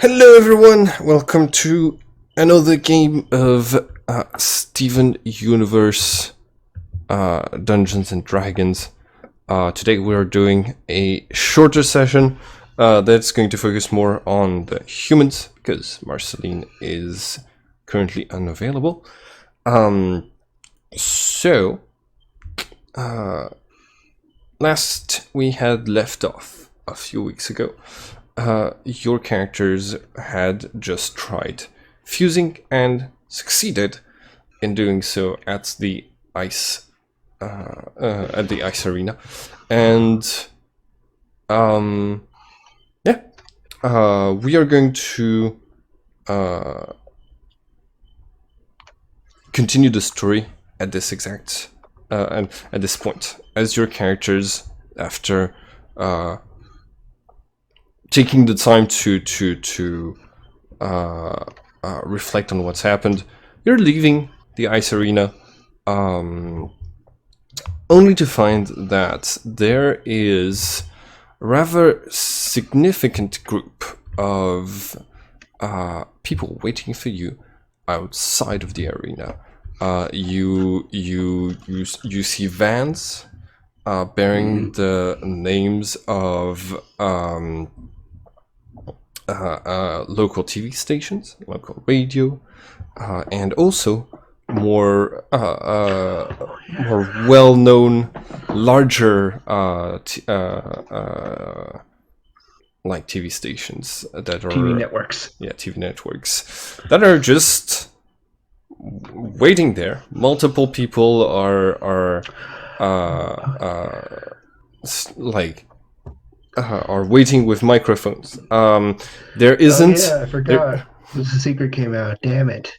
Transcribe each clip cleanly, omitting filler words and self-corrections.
Hello everyone, welcome to another game of Steven Universe Dungeons and Dragons. Today we're doing a shorter session that's going to focus more on the humans because Marceline is currently unavailable. Last we had left off a few weeks ago. Your characters had just tried fusing and succeeded in doing so at the ice arena, and we are going to continue the story at this exact and at this point, as your characters, after taking the time to reflect on what's happened, you're leaving the ice arena, only to find that there is a rather significant group of people waiting for you outside of the arena. You see vans bearing the names of local TV stations, local radio, and also more well-known, larger like TV stations that are TV networks. Yeah, TV networks that are just waiting there. Multiple people are waiting with microphones. There isn't. Oh, yeah, I forgot. The secret came out. Damn it.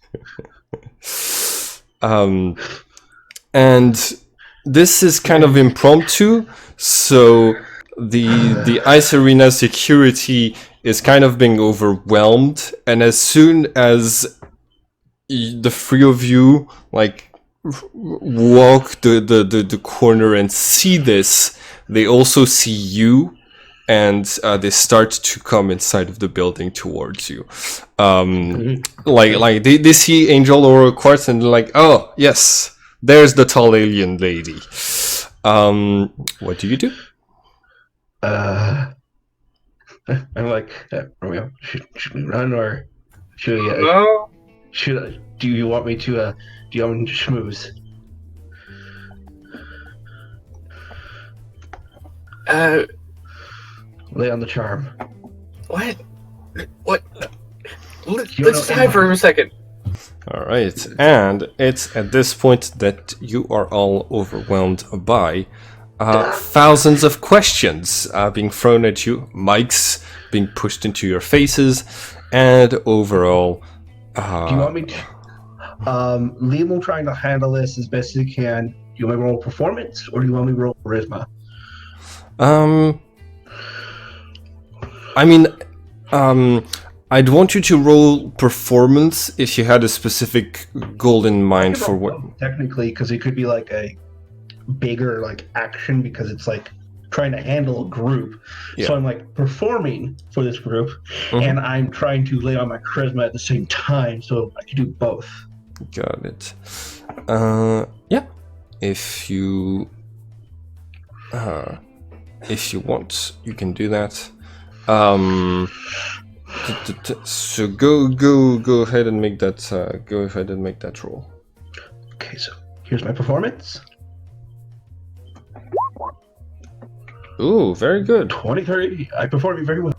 And this is kind of impromptu, so the ice arena security is kind of being overwhelmed, and as soon as the three of you walk the corner and see this, they also see you, and they start to come inside of the building towards you. They see Angel or Quartz, and they're like, oh yes, there's the tall alien lady. What do you do? I'm like, Romeo, should we run, or should we? No. Do you want me to? Do you want me to schmooze? Lay on the charm. What? Let's hide for a second. All right, and it's at this point that you are all overwhelmed by thousands of questions being thrown at you, mics being pushed into your faces, and overall. Do you want me to? Liam will try to handle this as best as he can. Do you want me to roll performance, or do you want me to roll charisma? I'd want you to roll performance if you had a specific goal in mind for what. Technically, because it could be like a bigger action, because it's trying to handle a group. Yeah. So I'm performing for this group, and I'm trying to lay on my charisma at the same time, so I can do both. Got it. Yeah. If you want, you can do that. So go ahead and make that. Go ahead and make that roll. Okay, so here's my performance. Ooh, very good. 23. I performed very well.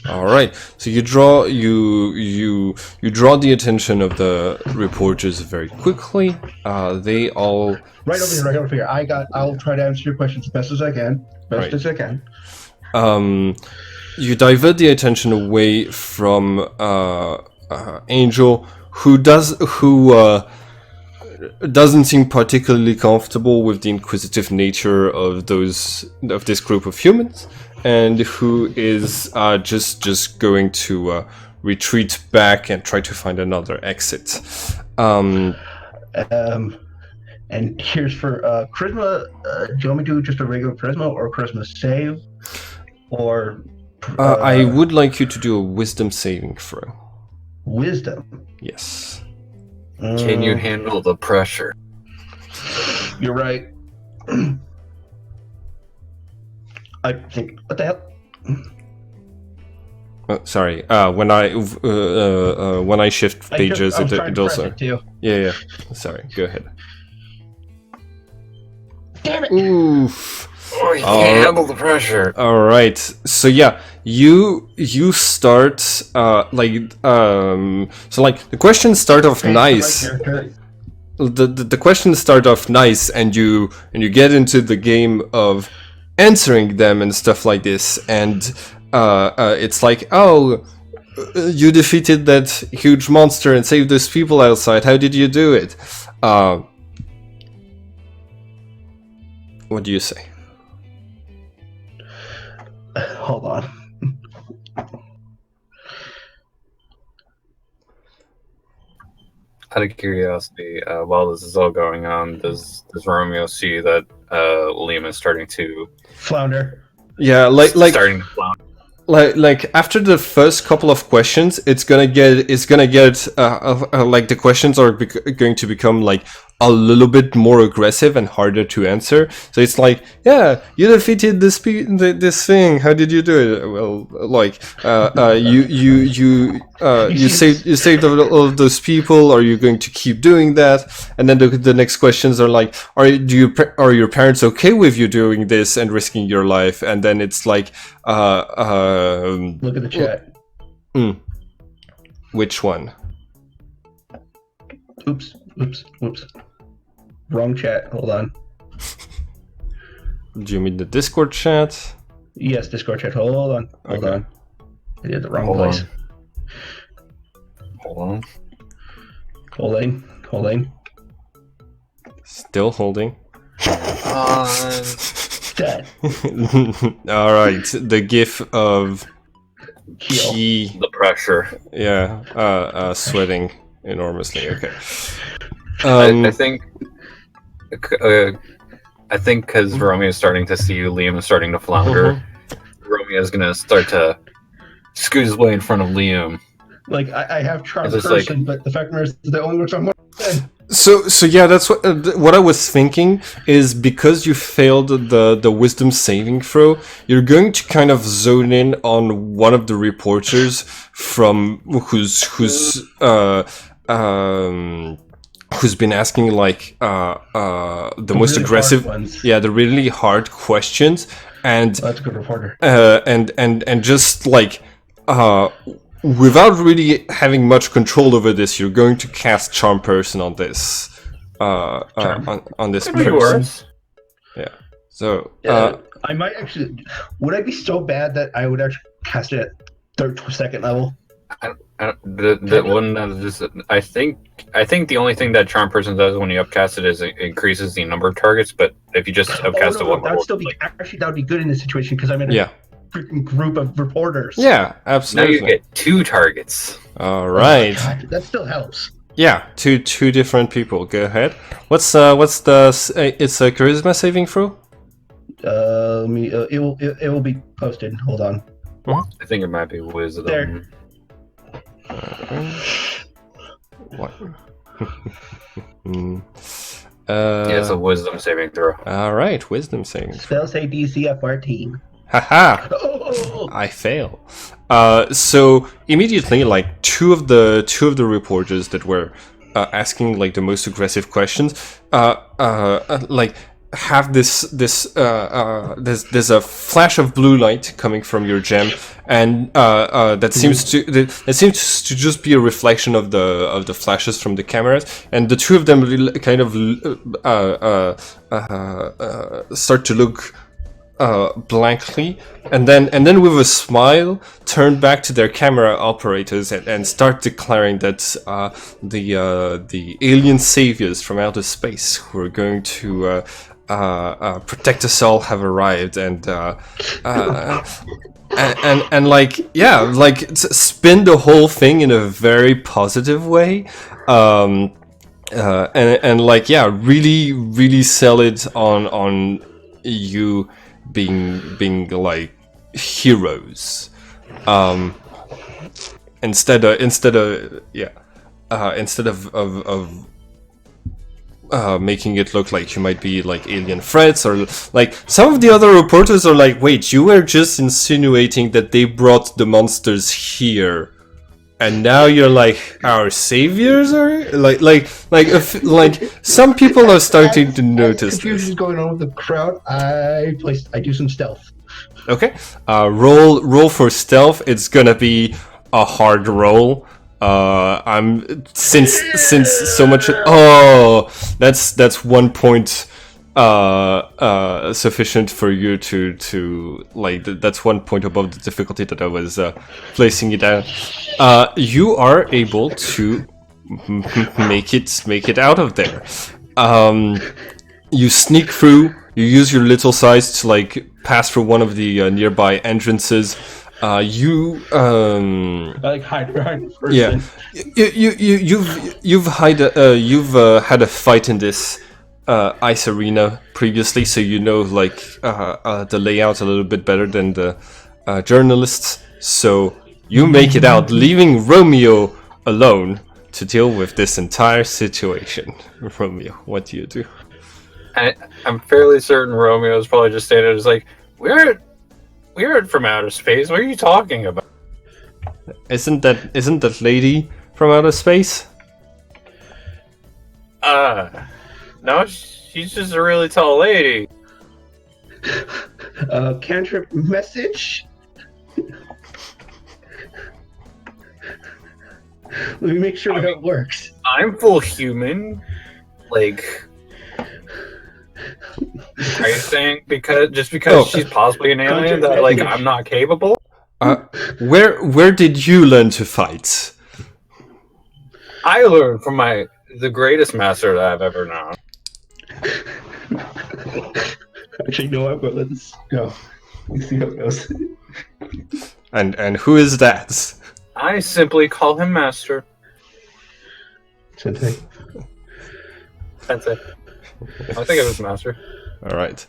All right. So you draw the attention of the reporters very quickly. They all right over here. I'll try to answer your questions as best as I can. As I can. You divert the attention away from Angel, who doesn't seem particularly comfortable with the inquisitive nature of this group of humans, and who is just going to retreat back and try to find another exit. And here's for charisma. Do you want me to do just a regular charisma, or charisma save, or I would like you to do a wisdom saving throw. Wisdom. Yes. Can you handle the pressure? You're right. I think. What the hell? Sorry. When I shift pages, I was trying it to press also. it too. Yeah. Sorry. Go ahead. Damn it! Oof. Oh, you can't handle the pressure. All right. So yeah, you start so like the questions start off nice. The questions start off nice, and you get into the game of answering them and stuff like this, and it's like, oh, you defeated that huge monster and saved those people outside. How did you do it? What do you say? Hold on. Out of curiosity, while this is all going on, does Romeo see that Liam is starting to Flounder. Yeah, starting to flounder? Like after the first couple of questions, it's gonna get like the questions are going to become like a little bit more aggressive and harder to answer. So it's like, yeah, you defeated this thing. How did you do it? Well, like you saved all of those people. Are you going to keep doing that? And then the next questions are like, are your parents okay with you doing this and risking your life? And then it's like, look at the chat. Which one? Oops. Wrong chat. Hold on. Do you mean the Discord chat? Yes, Discord chat. Hold on. I did the wrong place. Hold on. Holding. Still holding. Dead. All right. The GIF of key. The pressure. Yeah. Sweating enormously. Okay. I think because Romeo is starting to see Liam is starting to flounder, Romeo is gonna start to scoot his way in front of Liam. Like I have charm person, but the fact is the only works on one. So yeah, that's what I was thinking is because you failed the wisdom saving throw, you're going to kind of zone in on one of the reporters from who's been asking like the most aggressive, the really hard questions, and that's a good reporter. And just like without really having much control over this, you're going to cast charm person on this on this person. Yeah. So I might actually. Would I be so bad that I would actually cast it at 2nd level? I think the only thing that charm person does when you upcast it is it increases the number of targets. But if you just upcast it one that would still be actually that would be good in this situation because I'm in a freaking group of reporters. Yeah, absolutely. Now you get 2 targets. All right. Oh God, that still helps. Yeah, two different people. Go ahead. What's the it's a charisma saving throw? It will be posted. Hold on. I think it might be wisdom. There. What? It's a wisdom saving throw. All right, wisdom saving. Spell say DC at 14. Haha! I fail. So immediately, like two of the reporters that were asking like the most aggressive questions, like have there's a flash of blue light coming from your gem, and that seems to just be a reflection of the flashes from the cameras, and the two of them kind of start to look blankly, and then with a smile turn back to their camera operators and start declaring that the alien saviors from outer space who are going to protect us all have arrived, and like spin the whole thing in a very positive way, and like really sell it on you being like heroes. Instead of making it look like you might be like alien threats, or like some of the other reporters are like, wait, you were just insinuating that they brought the monsters here, and now you're like our saviors, or like some people are starting to notice confusion this. going on with the crowd. I do some stealth. Okay, roll for stealth. It's gonna be a hard roll. Since so much. Oh, that's 1 point. Sufficient for you to like. That's 1 point above the difficulty that I was placing it at. You are able to make it out of there. You sneak through. You use your little size to like pass through one of the nearby entrances. I like hide behind the person. Yeah, you've had a fight in this ice arena previously, so you know like the layout a little bit better than the journalists. So you make it out, leaving Romeo alone to deal with this entire situation. Romeo, what do you do? I'm fairly certain Romeo's probably just standing there, just like, we aren't from outer space. What are you talking about? Isn't that lady from outer space? No, she's just a really tall lady. Cantrip message. Let me make sure that it works. I'm full human. Like, are you saying because she's possibly an alien that like I'm not capable? Where did you learn to fight? I learned from the greatest master that I've ever known. Actually, no, I'm gonna let this go. Let's see how it goes. And who is that? I simply call him Master. Sensei. Sensei. I think it was Master. All right.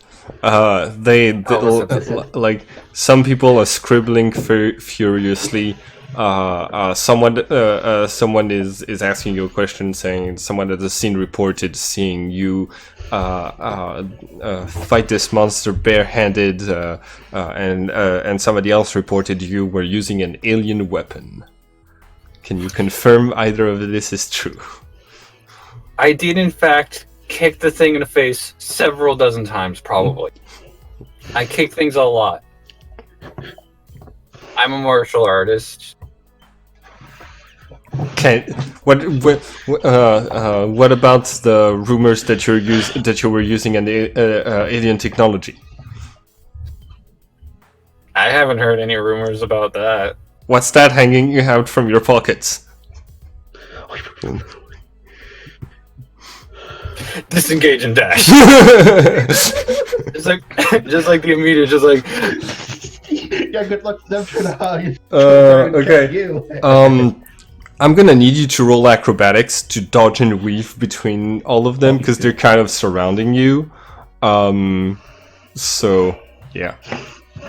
Like some people are scribbling furiously. Someone is asking you a question, saying someone at the scene reported seeing you fight this monster barehanded, and somebody else reported you were using an alien weapon. Can you confirm either of this is true? I did, in fact, kick the thing in the face several dozen times, probably. I kick things a lot. I'm a martial artist. Okay. What about the rumors that you were using an alien technology? I haven't heard any rumors about that. What's that hanging out from your pockets? Disengage and dash. just like the immediate, just like. Yeah, good luck to them trying to hide. Okay. You. I'm gonna need you to roll acrobatics to dodge and weave between all of them because they're kind of surrounding you. So yeah.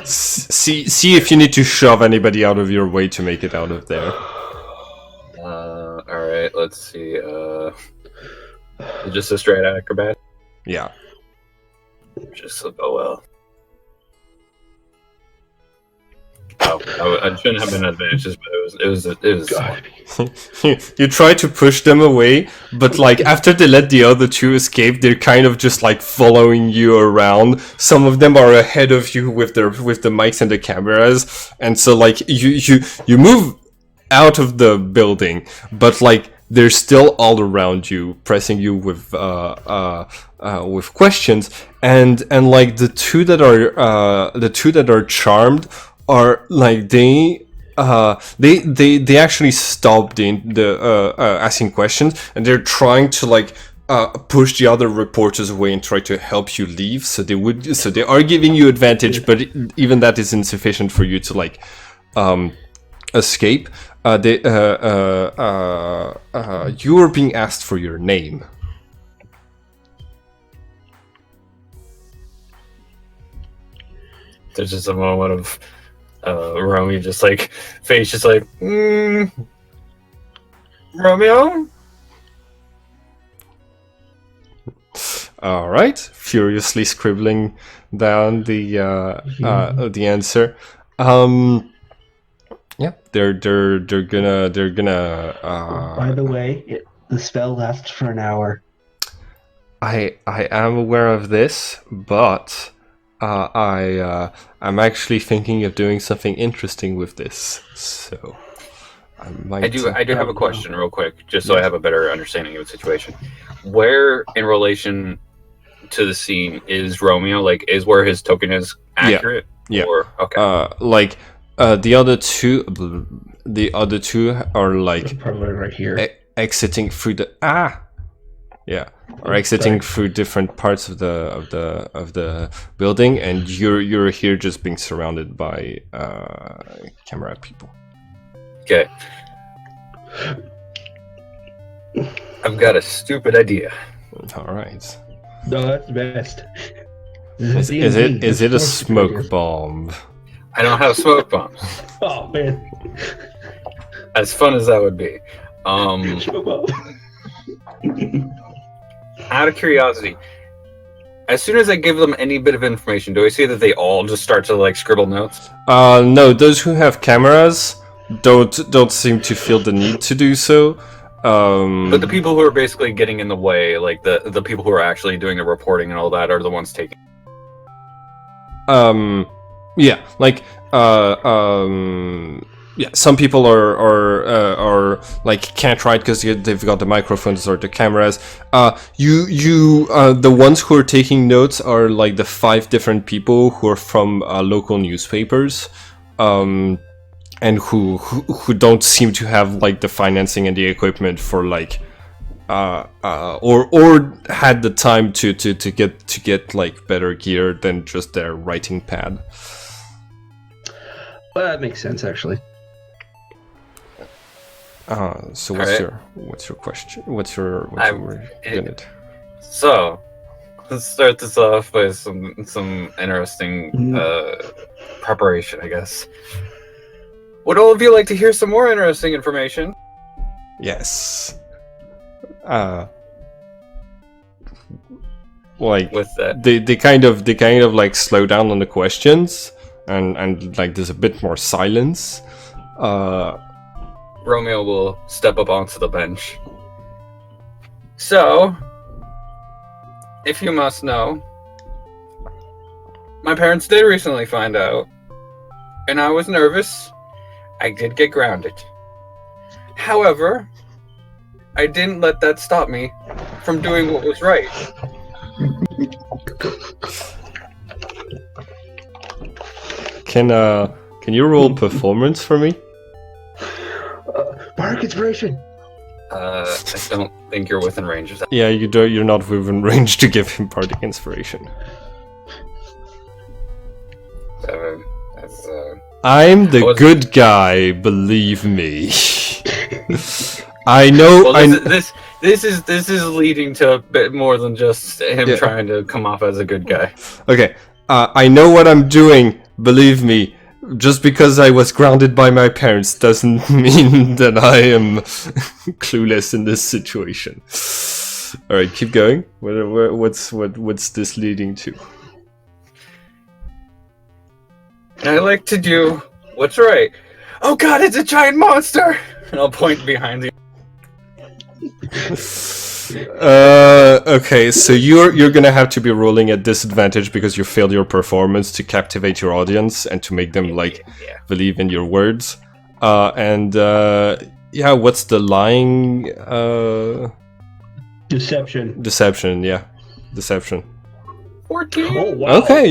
See if you need to shove anybody out of your way to make it out of there. All right. Let's see. Just a straight acrobat. Yeah. Just oh well. Oh, I shouldn't have been advantages, but it was. You try to push them away, but like after they let the other two escape, they're kind of just like following you around. Some of them are ahead of you with the mics and the cameras, and so like you move out of the building, but like they're still all around you, pressing you with questions, and like the two that are charmed are like they actually stopped the asking questions, and they're trying to like push the other reporters away and try to help you leave. So they are giving you advantage, but even that is insufficient for you to like escape. You were being asked for your name. There's just a moment of Romeo just like face just like Romeo. All right, furiously scribbling down the answer. Yeah, they're gonna. By the way, the spell lasts for an hour. I am aware of this, but I'm actually thinking of doing something interesting with this. So I do have a question real quick, just so I have a better understanding of the situation. Where in relation to the scene is Romeo? Like, is where his token is accurate? Yeah. Or, okay. The other two are like probably right here. Exiting through the or exiting through different parts of the building, and you're here just being surrounded by camera people. Okay. I've got a stupid idea. All right. No, that's the best. Is it a smoke bomb? I don't have smoke bombs. Oh man. As fun as that would be. Out of curiosity, as soon as I give them any bit of information, do I see that they all just start to like scribble notes? No, those who have cameras don't seem to feel the need to do so. But the people who are basically getting in the way, like the people who are actually doing the reporting and all that, are the ones taking. Yeah, like yeah, some people are like can't write because they've got the microphones or the cameras. The ones who are taking notes are like the 5 different people who are from local newspapers, and who don't seem to have like the financing and the equipment for like or had the time to get like better gear than just their writing pad. Well, that makes sense actually. So what's your question? What's your unit? So let's start this off with some interesting preparation, I guess. Would all of you like to hear some more interesting information? Yes. Like with that, they kind of like slow down on the questions, and like there's a bit more silence. Romeo will step up onto the bench. So, if you must know, my parents did recently find out, and I was nervous. I did get grounded. However, I didn't let that stop me from doing what was right. Can you roll performance for me? Bardic inspiration. I don't think you're within range of that. Yeah, you're not within range to give him bardic inspiration. 7. I'm the good guy, believe me. I know. Well, this is leading to a bit more than just him trying to come off as a good guy. Okay, I know what I'm doing. Believe me. Just because I was grounded by my parents doesn't mean that I am clueless in this situation. All right, keep going. What's this leading to? I like to do what's right. Oh God, it's a giant monster! And I'll point behind you. Okay, so you're gonna have to be rolling at disadvantage because you failed your performance to captivate your audience and to make them believe in your words. What's the lying? Deception. Deception. 14. Oh wow. Okay,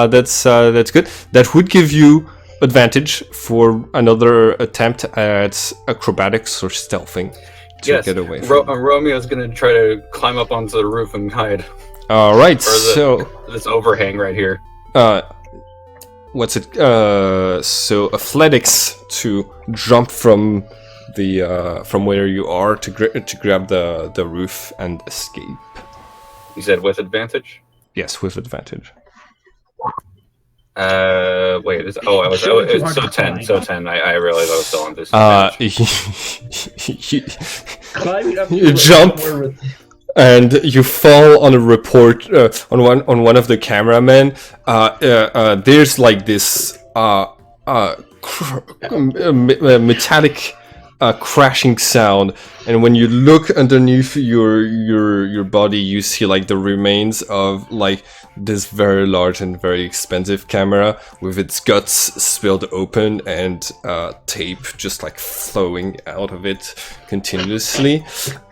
that's good. That would give you advantage for another attempt at acrobatics or stealthing. Get away from Romeo's gonna try to climb up onto the roof and hide. All right, so this overhang right here. What's it? So athletics to jump from the from where you are to grab the roof and escape. You said with advantage? Yes, with advantage. Wait. I was. Sure, you It's so are 10. fine. So 10. I realized I was still on disadvantage. Climbing up You to jump. somewhere with And you fall on a report on one of the cameramen. There's like this metallic crashing sound, and when you look underneath your body, you see like the remains of like this very large and very expensive camera with its guts spilled open and tape just like flowing out of it continuously.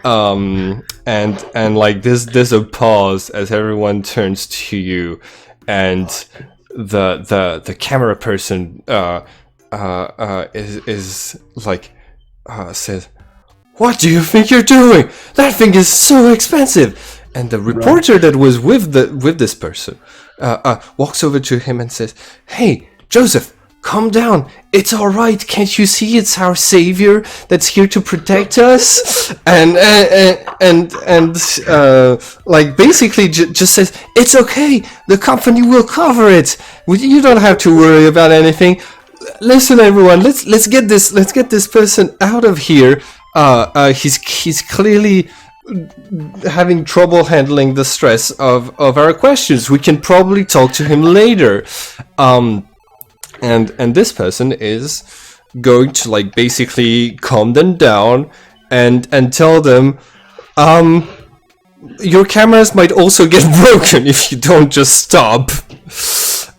And like there's a pause as everyone turns to you, and the camera person is like says, "What do you think you're doing? That thing is so expensive." And the reporter that was with this person walks over to him and says, "Hey, Joseph, calm down. It's all right. Can't you see it's our savior that's here to protect us?" And like basically just says, "It's okay. The company will cover it. You don't have to worry about anything. Listen, everyone. Let's get this person out of here. He's clearly having trouble handling the stress of our questions. We can probably talk to him later." And this person is going to like basically calm them down and tell them, your cameras might also get broken if you don't just stop.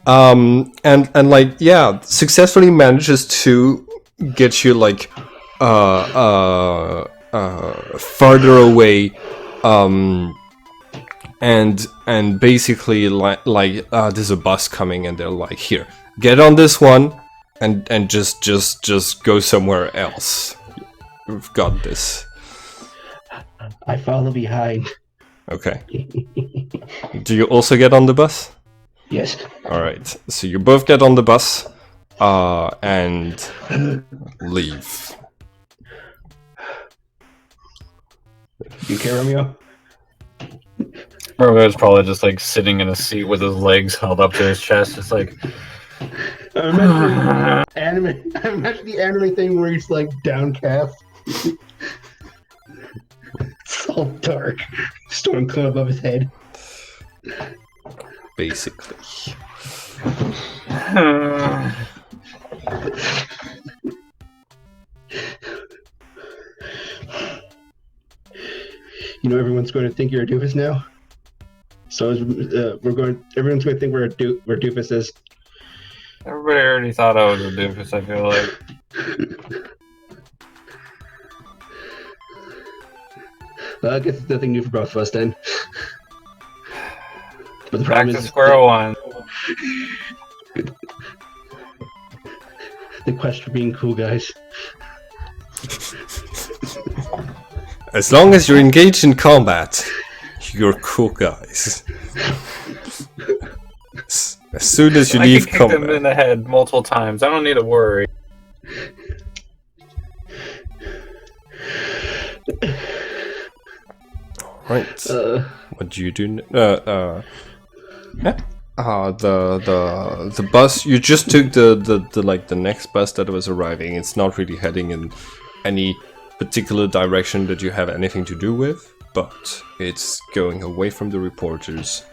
And like, yeah, successfully manages to get you like farther away, and basically like there's a bus coming, and they're like, "Here, get on this one, and just go somewhere else. We've got this." I follow behind. Okay. Do you also get on the bus? Yes. All right. So you both get on the bus, and leave. You care, Romeo? Romeo's probably just like sitting in a seat with his legs held up to his chest, just like. I imagine the anime thing where he's like downcast. It's all dark. Storm cloud above his head. Basically. You know, everyone's going to think you're a doofus now. So everyone's going to think we're doofuses. Everybody already thought I was a doofus, I feel like. Well, I guess it's nothing new for both of us then. But the Back problem to is square one. the quest for being cool, guys. As long as you're engaged in combat, you're cool guys. As soon as you leave I can kick combat. them in the head multiple times. I don't need to worry. Right. What do you do? The bus. You just took the next bus that was arriving. It's not really heading in any particular direction that you have anything to do with, but it's going away from the reporters,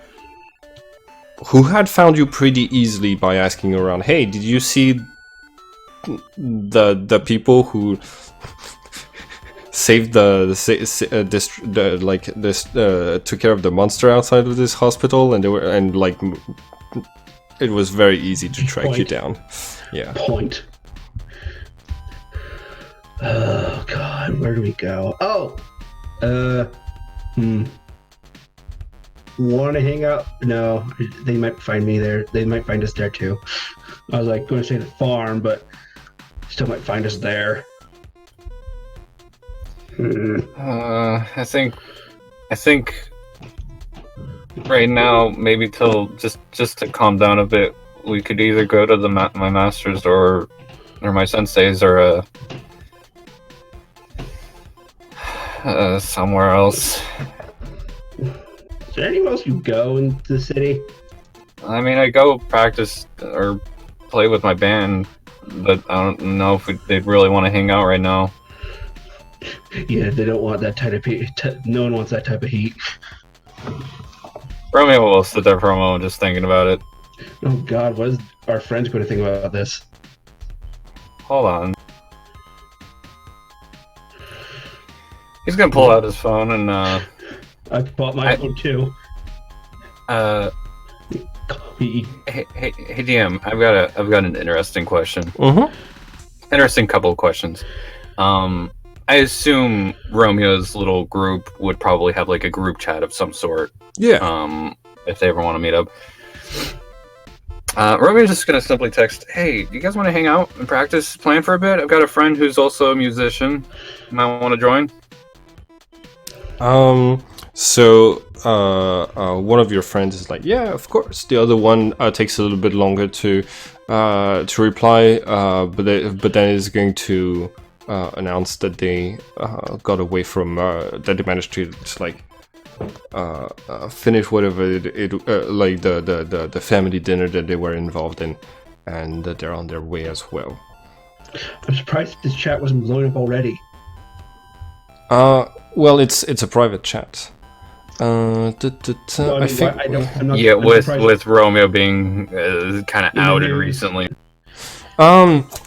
who had found you pretty easily by asking around. Hey, did you see the people who saved took care of the monster outside of this hospital, and it was very easy to track you down. Yeah. Point. Oh God, where do we go? Oh, Want to hang out? No, they might find me there. They might find us there too. I was like going to say the farm, but still might find us there. I think right now, maybe till just to calm down a bit, we could either go to my masters or my senseis, or somewhere else. Is there anywhere else you go in the city? I mean, I go practice or play with my band, but I don't know if they'd really want to hang out right now. Yeah, they don't want that type of heat. No one wants that type of heat. Romeo will sit there for a moment just thinking about it. Oh God, what is our friends going to think about this? Hold on. He's gonna pull out his phone and I bought my phone too. Hey, DM, I've got an interesting question. Mm-hmm. Interesting couple of questions. I assume Romeo's little group would probably have like a group chat of some sort. Yeah. If they ever want to meet up. Romeo's just gonna simply text, "Hey, do you guys want to hang out and practice playing for a bit? I've got a friend who's also a musician. Might want to join." So one of your friends is like, yeah, of course. The other one takes a little bit longer to reply, but then is going to announce that they got away from that they managed to like finish whatever like the family dinner that they were involved in, and that they're on their way as well. I'm surprised this chat wasn't blown up already. Well, it's a private chat. I think. With Romeo being kind of outed recently.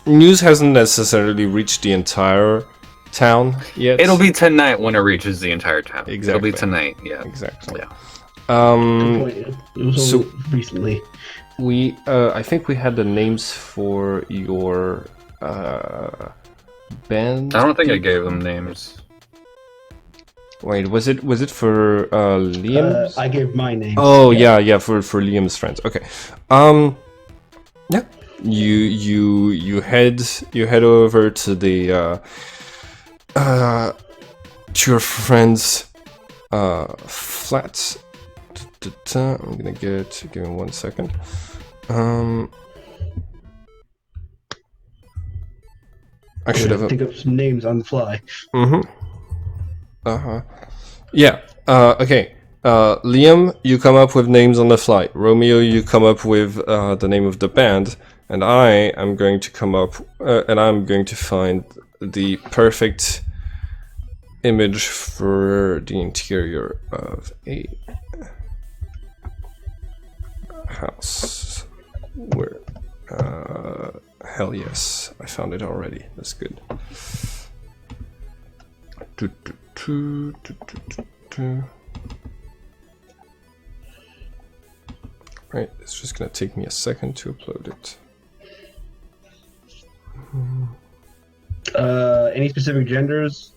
News hasn't necessarily reached the entire town yet. It'll be tonight when it reaches the entire town. Exactly. It'll be tonight. Yeah. Exactly. Yeah. Good point. It was so recently. We, I think we had the names for your band. I don't think I gave them names. Wait, was it for Liam's? I gave my name. Oh yeah, for Liam's friends. Okay. Yeah. You head over to the to your friend's flats. I'm gonna give me 1 second. I should have think of some names on the fly. Yeah. Okay. Liam, you come up with names on the fly. Romeo, you come up with the name of the band, and I am going to come up and I'm going to find the perfect image for the interior of a house. Where? Hell yes, I found it already. That's good. Right, it's just gonna take me a second to upload it. Any specific genders?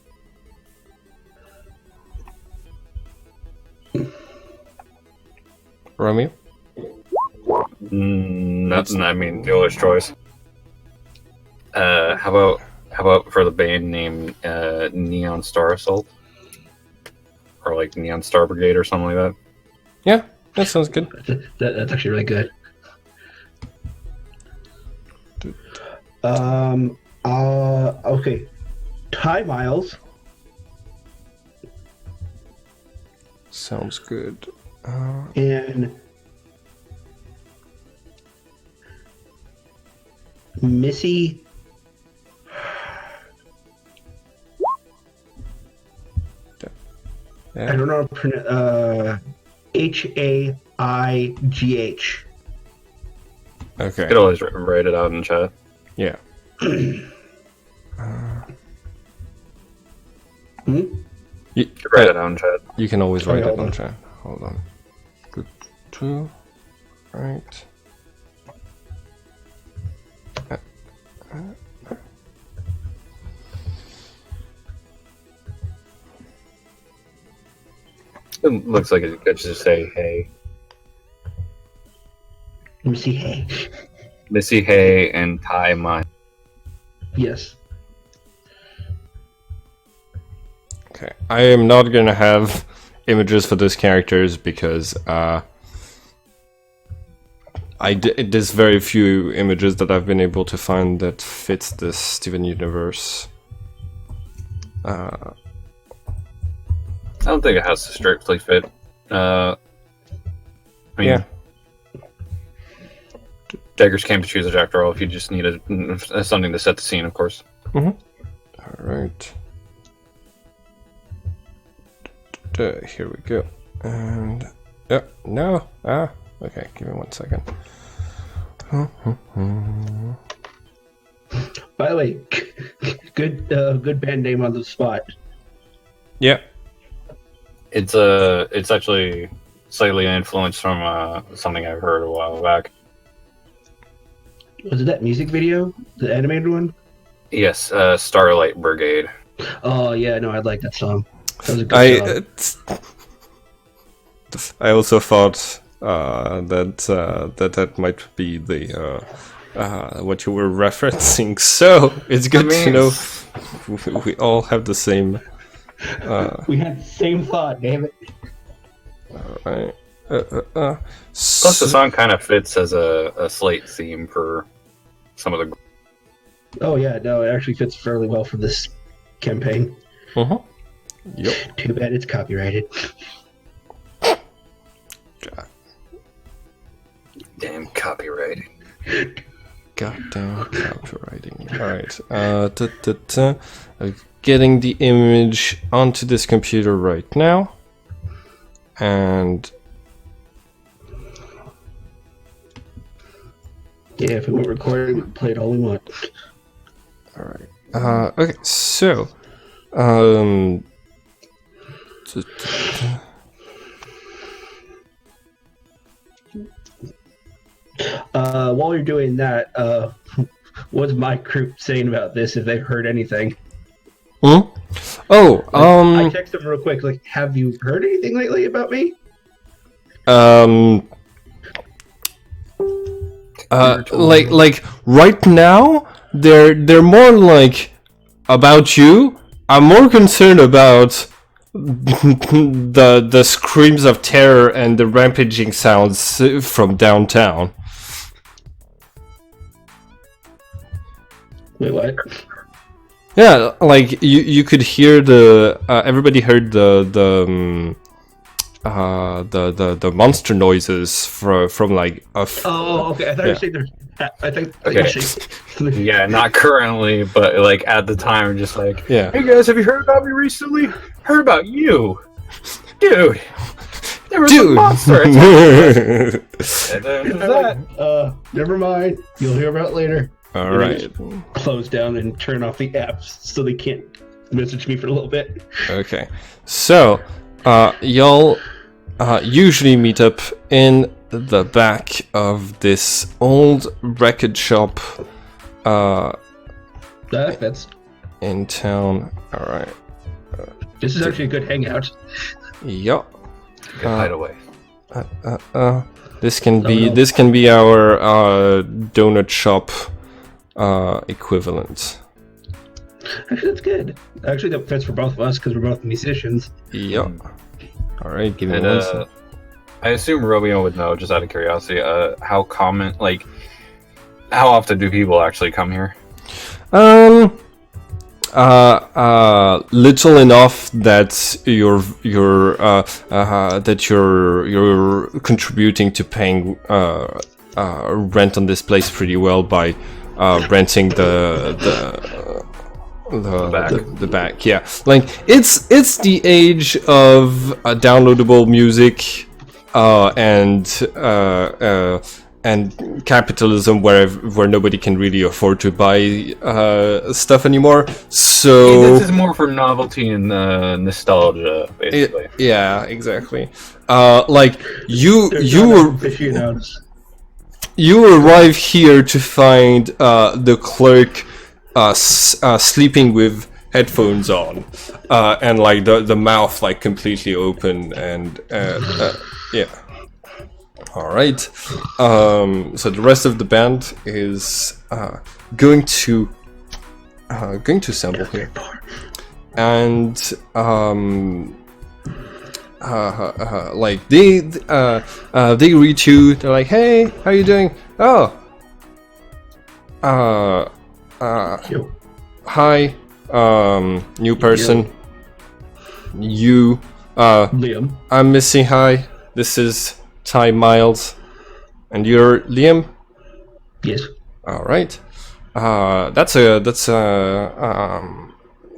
Romeo? That's I mean dealer's choice. How about for the band name Neon Star Assault? Or like Neon Star Brigade or something like that? Yeah, that sounds good. That's actually really good. Okay. Ty Miles. Sounds good. And Missy. Yeah. I don't know how to pronounce. Haigh. Okay. You could always write it out in chat. Yeah. You could write it out in chat. You can always write it hold on on. chat. Hold on. Good. Two. Right. It looks like it could just say hey. Missy Hay. Missy Hay and Ty Mine. Yes. Okay. I am not gonna have images for those characters because there's very few images that I've been able to find that fits this Steven universe. I don't think it has to strictly fit. I mean, Yeah. Daggers came to choose it after all. If you just need something to set the scene, of course. All right. Here we go. And no. Okay. Give me 1 second. By the way, good band name on the spot. Yeah. It's actually slightly influenced from something I've heard a while back. Was it that music video, the animated one? Yes, Starlight Brigade. Oh yeah, no, I like that song. That was a good song. I also thought that might be the what you were referencing. So it's good to know we all have the same. We had the same thought, damn it. All right. Plus, the song kind of fits as a slate theme for some of the. Oh yeah, no, it actually fits fairly well for this campaign. Yep. Too bad it's copyrighted. Damn copywriting. Goddamn copywriting. Alright. I'm getting the image onto this computer right now. And yeah, if it weren't recorded, we could play it all we want. Alright. Okay, so while you're doing that, what's my group saying about this? If they've heard anything? I texted them real quick. Like, have you heard anything lately about me? Like right now, they're more like about you. I'm more concerned about the screams of terror and the rampaging sounds from downtown. Wait, what? Yeah, like you could hear the everybody heard the monster noises from like a. Oh, okay. I thought you were saying there's. I think. Okay. Yeah, not currently, but like at the time, just like, yeah. Hey guys, have you heard about me recently? Heard about you, dude. There was a monster. And then that. Never mind. You'll hear about it later. All right. Close down and turn off the apps so they can't message me for a little bit. Okay. So, y'all usually meet up in the back of this old record shop That's in town. All right. This is actually a good hangout. Yup. Good hideaway. This can be our donut shop equivalent. Actually, that's good. Actually, that fits for both of us because we're both musicians. Yep. All right, give me one second. I assume Romeo would know, just out of curiosity, how common, like, how often do people actually come here? Little enough that you're contributing to paying rent on this place pretty well by renting the back. Yeah, like it's the age of downloadable music and capitalism where nobody can really afford to buy stuff anymore. So this is more for novelty and nostalgia, basically. Yeah, exactly. Like you arrive here to find the clerk sleeping with headphones on, and like the mouth like completely open, and yeah. All right. So the rest of the band is going to assemble here, and like they greet you. They're like, "Hey, how you doing?" "Oh, hi, new person. You, Liam. I'm Missy. Hi, this is Ty Miles, and you're Liam." Yes. All right. That's a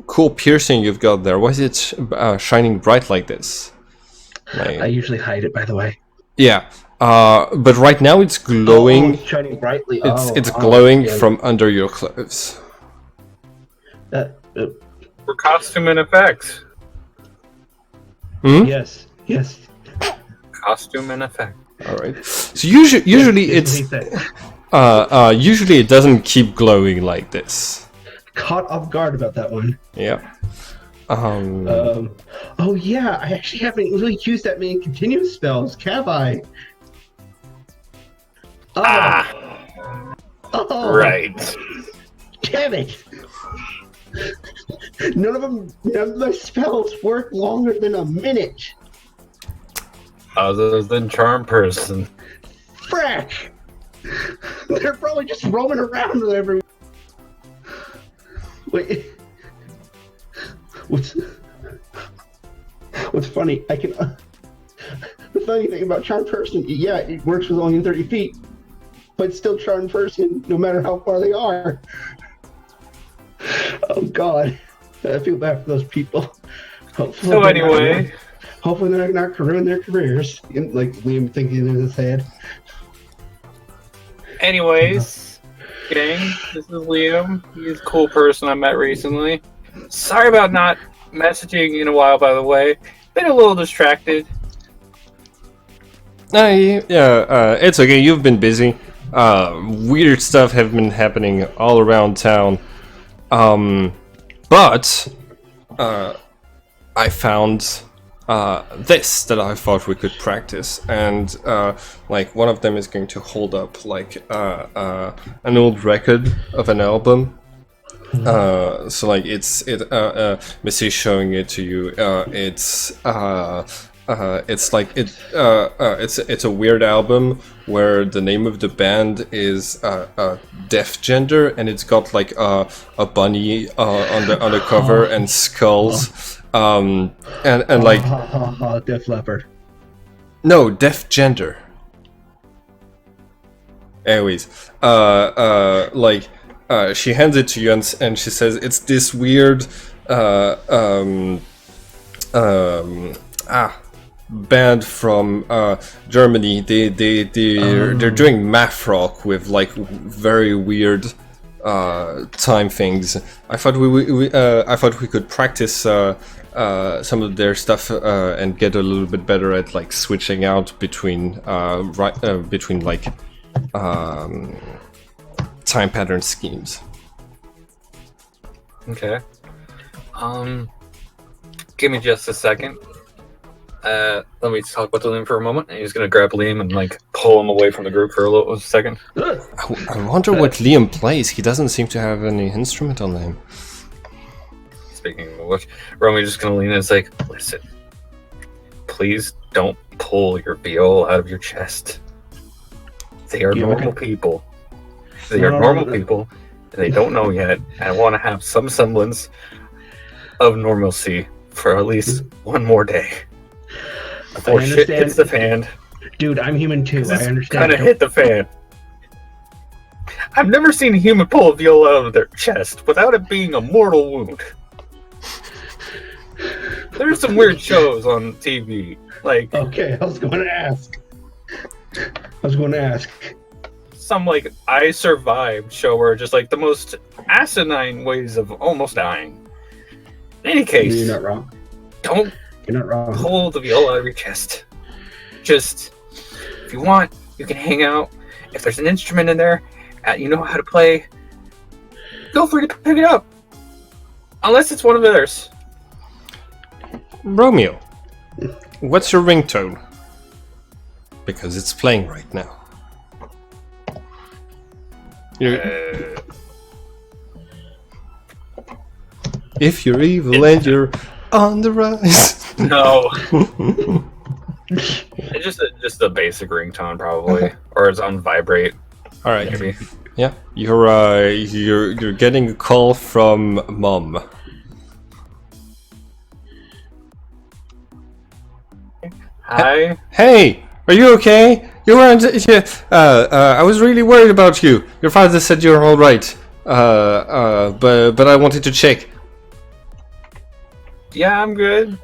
cool piercing you've got there. Why is it shining bright like this? I usually hide it, by the way. Yeah. But right now it's glowing. It's shining brightly. It's glowing from under your clothes. For costume and effects. Hmm? Yes. Costume and effect. All right. So usually it's usually it doesn't keep glowing like this. Caught off guard about that one. Yeah. Oh yeah, I actually haven't really used that many continuous spells, have I? Oh, Right. Damn it! None of my spells work longer than a minute. Other than charm person. Frack! They're probably just roaming around everywhere. Wait. What's funny? I can. The funny thing about charm person, yeah, it works with only 30 feet, but still charm person, no matter how far they are. Oh God, I feel bad for those people. Hopefully they're not ruin their careers, like Liam thinking in his head. Anyways, gang, this is Liam. He's a cool person I met recently. Sorry about not messaging in a while, by the way. Been a little distracted. It's okay. You've been busy. Weird stuff have been happening all around town. But I found this that I thought we could practice, and like one of them is going to hold up like an old record of an album. So like it's Missy's showing it to you. It's a weird album where the name of the band is Deaf Gender, and it's got like a bunny on the cover and skulls, and like Def Leppard. No, Deaf Gender. Anyways, she hands it to you and she says it's this weird band from Germany. They're doing math rock with like very weird time things. I thought we could practice some of their stuff and get a little bit better at like switching out between like time pattern schemes. Okay. Give me just a second. Let me talk with Liam for a moment. And he's gonna grab Liam and like pull him away from the group for a little second. I wonder what Liam plays. He doesn't seem to have any instrument on him. Speaking of which, Romy's just gonna lean in and say, "Listen, please don't pull your viola out of your chest. They are normal people. They are normal people, and they don't know yet. And I want to have some semblance of normalcy for at least one more day before shit hits the fan." Dude, I'm human too. I understand. Kind of hit the fan. I've never seen a human pull a viola out of their chest without it being a mortal wound. There's some weird shows on TV, like. Okay, I was going to ask. Some like I Survived show where just like the most asinine ways of almost dying. In any case, you're not wrong. You're not wrong. Pull the viola out of your chest. Just, if you want, you can hang out. If there's an instrument in there, you know how to play, feel free to pick it up. Unless it's one of theirs. Romeo, what's your ringtone? Because it's playing right now. If you're evil and you're on the rise. No. It's just a basic ringtone probably, or it's on vibrate. All right. Maybe. Yeah, you're getting a call from Mom. Hi. Hey, are you okay? You weren't. Yeah, I was really worried about you. Your father said you're all right. But I wanted to check. Yeah, I'm good.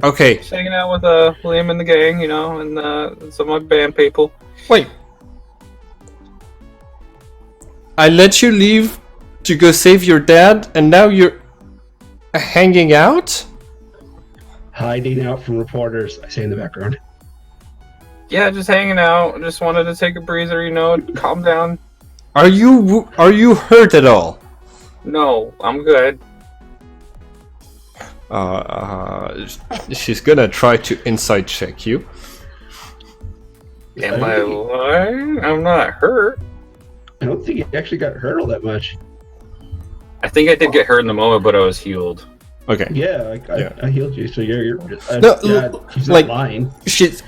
Okay. Just hanging out with Liam and the gang, you know, and some of my band people. Wait. I let you leave to go save your dad, and now you're hanging out? Hiding out from reporters, I say in the background. Yeah, just hanging out. Just wanted to take a breather, you know, calm down. Are you hurt at all? No, I'm good. She's gonna try to inside check you. Am I lying? I'm not hurt. I don't think he actually got hurt all that much. I think I did get hurt in the moment, but I was healed. Okay. Yeah, I healed you, so you're No, she's like, not lying. She's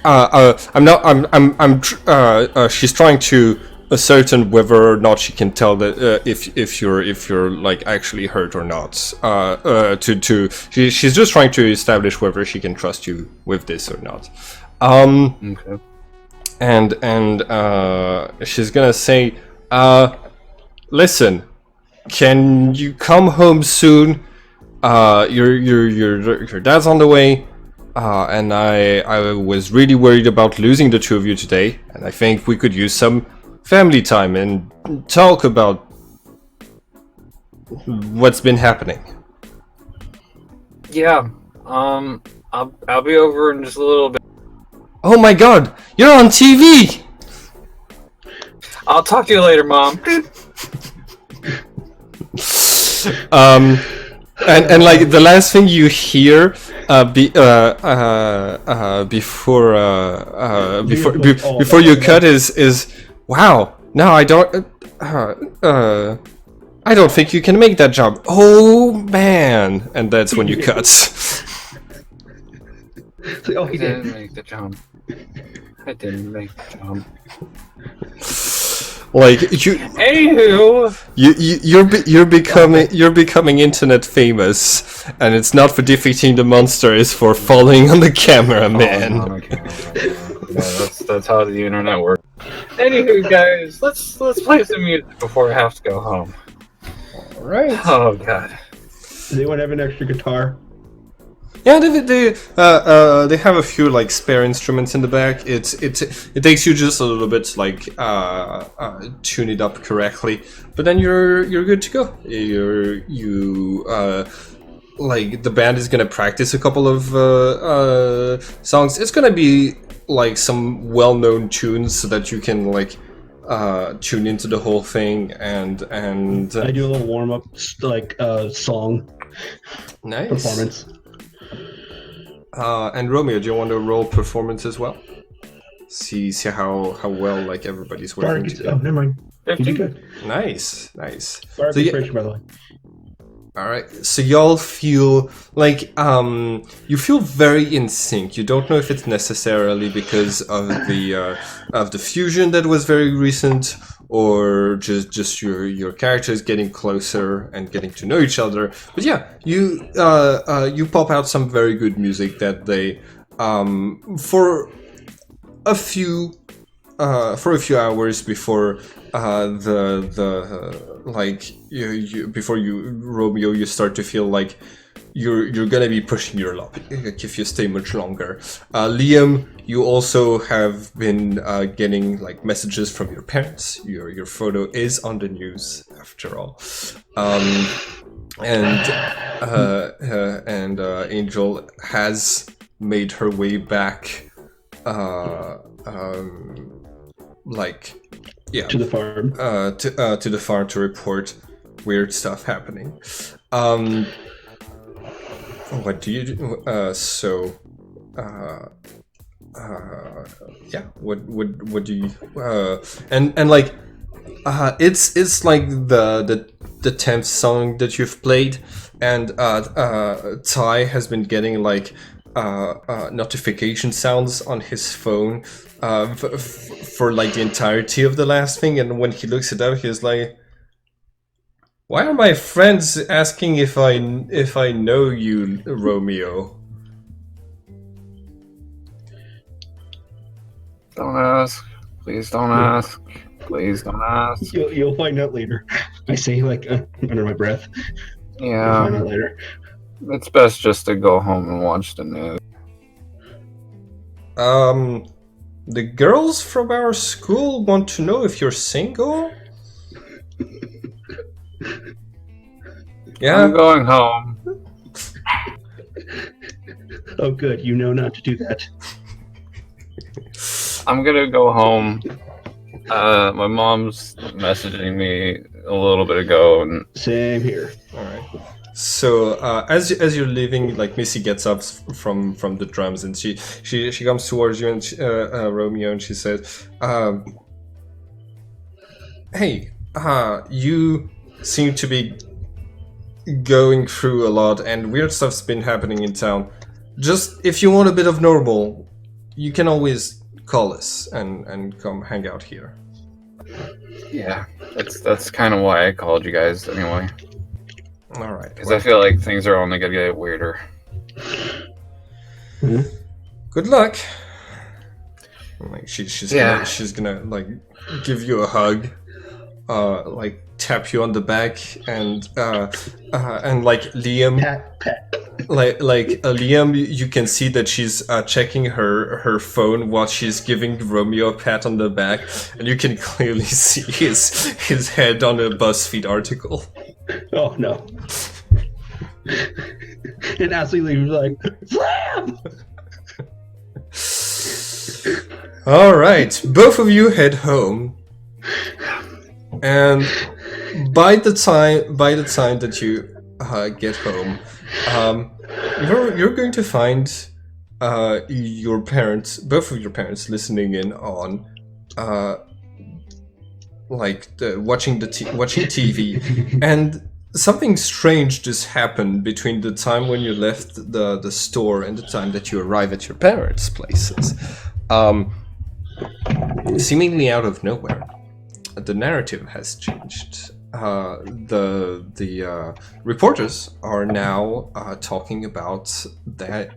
she's trying to ascertain whether or not she can tell that if you're like actually hurt or not. She's just trying to establish whether she can trust you with this or not. Okay. And she's gonna say, listen, can you come home soon? Your dad's on the way, and I was really worried about losing the two of you today, and I think we could use some family time and talk about what's been happening. Yeah. I'll be over in just a little bit. Oh my God, you're on TV! I'll talk to you later, Mom. And like the last thing you hear before you cut is wow. No, I don't think you can make that job. Oh man, and that's when you cut. Oh, I didn't make the jump. I didn't make the jump. Like you, Anywho, you're becoming internet famous, and it's not for defeating the monster; it's for following on the cameraman. That's how the internet works. Anywho, guys, let's play some music before I have to go home. All right. Oh God. Does anyone have an extra guitar? Yeah, they have a few like spare instruments in the back. It takes you just a little bit like tune it up correctly, but then you're good to go. You like the band is gonna practice a couple of songs. It's gonna be like some well-known tunes so that you can like tune into the whole thing and I do a little warm-up like song nice performance. And Romeo, do you want to roll performance as well? See how well like everybody's working together. Oh, never mind. You did good. Nice. Sorry, So, by the way. All right. So y'all feel like you feel very in sync. You don't know if it's necessarily because of the fusion that was very recent, or just your characters getting closer and getting to know each other. But yeah, you pop out some very good music that they for a few hours before like before you Romeo, you start to feel like you're gonna be pushing your luck if you stay much longer. Liam, you also have been getting like messages from your parents. Your photo is on the news after all, and Angel has made her way back. Like yeah, To the farm. To the farm to report weird stuff happening. What do you do? Yeah. What do you? And like, it's like the 10th song that you've played, and Ty has been getting like notification sounds on his phone for like the entirety of the last thing, and when he looks it up, he's like, "Why are my friends asking if I know you, Romeo?" Don't ask. Please don't ask. Please don't ask. You'll find out later. I say like under my breath. You'll find Yeah, out later. it's best just to go home and watch the news. The girls from our school want to know if you're single? Yeah. I'm going home. Oh, good. You know not to do that. I'm gonna go home. My mom's messaging me a little bit ago, and Same here. All right. So as you're leaving, like Missy gets up from the drums and she comes towards you and Romeo, and she says, "Hey, you seem to be going through a lot, and weird stuff's been happening in town. Just if you want a bit of normal, you can always call us and come hang out here." yeah, that's kind of why I called you guys anyway. All right. Because I feel like things are only gonna get weirder. Good luck. Like she's gonna like give you a hug, like tap you on the back, and like Liam, Pat. like Liam, you can see that she's checking her phone while she's giving Romeo a pat on the back, and you can clearly see his head on a BuzzFeed article. Oh no. And Ashley was like, "Slam!" All right, both of you head home, and by the time that you get home, you're going to find your parents, both of your parents, listening in on watching TV, and something strange just happened between the time when you left the store and the time that you arrive at your parents' places. Seemingly out of nowhere, the narrative has changed. The reporters are now talking about that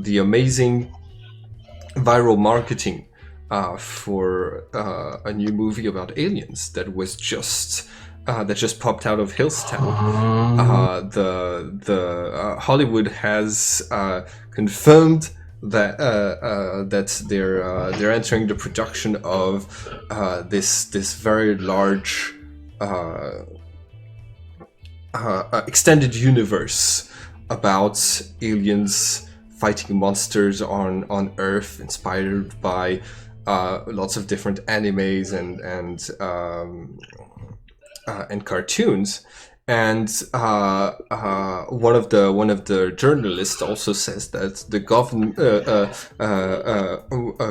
the amazing viral marketing for a new movie about aliens that was just popped out of Hillstown. The Hollywood has confirmed that they're entering the production of this very large extended universe about aliens fighting monsters on Earth, inspired by lots of different animes and cartoons. And one of the journalists also says that the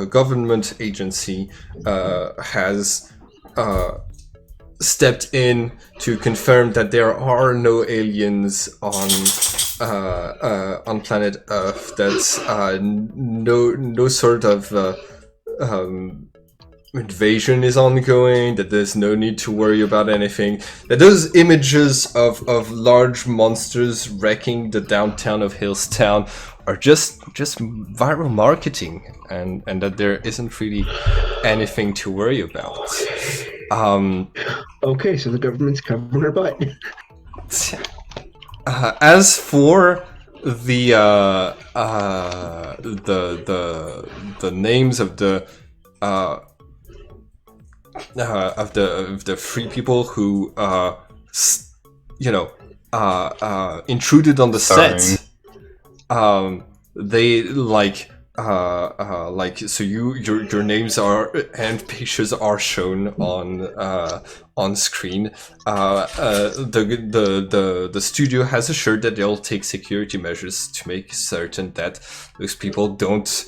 government agency has stepped in to confirm that there are no aliens on planet Earth. That's no sort of invasion is ongoing, that there's no need to worry about anything, that those images of large monsters wrecking the downtown of Hillstown are just viral marketing, and that there isn't really anything to worry about. Okay, so the government's covering her butt. As for the names of the three people who intruded on the set, they so your names are and pictures are shown on screen. The studio has assured that they'll take security measures to make certain that those people don't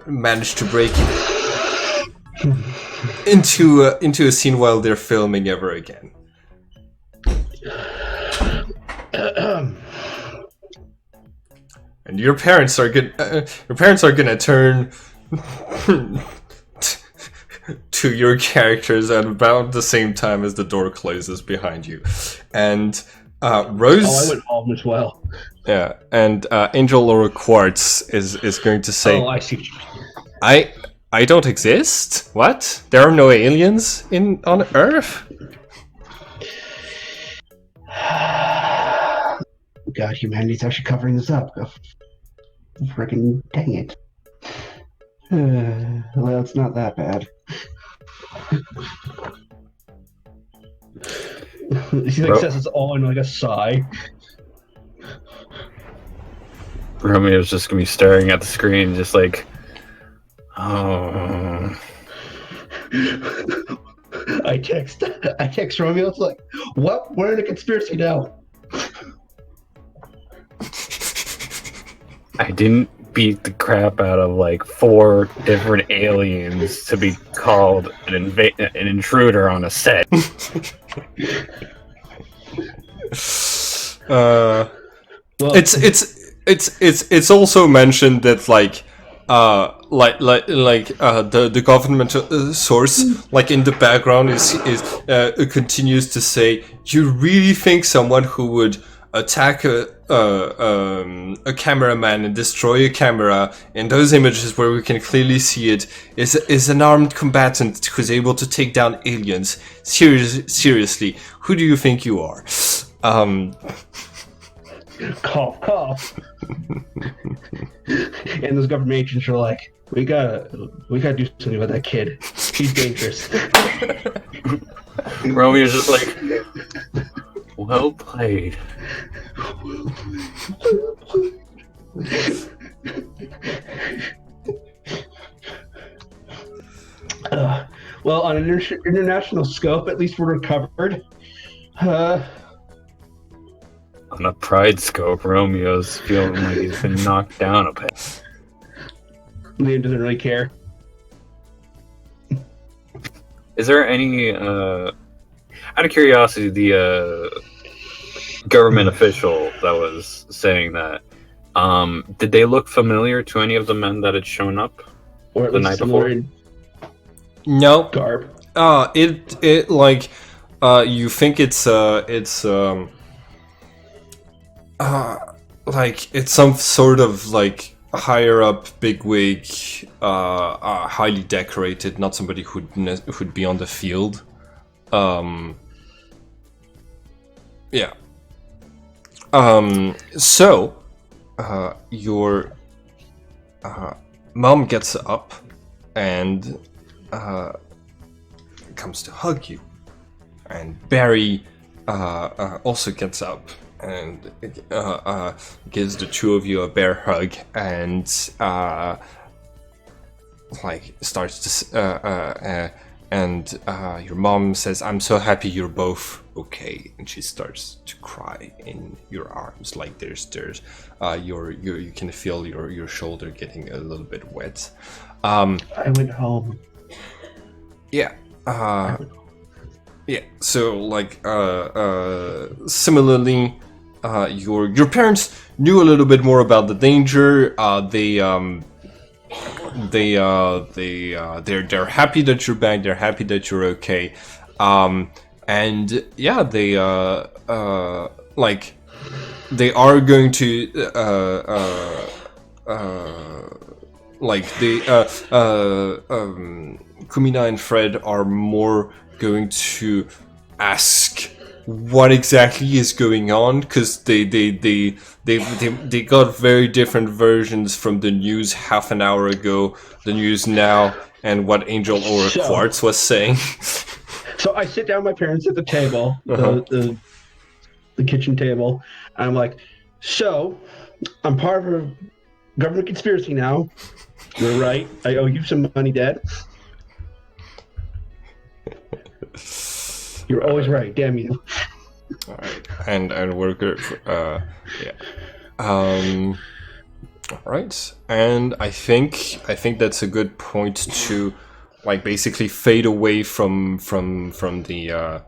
manage to break into a scene while they're filming ever again. And your parents are gonna turn to your characters at about the same time as the door closes behind you, and Rose. Oh, I went home as well. Yeah, and Angel Laura Quartz is going to say, Oh, I see. I don't exist? What? There are no aliens on Earth? God, humanity's actually covering this up. Freaking dang it. Well, it's not that bad. He like says it's all in like a sigh. Romeo's just gonna be staring at the screen, just like, oh. I text Romeo. It's like, what? We're in a conspiracy now. I didn't beat the crap out of like 4 different aliens to be called an intruder on a set. Well, it's also mentioned that the government source like in the background is continues to say, you really think someone who would attack a cameraman and destroy a camera in those images where we can clearly see it is an armed combatant who's able to take down aliens? Seriously, who do you think you are? Cough, cough. And those government agents are like, we gotta do something about that kid. He's dangerous. Romeo's just like, well played. Well, on an international scope, at least we're recovered. On a pride scope, Romeo's feeling like he's been knocked down a bit. Liam doesn't really care. Is there any, out of curiosity, the government official that was saying that, did they look familiar to any of the men that had shown up or at the least night before? No. Garb. It like, you think it's like it's some sort of like higher up bigwig, highly decorated, not somebody who'd be on the field. Yeah. So your mom gets up and comes to hug you, and Barry also gets up and gives the two of you a bear hug and like starts to and your mom says, "I'm so happy you're both okay," and she starts to cry in your arms. Like there's you can feel your shoulder getting a little bit wet. I went home. Yeah. Yeah. So like similarly, your parents knew a little bit more about the danger. They're happy that you're back. They're happy that you're okay. And yeah, they like they are going to like the Kumina and Fred are more going to ask what exactly is going on, because they got very different versions from the news half an hour ago, the news now, and what Angel or Quartz was saying. So I sit down with my parents at the table, the kitchen table, and I'm like, so I'm part of a government conspiracy now. You're right. I owe you some money, Dad. You're always right. Damn you. All right, and we're good. Yeah. All right, and I think that's a good point to like basically fade away from the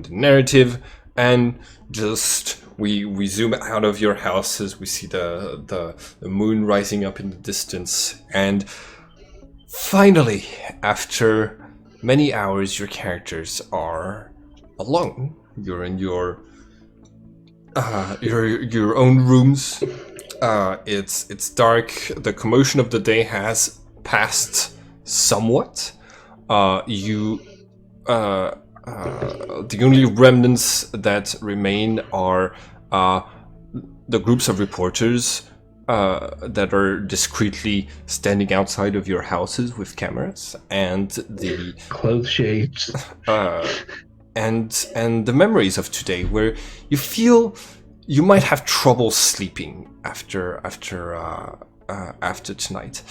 narrative, and just we zoom out of your house as we see the moon rising up in the distance, and finally, after many hours your characters are alone. You're in your own rooms. It's dark. The commotion of the day has passed somewhat. The only remnants that remain are the groups of reporters that are discreetly standing outside of your houses with cameras, and the clothes shades, and the memories of today, where you feel you might have trouble sleeping after tonight.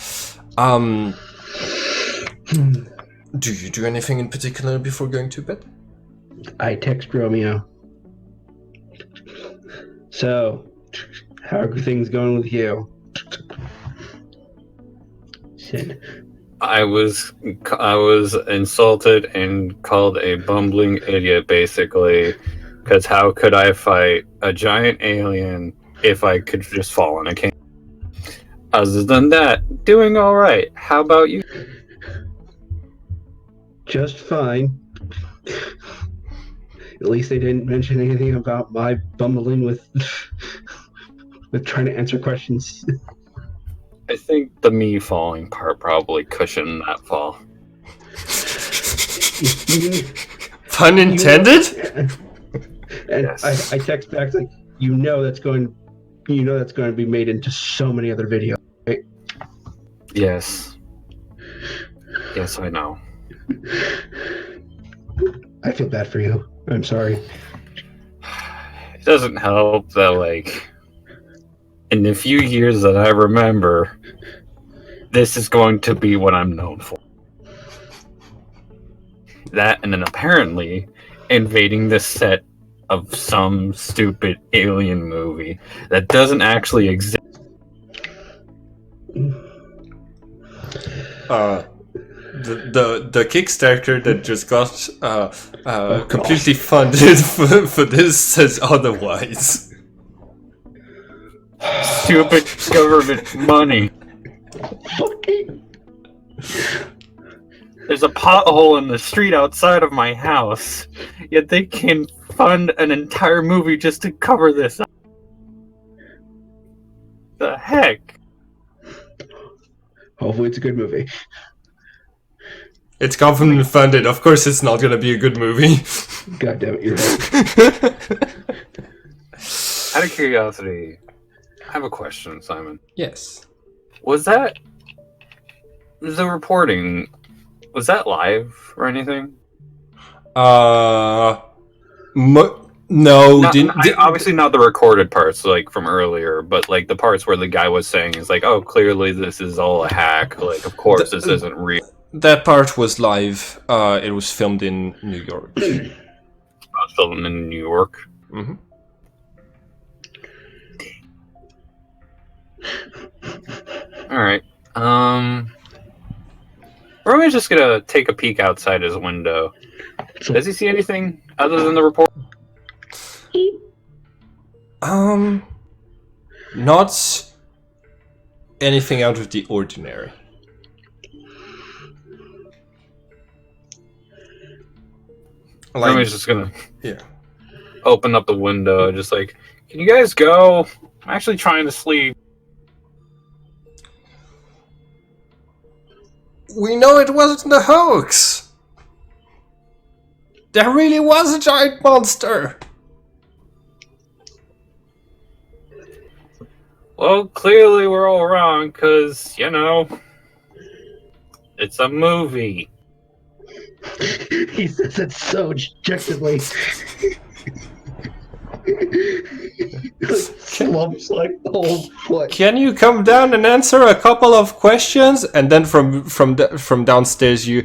Do you do anything in particular before going to bed? I text Romeo. So, how are things going with you? Shit. I was insulted and called a bumbling idiot, basically, because how could I fight a giant alien if I could just fall in a can? Other than that, doing all right. How about you? Just fine. At least they didn't mention anything about my bumbling with trying to answer questions. I think the me falling part probably cushioned that fall. Pun intended? And Yes. I text back like, that's going to be made into so many other videos, right? Yes. Yes, I know. I feel bad for you. I'm sorry. It doesn't help that, like, in the few years that I remember, this is going to be what I'm known for. That, and then apparently invading the set of some stupid alien movie that doesn't actually exist. The Kickstarter that just got completely funded for this says otherwise. Stupid government money. There's a pothole in the street outside of my house, yet they can fund an entire movie just to cover this up. The heck? Hopefully it's a good movie. It's government funded. Of course it's not going to be a good movie. God damn it, you're right. Out of curiosity, I have a question, Simon. Yes. Was the reporting, was that live or anything? No, obviously not the recorded parts, like, from earlier, but, like, the parts where the guy was saying is like, oh, clearly this is all a hack. Like, of course this isn't real. That part was live. It was filmed in New York. I was filming in New York. Mm-hmm. All right. Romy's just gonna take a peek outside his window. Does he see anything other than the report? Not anything out of the ordinary. Romy's just gonna Yeah. open up the window, just like, can you guys go? I'm actually trying to sleep. We know it wasn't a hoax. There really was a giant monster. Well, clearly we're all wrong, because, it's a movie. He says it so objectively. Slumps like the whole foot. Can you come down and answer a couple of questions? And then from downstairs you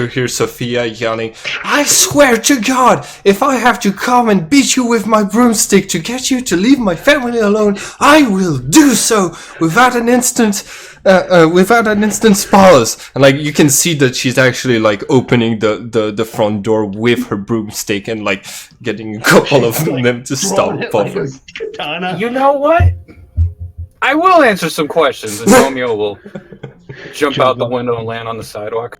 hear Sophia yelling, "I swear to God, if I have to come and beat you with my broomstick to get you to leave my family alone, I will do so without an instant's pause." And like you can see that she's actually like opening the front door with her broomstick and like getting a couple of them to stop buffering. You know what? I will answer some questions, and Romeo will jump out the window and land on the sidewalk.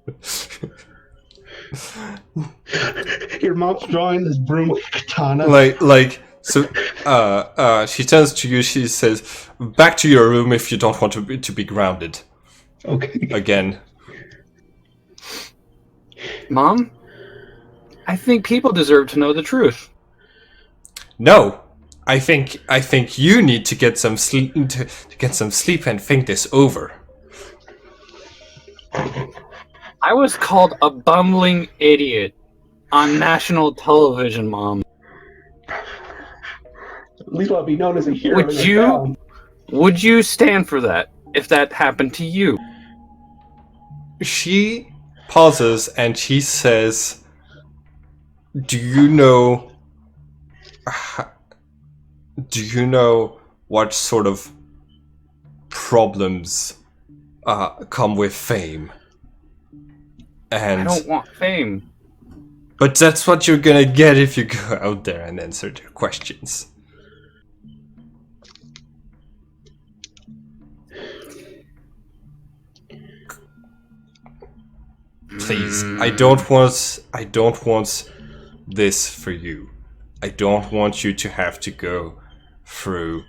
Your mom's drawing this broom with a katana. She turns to you. She says, "Back to your room if you don't want to be grounded." Okay. Again. Mom, I think people deserve to know the truth. No, I think you need to get some sleep to get some sleep and think this over. I was called a bumbling idiot on national television, Mom. At least I'll be known as a hero. Would you stand for that if that happened to you? She pauses and she says, Do you know what sort of problems come with fame?" And I don't want fame. But that's what you're gonna get if you go out there and answer their questions. Please, I don't want this for you. I don't want you to have to go through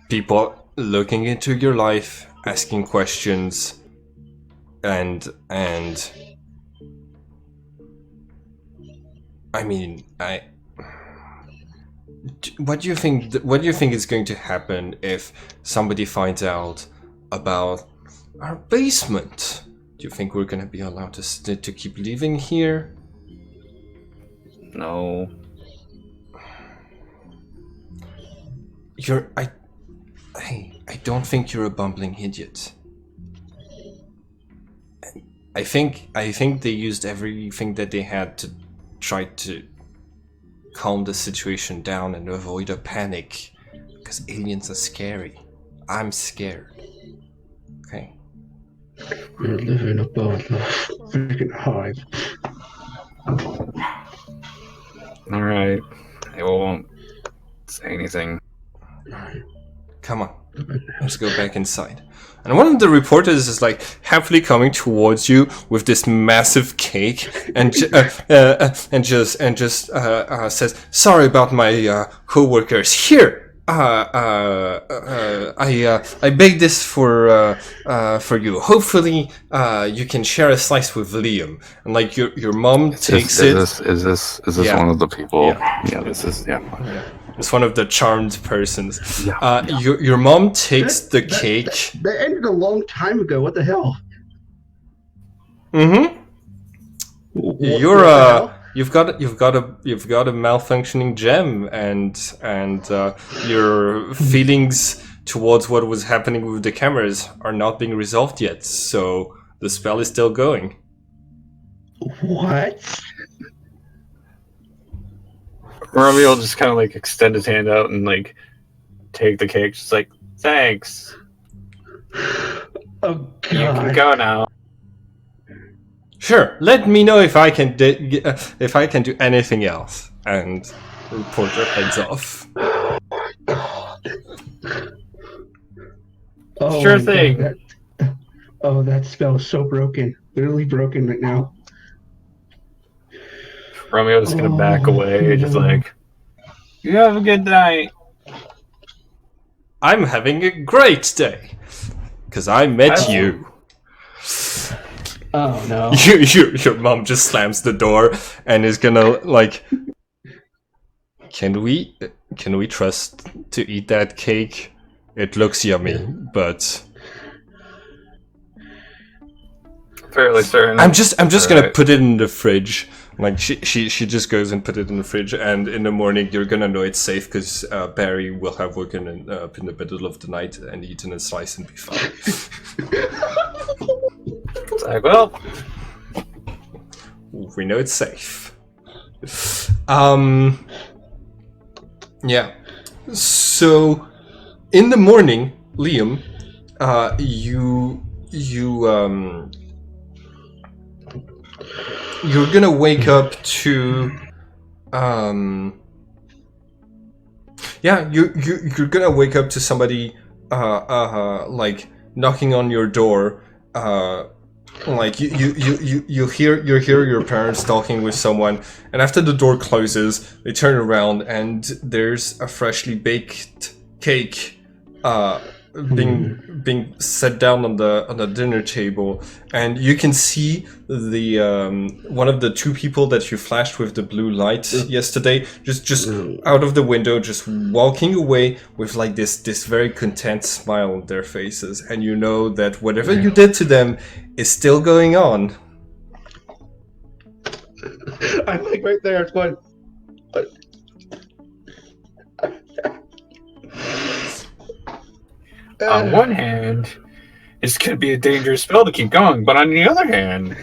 people looking into your life, asking questions, and I mean, what do you think is going to happen if somebody finds out about our basement? Do you think we're going to be allowed to keep living here? No. I don't think you're a bumbling idiot. I think they used everything that they had to try to calm the situation down and avoid a panic, because aliens are scary. I'm scared. Okay. We're living above the freaking hive. All right. I won't say anything. Come on. Let's go back inside. And one of the reporters is like happily coming towards you with this massive cake, and just says, "Sorry about my co-workers. Here, I baked this for you. Hopefully, you can share a slice with Liam." And like your mom takes it. Is this one of the people? Yeah, this is. Yeah. It's one of the charmed persons. Your mom takes the cake. That ended a long time ago. What the hell? Mm-hmm. You've got a malfunctioning gem, and your feelings towards what was happening with the cameras are not being resolved yet. So the spell is still going. What? Romeo will just kind of like extend his hand out and like take the cake. Just like, thanks. Oh God. You can go now. Sure. Let me know if I can do anything else. And the reporter heads off. Oh, sure thing. That spell is so broken. Literally broken right now. Romeo's just gonna back away, just like, you have a good night. I'm having a great day, because I met you. Oh no! Your mom just slams the door and is gonna like, can we trust to eat that cake? It looks yummy, but fairly certain. I'm just gonna put it in the fridge. Like she just goes and put it in the fridge, and in the morning you're gonna know it's safe because Barry will have woken up in the middle of the night and eaten a slice and be fine. It's like, well, we know it's safe. Yeah. So in the morning, Liam, you're gonna wake up to you're gonna wake up to somebody like knocking on your door. Like you hear your parents talking with someone, and after the door closes, they turn around and there's a freshly baked cake being set down on the dinner table, and you can see the one of the two people that you flashed with the blue light yesterday just out of the window, just walking away with like this very content smile on their faces, and you know that whatever you did to them is still going on. I'm like right there. It's going. On one hand, this could be a dangerous spell to keep going, but on the other hand,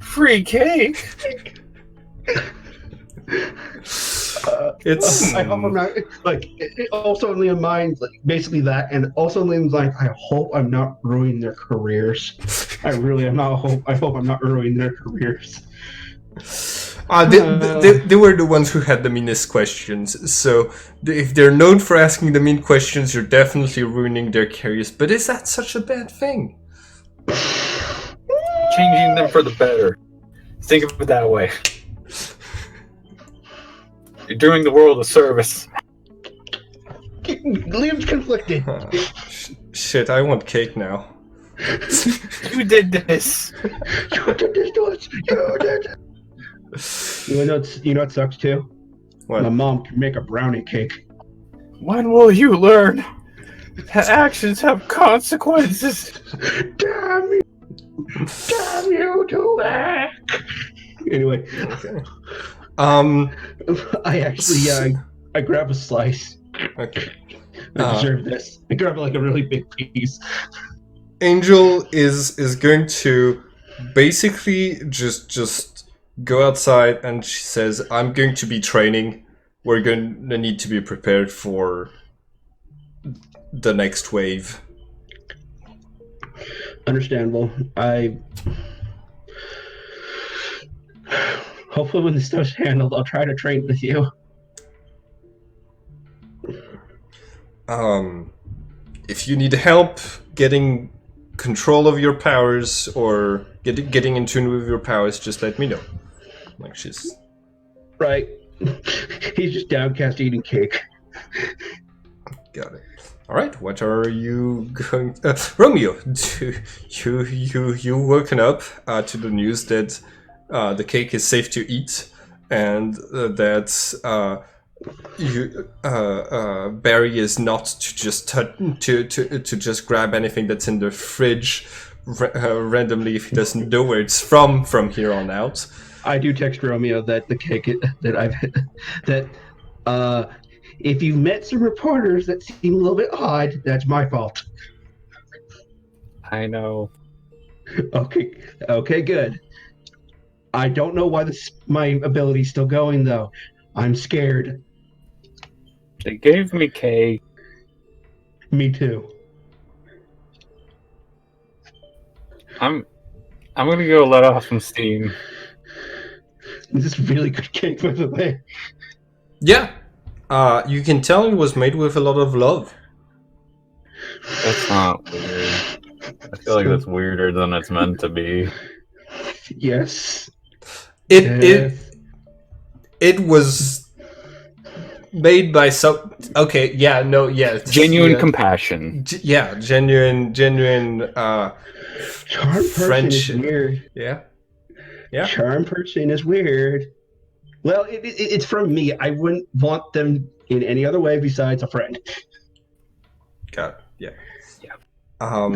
free cake. It's. I hope I'm not like. It also in Liam's mind, like basically that, and also in Liam's mind, I hope I'm not ruining their careers. I really am not. I hope I'm not ruining their careers. They were the ones who had the meanest questions, so if they're known for asking the mean questions, you're definitely ruining their careers. But is that such a bad thing? Changing them for the better. Think of it that way. You're doing the world a service. Liam's conflicted. Shit, I want cake now. You did this. You did this to us. You did. You know what sucks too? What? My mom can make a brownie cake. When will you learn that actions have consequences? Damn you! Damn you to that! Anyway, Okay. I actually I grab a slice. Okay. I deserve this. I grab like a really big piece. Angel is going to basically just go outside, and she says, I'm going to be training. We're going to need to be prepared for the next wave. Understandable. Hopefully when this stuff's handled, I'll try to train with you. If you need help getting control of your powers or getting in tune with your powers, just let me know. Like she's right. He's just downcast eating cake. Got it. All right. What are you going? Romeo, you woken up to the news that the cake is safe to eat, and that Barry is not to just to just grab anything that's in the fridge randomly if he doesn't know where it's from here on out. I do text Romeo that the cake if you've met some reporters that seem a little bit odd, that's my fault. I know. Okay, good. I don't know why my ability's still going though. I'm scared. They gave me cake. Me too. I'm gonna go let off some steam. This is really good cake, by the way. Yeah. You can tell it was made with a lot of love. That's not weird. I feel like that's weirder than it's meant to be. Yes. It was made by some. Okay. Yeah. No. Yeah. Genuine compassion. Genuine. Charm person is weird. Yeah. Charm person is weird. Well, it's from me. I wouldn't want them in any other way besides a friend. Got it. Yeah. I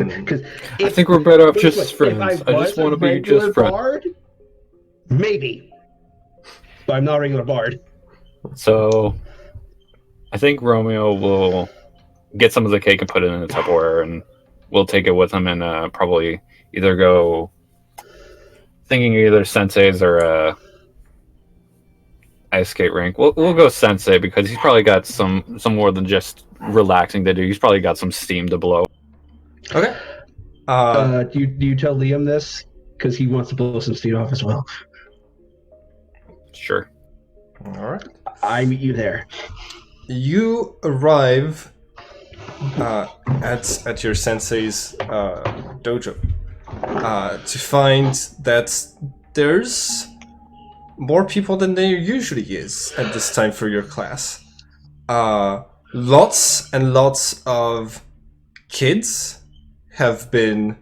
think we're better off just as friends. I just want to be just friends. Bard, maybe. But I'm not a regular bard. So, I think Romeo will get some of the cake and put it in the Tupperware, and we'll take it with him and probably either go thinking either Sensei's or ice skate rink. We'll go Sensei because he's probably got some more than just relaxing to do. He's probably got some steam to blow. Okay. Do you tell Liam this? Because he wants to blow some steam off as well. Sure. All right. I meet you there. You arrive at your sensei's dojo to find that there's more people than there usually is at this time for your class. Lots and lots of kids have been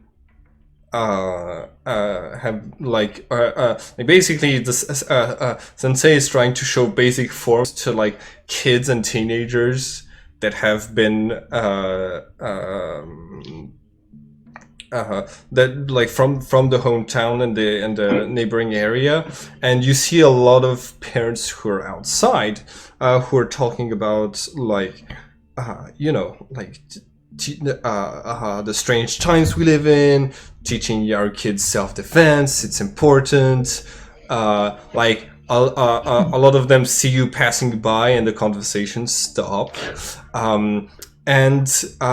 basically this sensei is trying to show basic forms to like kids and teenagers that have been that like from the hometown and the neighboring area, and you see a lot of parents who are outside who are talking about like the strange times we live in, teaching our kids self-defense. It's important. Like a lot of them see you passing by and the conversations stop. And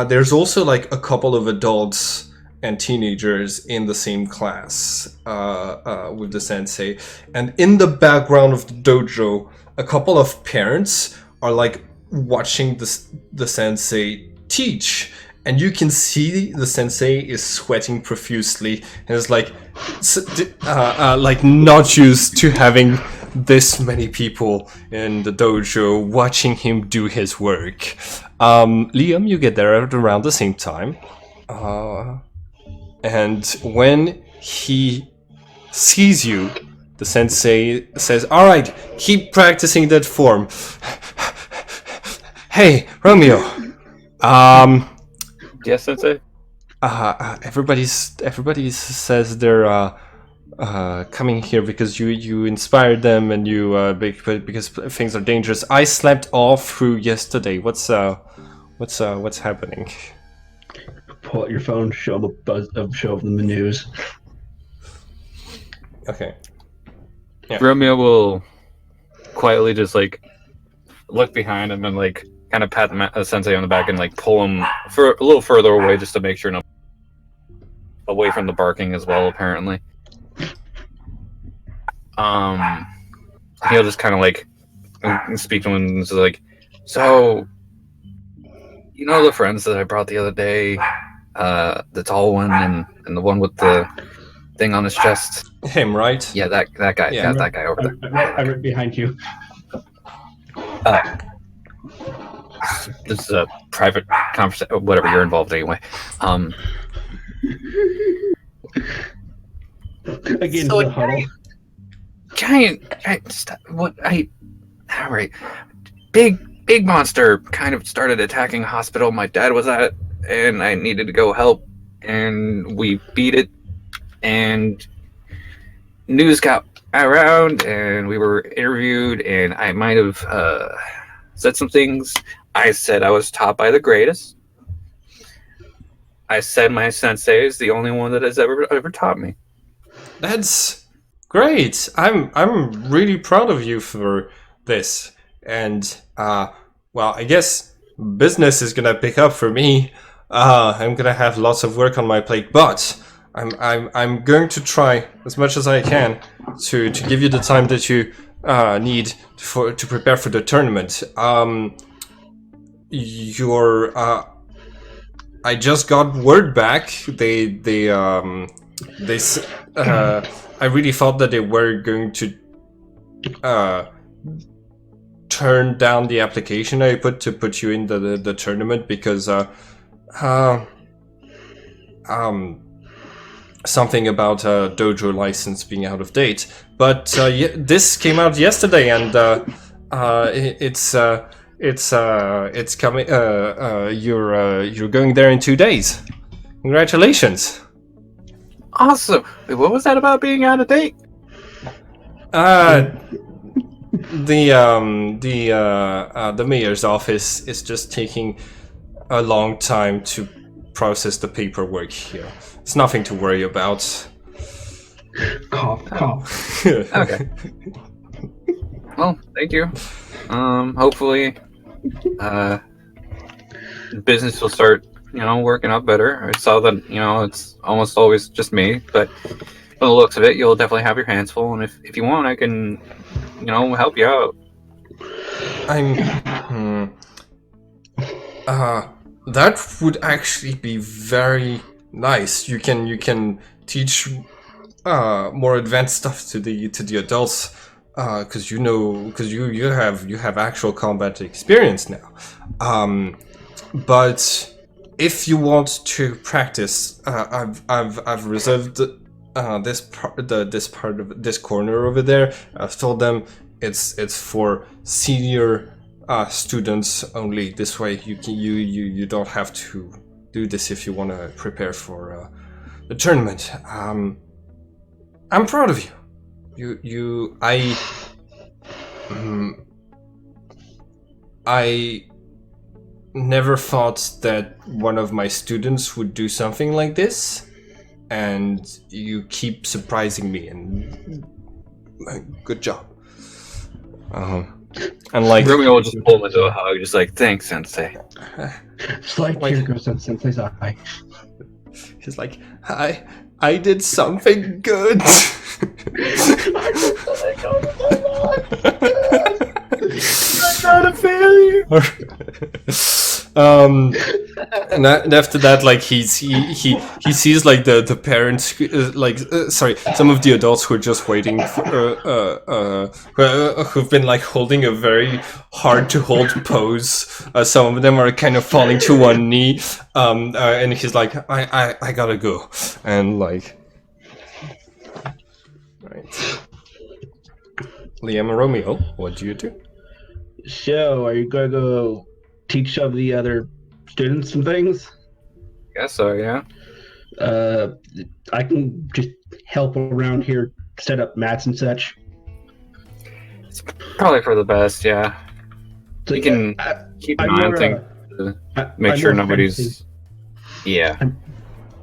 there's also like a couple of adults and teenagers in the same class with the sensei. And in the background of the dojo, a couple of parents are like watching the sensei teach, and you can see the sensei is sweating profusely and is like not used to having this many people in the dojo watching him do his work. Liam, you get there at around the same time, and when he sees you, the sensei says, "All right, keep practicing that form." Hey, Romeo. Yes, Sensei. Everybody says they're coming here because you inspired them, and you because things are dangerous. I slept all through yesterday. What's happening? Pull out your phone, show them the news. Okay. Yeah. Romeo will quietly just like look behind him and like kind of pat the sensei on the back and like pull him for a little further away just to make sure away from the barking as well. Apparently, he'll just kind of like speak to him and say like, "So, you know the friends that I brought the other day, the tall one and the one with the thing on his chest." Him, right? Yeah, that guy. Yeah, that guy over there. I'm right behind you. This is a private conversation, whatever, you're involved anyway. Again, so the huddle. All right. Big monster kind of started attacking a hospital my dad was at, and I needed to go help, and we beat it, and news got around, and we were interviewed, and I might have said some things. I said I was taught by the greatest. I said my sensei is the only one that has ever taught me. That's great. I'm really proud of you for this. And well, I guess business is gonna pick up for me. I'm gonna have lots of work on my plate, but I'm going to try as much as I can to give you the time that you need to prepare for the tournament. I just got word back. I really thought that they were going to turn down the application I put to put you in the tournament because something about dojo license being out of date. But this came out yesterday, and it's coming. You're going there in 2 days. Congratulations. Awesome. Wait, what was that about being out of date? The mayor's office is just taking a long time to process the paperwork here. It's nothing to worry about. Cough. Okay. Well, thank you. Hopefully, business will start, working out better. I saw that, it's almost always just me, but from the looks of it, you'll definitely have your hands full. And if you want, I can, help you out. That would actually be very nice. You can teach more advanced stuff to the adults, because you have actual combat experience now. But if you want to practice, I've reserved this part of this corner over there. I've told them it's for senior students only. This way you don't have to do this if you want to prepare for the tournament. I'm proud of you. I never thought that one of my students would do something like this, and you keep surprising me, and good job. And like Romeo will just pull him into a hug, just like, thanks, Sensei. Slight tear goes down Sensei's eye. He's like, I did something good. I'm not a failure. And after that, like he sees like the parents, some of the adults who are just waiting for, who've been like holding a very hard to hold pose. Some of them are kind of falling to one knee, and he's like, I gotta go, and like, right. Liam and Romeo, what do you do? So, are you gonna go teach some of the other students some things? Guess so, yeah. I can just help around here, set up mats and such. It's probably for the best, yeah. So, You can keep an eye on things to make sure nobody's... Fencing. Yeah, I'm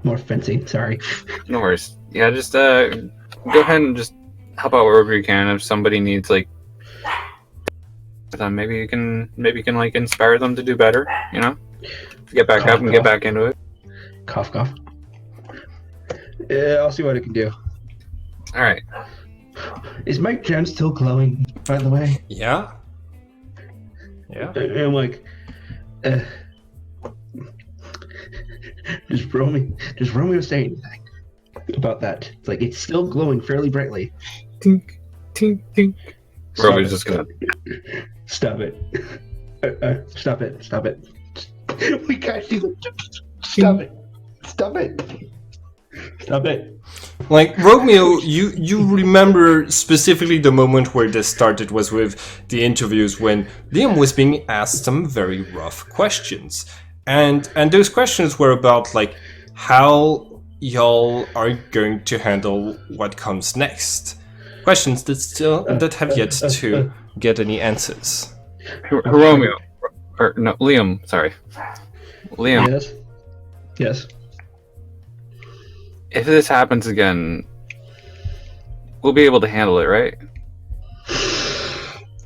more fencing, sorry. no worries. Yeah, just go ahead and just help out wherever you can. If somebody needs, like, maybe you can like inspire them to do better, you know? Get back up and get back into it. Cough, cough. Yeah, I'll see what I can do. All right. Is my gem still glowing, by the way? Yeah. Yeah. I'm like, does Romeo say anything about that? It's like, it's still glowing fairly brightly. Tink, tink, tink. Romeo's just gonna... Stop it. Stop it. Stop it. We can't do that. Stop it. Stop it. Stop it. Like, Romeo, you remember specifically the moment where this started was with the interviews when Liam was being asked some very rough questions. And those questions were about, like, how y'all are going to handle what comes next. Questions that have yet to get any answers. Romeo. Or, no, Liam, sorry. Liam. Yes. Yes. If this happens again, we'll be able to handle it, right?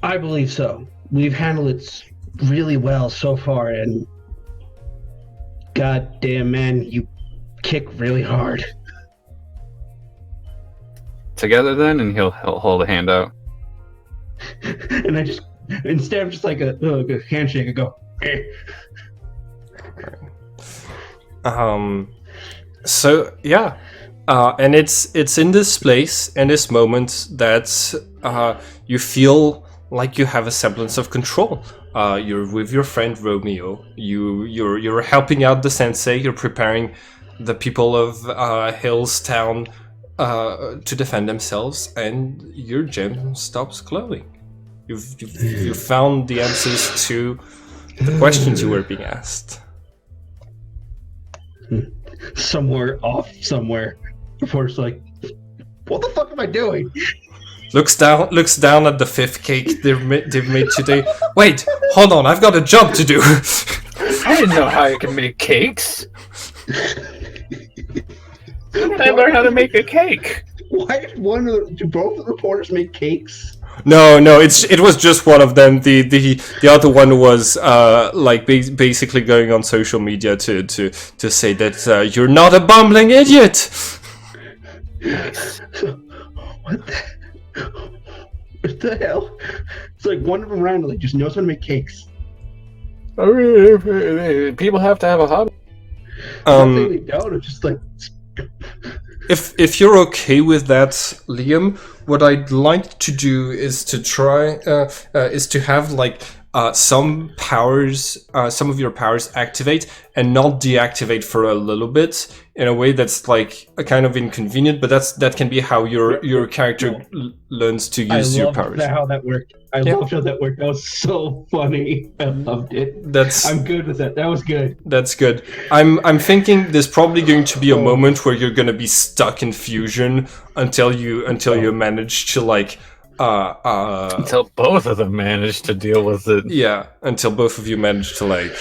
I believe so. We've handled it really well so far, and goddamn, man, you kick really hard. Together then, and he'll hold a hand out. And I just, instead of just like a handshake, I go, eh. So yeah, and it's in this place, in this moment, that you feel like you have a semblance of control. You're with your friend Romeo. You're helping out the sensei. You're preparing the people of Hillstown to defend themselves, and your gem stops glowing. You've found the answers to the questions you were being asked. Somewhere before it's like, what the fuck am I doing? Looks down at the fifth cake they've made today. Wait, hold on, I've got a job to do. I didn't know how you can make cakes. When did I learn how to make a cake? Why do both the reporters make cakes? No, it was just one of them. The other one was basically going on social media to say that you're not a bumbling idiot. What the hell? It's like one of them randomly just knows how to make cakes. I mean, people have to have a hobby. Not saying they don't. It's just like. If you're okay with that, Liam, what I'd like to do is to try is to have like some powers, some of your powers activate and not deactivate for a little bit in a way that's like a kind of inconvenient. But that can be how your character learns to use your powers. I love how that worked. I loved how that worked. That was so funny. I loved it. I'm good with that. That was good. That's good. I'm thinking there's probably going to be a moment where you're gonna be stuck in fusion until you manage to like until both of them manage to deal with it. Yeah, until both of you manage to like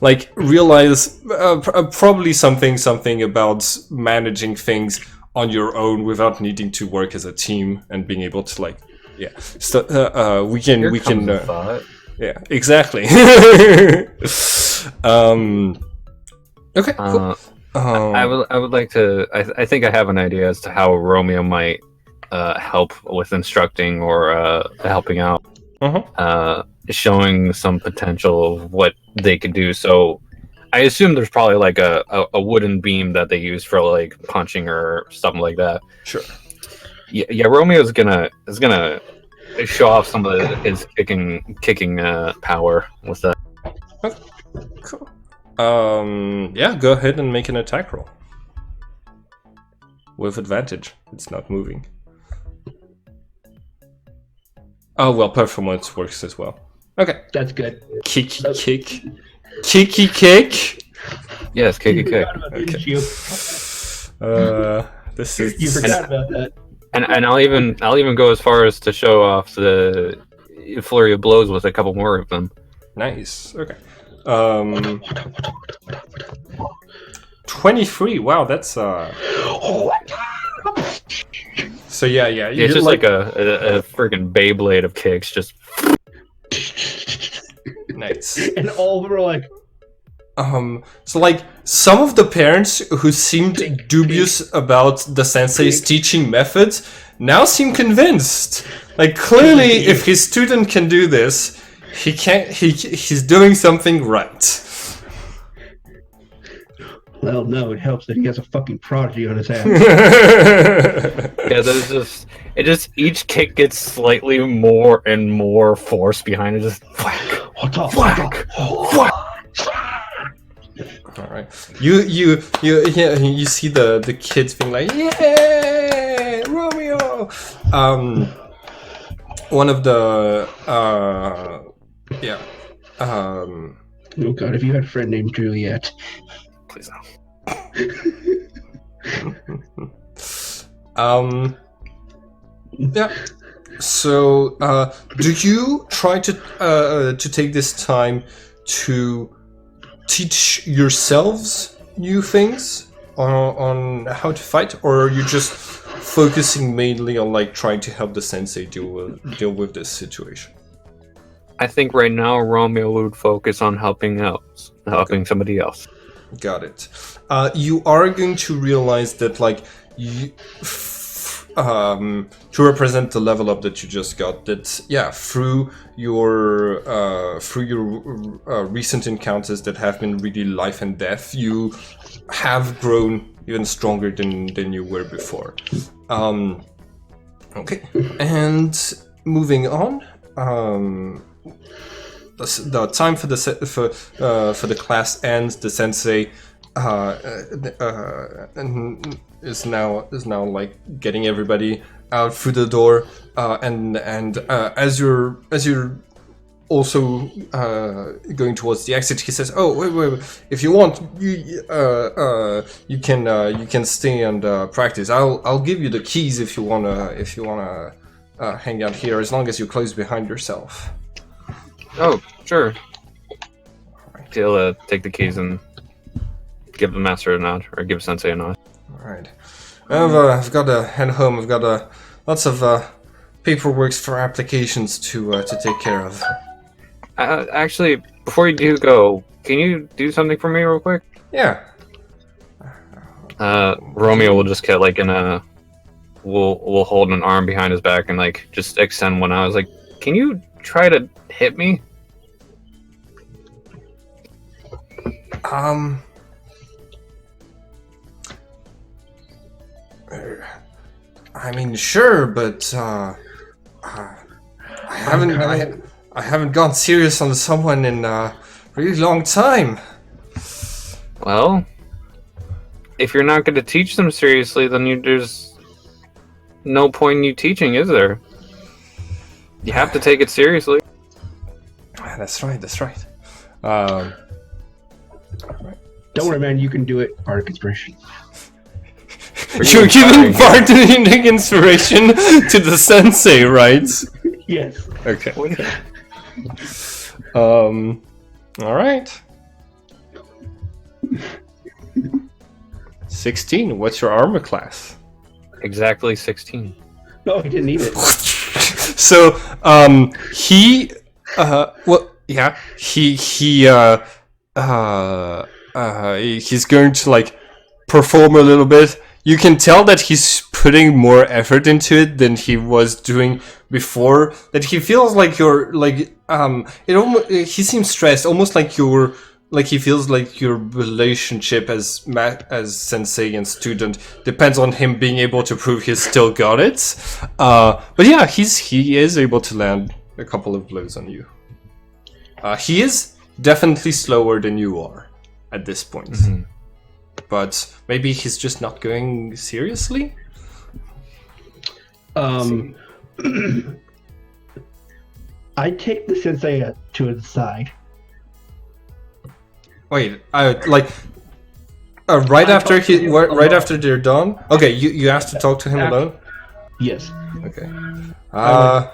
like realize probably something about managing things on your own without needing to work as a team and being able to like we can yeah, exactly. Okay, cool. I would like to. I think I have an idea as to how Romeo might help with instructing or helping out, showing some potential of what they could do. So I assume there's probably like a wooden beam that they use for like punching or something like that. Sure. Yeah. Romeo's gonna show off some of his kicking power with that. Okay, cool. Yeah, go ahead and make an attack roll. With advantage. It's not moving. Oh, well, performance works as well. Okay. That's good. Kicky kick. Yes, kick. Okay. This is... You forgot about that. And I'll even go as far as to show off the flurry of blows with a couple more of them. Nice. Okay. 23. Wow, that's So yeah. It's just like a freaking Beyblade of kicks, just nice. And all of them are like. So like some of the parents who seemed dubious about the sensei's teaching methods now seem convinced. Like clearly, if his student can do this, he's doing something right. Well, no, it helps that he has a fucking prodigy on his ass. Yeah, there's just each kick gets slightly more and more force behind it. Just whack, whack. All right, you see the kids being like, "Yay, Romeo!" One of the Oh God, if you had a friend named Juliet. Please no. Yeah. So, do you try to take this time to teach yourselves new things on how to fight, or are you just focusing mainly on like trying to help the sensei deal with this situation? I think right now Romeo would focus on helping somebody else. Got it. You are going to realize that, like, to represent the level up that you just got, that through your recent encounters that have been really life and death, you have grown even stronger than you were before. Okay, and moving on. The time for the class ends. The sensei is now like getting everybody out through the door, and as you're also going towards the exit, he says, "Oh, wait! If you want, you can stay and practice. I'll give you the keys if you wanna hang out here, as long as you close behind yourself." Oh, sure. Right. He'll take the keys and give the master a nod, or give Sensei a nod. Alright. I've got to head home. I've got lots of paperwork for applications to take care of. Actually, before you do go, can you do something for me real quick? Yeah. Romeo will just get like we'll hold an arm behind his back and like just extend one out. I was like, can you try to hit me? I mean, sure, but I haven't gone serious on someone in a really long time. Well, if you're not going to teach them seriously, then there's no point in you teaching, is there? You have to take it seriously. That's right. Don't worry, man. You can do it. Bardic inspiration. You're giving bardic inspiration to the sensei, right? Yes. Okay. All right. 16. What's your armor class? Exactly 16. No, he didn't need it. So, he's going to like perform a little bit. You can tell that he's putting more effort into it than he was doing before. That he feels like you're like he seems stressed, almost like you're like he feels like your relationship as sensei and student depends on him being able to prove he's still got it. But yeah, he is able to land a couple of blows on you. He is definitely slower than you are at this point. Mm-hmm. But maybe he's just not going seriously? I take the sensei to the side. Wait, right after they're done? Okay, you asked to talk to him alone? Yes. Okay.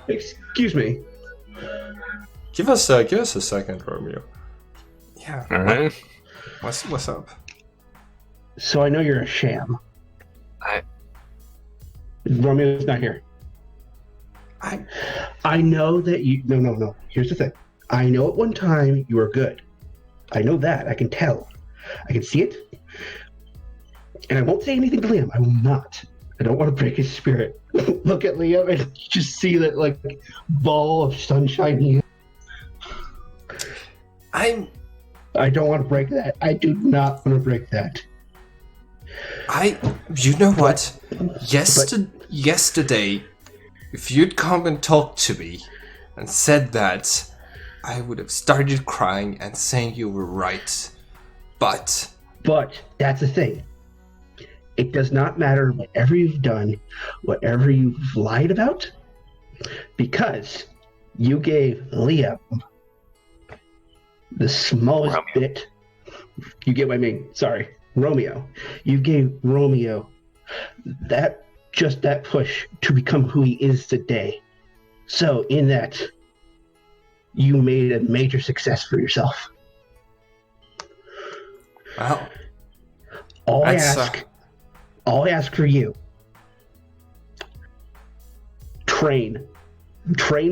Excuse me. Give us a second, Romeo. Yeah. All right. What's up? So I know you're a sham. Romeo's not here. I know that you... No. Here's the thing. I know at one time you were good. I know that. I can tell. I can see it. And I won't say anything to Liam. I will not. I don't want to break his spirit. Look at Liam and just see that, like, ball of sunshine he is. I don't want to break that. I do not want to break that. You know what? Yesterday, if you'd come and talked to me and said that, I would have started crying and saying you were right. But that's the thing. It does not matter whatever you've done, whatever you've lied about, because you gave Liam the smallest bit. You get what I mean? Sorry. Romeo. You gave Romeo that push to become who he is today. So in that, you made a major success for yourself. Wow. All I ask for you, train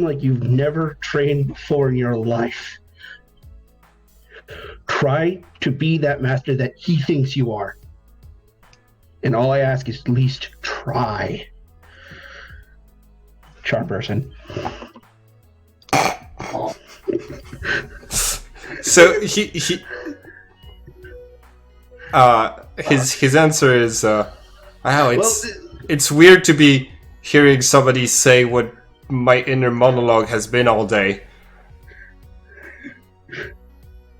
like you've never trained before in your life. Try to be that master that he thinks you are. And all I ask is at least try. Charm person. So his answer is it's weird to be hearing somebody say what my inner monologue has been all day.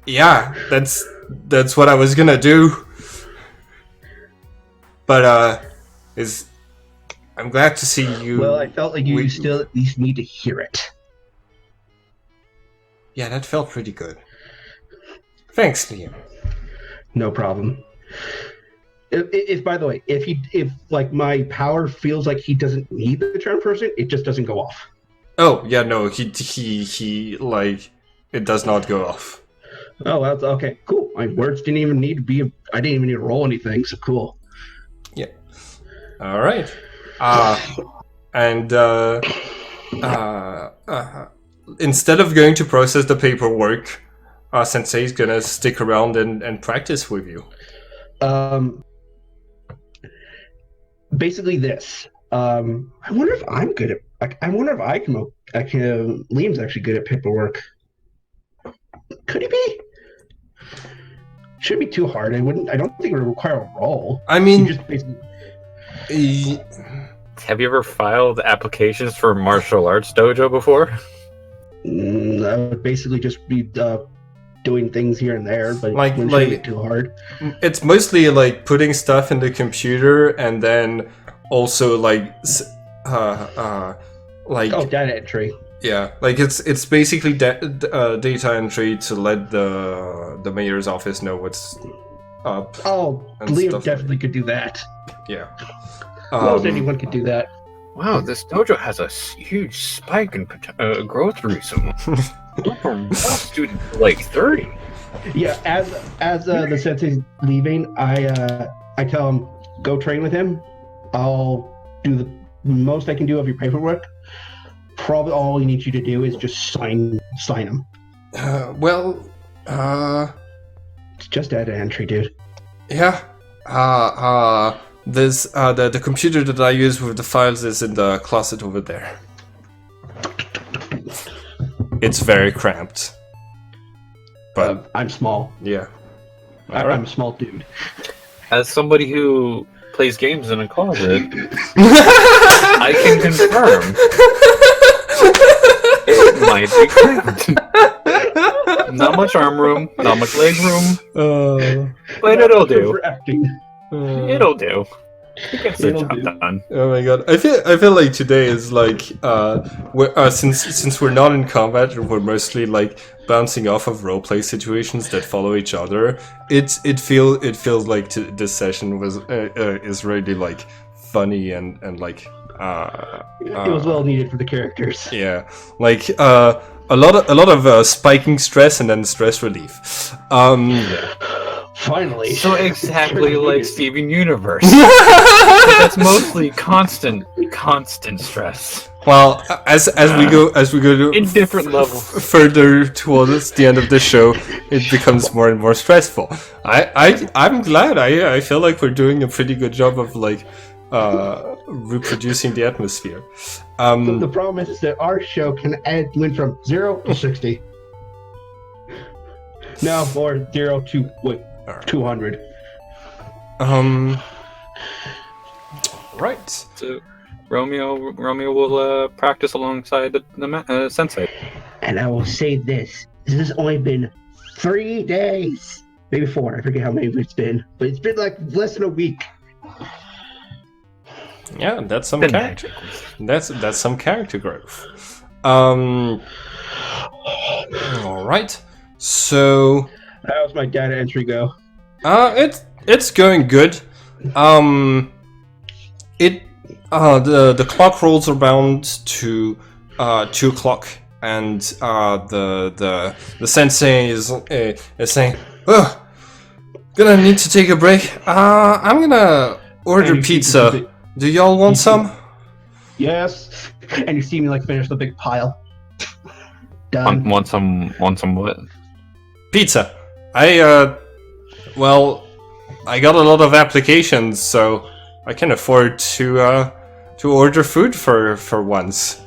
Yeah, that's what I was gonna do. But I'm glad to see you. Well, I felt like you still at least need to hear it. Yeah, that felt pretty good. Thanks, Liam. No problem. If by the way, if like my power feels like he doesn't need the charm person, it just doesn't go off. Oh yeah, no, he like it does not go off. Oh, that's okay. Cool. My words didn't even need to be. I didn't even need to roll anything. So cool. Yeah. All right. Instead of going to process the paperwork, Sensei's gonna stick around and practice with you. Basically this. I wonder if I'm good at I wonder if I can. Liam's actually good at paperwork. Could he be? Shouldn't be too hard. I don't think it would require a roll. I mean, just basically. Have you ever filed applications for martial arts dojo before? I would basically just be doing things here and there, but like it shouldn't be too hard. It's mostly like putting stuff in the computer and then also like data entry. Yeah, like it's basically data entry to let the mayor's office know what's up. Oh, Liam definitely could do that. Yeah. Most anyone could do that. Wow, this dojo has a huge spike in growth recently. Went from 1 student to like 30. Yeah, as the sensei's leaving, I tell him, go train with him. I'll do the most I can do of your paperwork. Probably all he needs you to do is just sign him. It's just data entry, dude. Yeah. There's the computer that I use with the files is in the closet over there. It's very cramped. But I'm small. Yeah. I'm a small dude. As somebody who plays games in a closet, I can confirm it might be cramped. Not much arm room, not much leg room, but it'll do. It'll do. It gets the job done. Oh my god! I feel like today is like since we're not in combat and we're mostly like bouncing off of roleplay situations that follow each other. It feels like this session was is really like funny and like it was well needed for the characters. Yeah, like a lot of spiking stress and then stress relief. Finally. So exactly like Steven Universe. That's mostly constant stress. Well, as we go to in different levels further towards the end of the show, it becomes more and more stressful. I'm glad. I feel like we're doing a pretty good job of like reproducing the atmosphere. The problem is that our show went from 0 to 60. No, or 0 to 200. Right. So Romeo will practice alongside the sensei. And I will say this has only been 3 days, maybe 4. I forget how many it's been, but it's been like less than a week. Yeah, that's some character. That's some character growth. All right. So how does my data entry go? It's going good. The clock rolls around to 2 o'clock, and the sensei is saying, "Oh, gonna need to take a break. I'm gonna order pizza. Do y'all want some?" Yes. And you see me like finish the big pile. Done. Want some what? Pizza. I got a lot of applications, so I can afford to order food for once.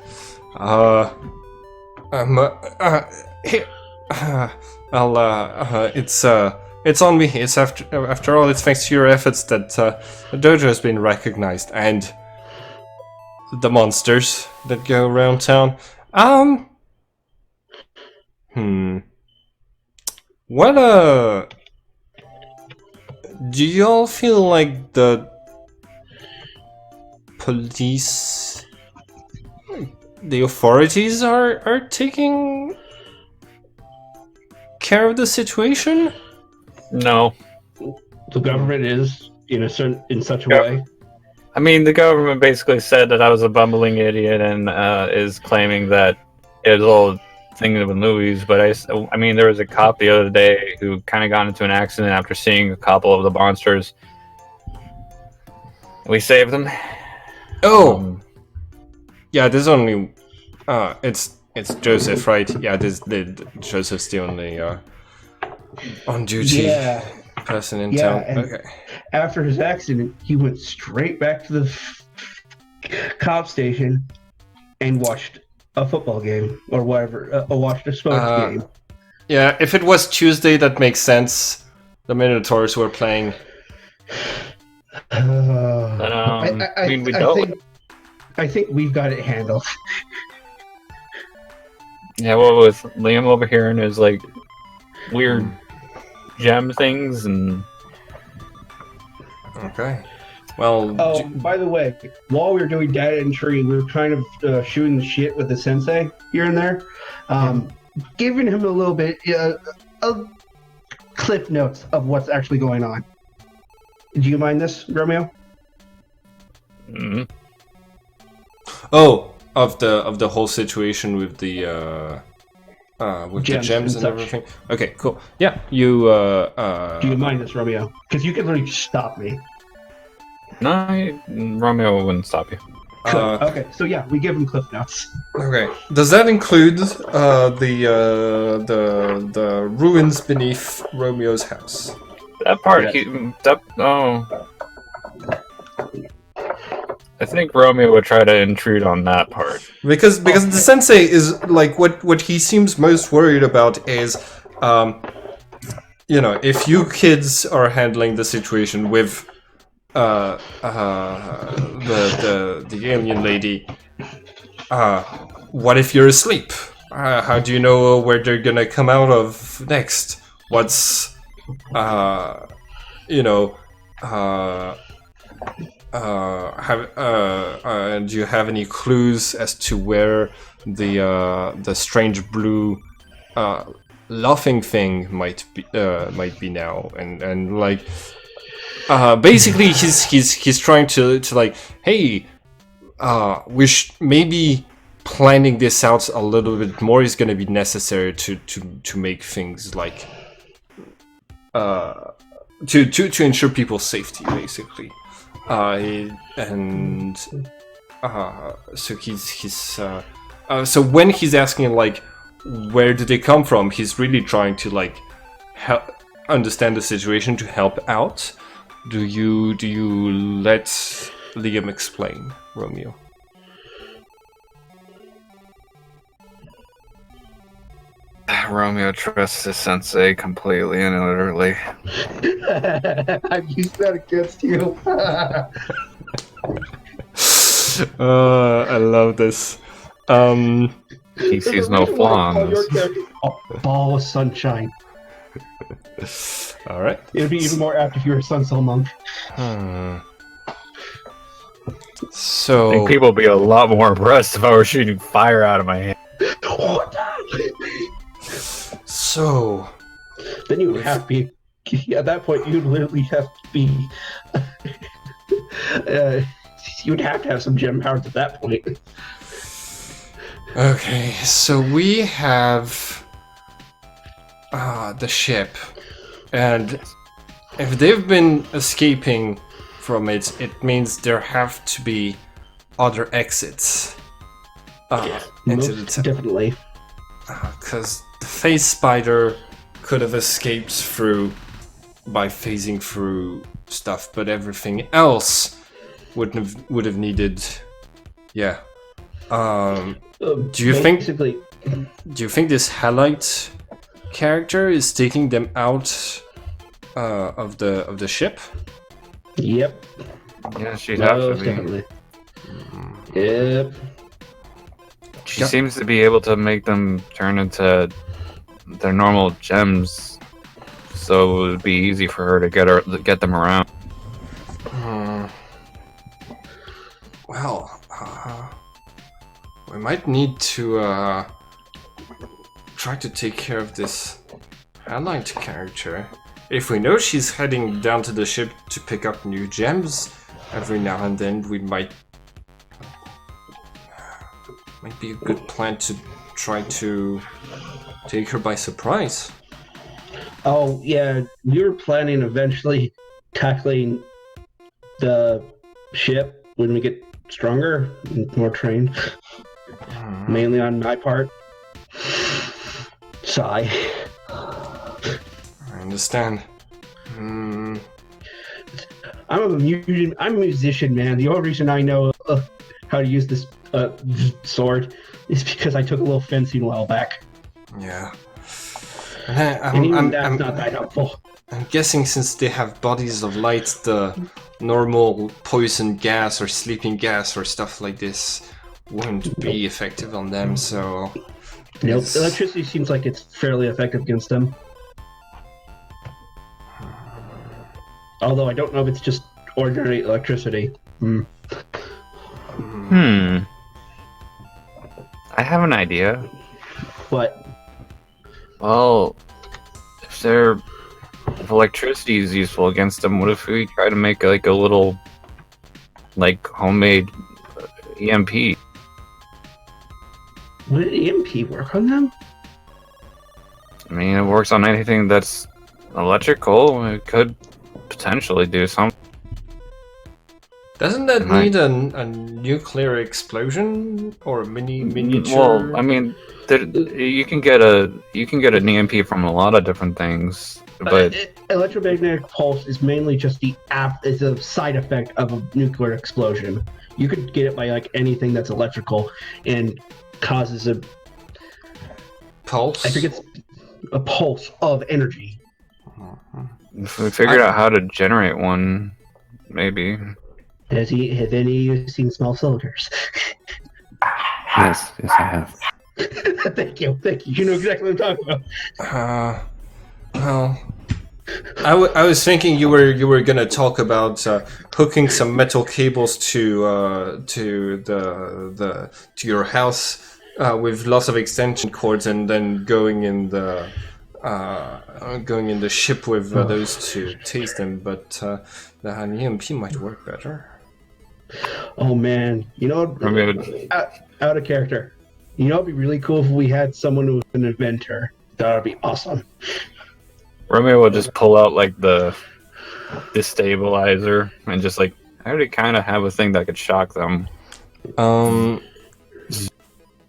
It's on me. It's after all, it's thanks to your efforts that the dojo has been recognized, and the monsters that go around town. What do y'all feel like the police, the authorities are taking care of the situation? No. The government is in such a way. I mean, the government basically said that I was a bumbling idiot and is claiming that it was all thing with movies. But I mean, there was a cop the other day who kind of got into an accident after seeing a couple of the monsters. We saved them. Oh, yeah. There's only it's Joseph, right? Yeah, Joseph's the only on duty person in town. Okay. After his accident, he went straight back to the cop station, and watched a football game or whatever, or watched a sports game. Yeah, if it was Tuesday, that makes sense. The Minotaurs were playing. I mean, we don't. I think we've got it handled. Yeah, well, with Liam over here and his like weird gem things and. Okay. Well. Oh, by the way, while we were doing data entry, we were kind of shooting the shit with the sensei here and there, giving him a little bit of cliff notes of what's actually going on. Do you mind this, Romeo? Mm-hmm. Oh, of the whole situation with the gems and everything. Okay, cool. Yeah, you. Do you mind this, Romeo? Because you can literally stop me. No, Romeo wouldn't stop you. Okay, so yeah, we give him cliff notes. Okay. Does that include the ruins beneath Romeo's house? That part, I think Romeo would try to intrude on that part. Because the sensei is like what he seems most worried about is, if you kids are handling the situation with the alien lady, what if you're asleep? How do you know where they're gonna come out of next? What's do you have any clues as to where the strange blue laughing thing might be now? And like basically he's trying to like, hey, we maybe planning this out a little bit more is going to be necessary to make things like to ensure people's safety, basically. So so when he's asking like where did they come from, he's really trying to like understand the situation to help out. Do you let Liam explain, Romeo? Romeo trusts his sensei completely and utterly. I've used that against you. I love this. He sees no flaw in this. A ball of sunshine. All right. It'd be even more apt if you were a Suncell monk. So I think people would be a lot more impressed if I were shooting fire out of my hand. So then you would have to be. At that point, you'd literally have to be. You would have to have some gem powers at that point. Okay, so we have the ship, and if they've been escaping from it, it means there have to be other exits into the temple. Definitely. Because the phase spider could have escaped by phasing through stuff, but everything else would have needed. Yeah. Do you think this Halite character is taking them out of the ship? Yep. Yeah, she'd have to be. Definitely. Yep. She seems to be able to make them turn into their normal gems, so it would be easy for her to get them around. Well, we might need to try to take care of this allied character. If we know she's heading down to the ship to pick up new gems every now and then, we might be a good plan to try to take her by surprise. Oh, yeah, we were planning eventually tackling the ship when we get stronger and more trained. Mainly on my part. Sigh. I understand. I'm a musician, man. The only reason I know how to use this sword is because I took a little fencing a while back. Yeah. And even that's not that helpful. I'm guessing since they have bodies of light, the normal poison gas or sleeping gas or stuff like this won't be effective on them, so... Nope, electricity seems like it's fairly effective against them. Although I don't know if it's just ordinary electricity. I have an idea. What? Well, if electricity is useful against them, what if we try to make like a little, like, homemade EMP? Would an EMP work on them? I mean, it works on anything that's electrical. It could potentially do something. Doesn't that need a nuclear explosion or a miniature? Well, I mean, you can get an EMP from a lot of different things, but electromagnetic pulse is mainly just is a side effect of a nuclear explosion. You could get it by like anything that's electrical and causes a pulse. I think it's a pulse of energy. If we figured out how to generate one, maybe. Have any of you seen Small Soldiers? Yes, I have. Thank you. You know exactly what I'm talking about. Well, I was thinking you were gonna talk about hooking some metal cables to your house with lots of extension cords and then going in the ship with those to taste them, but the EMP might work better. Oh man, you know, out of character. You know, it'd be really cool if we had someone who was an inventor. That would be awesome. Romeo will just pull out like the destabilizer and just like, I already kind of have a thing that could shock them.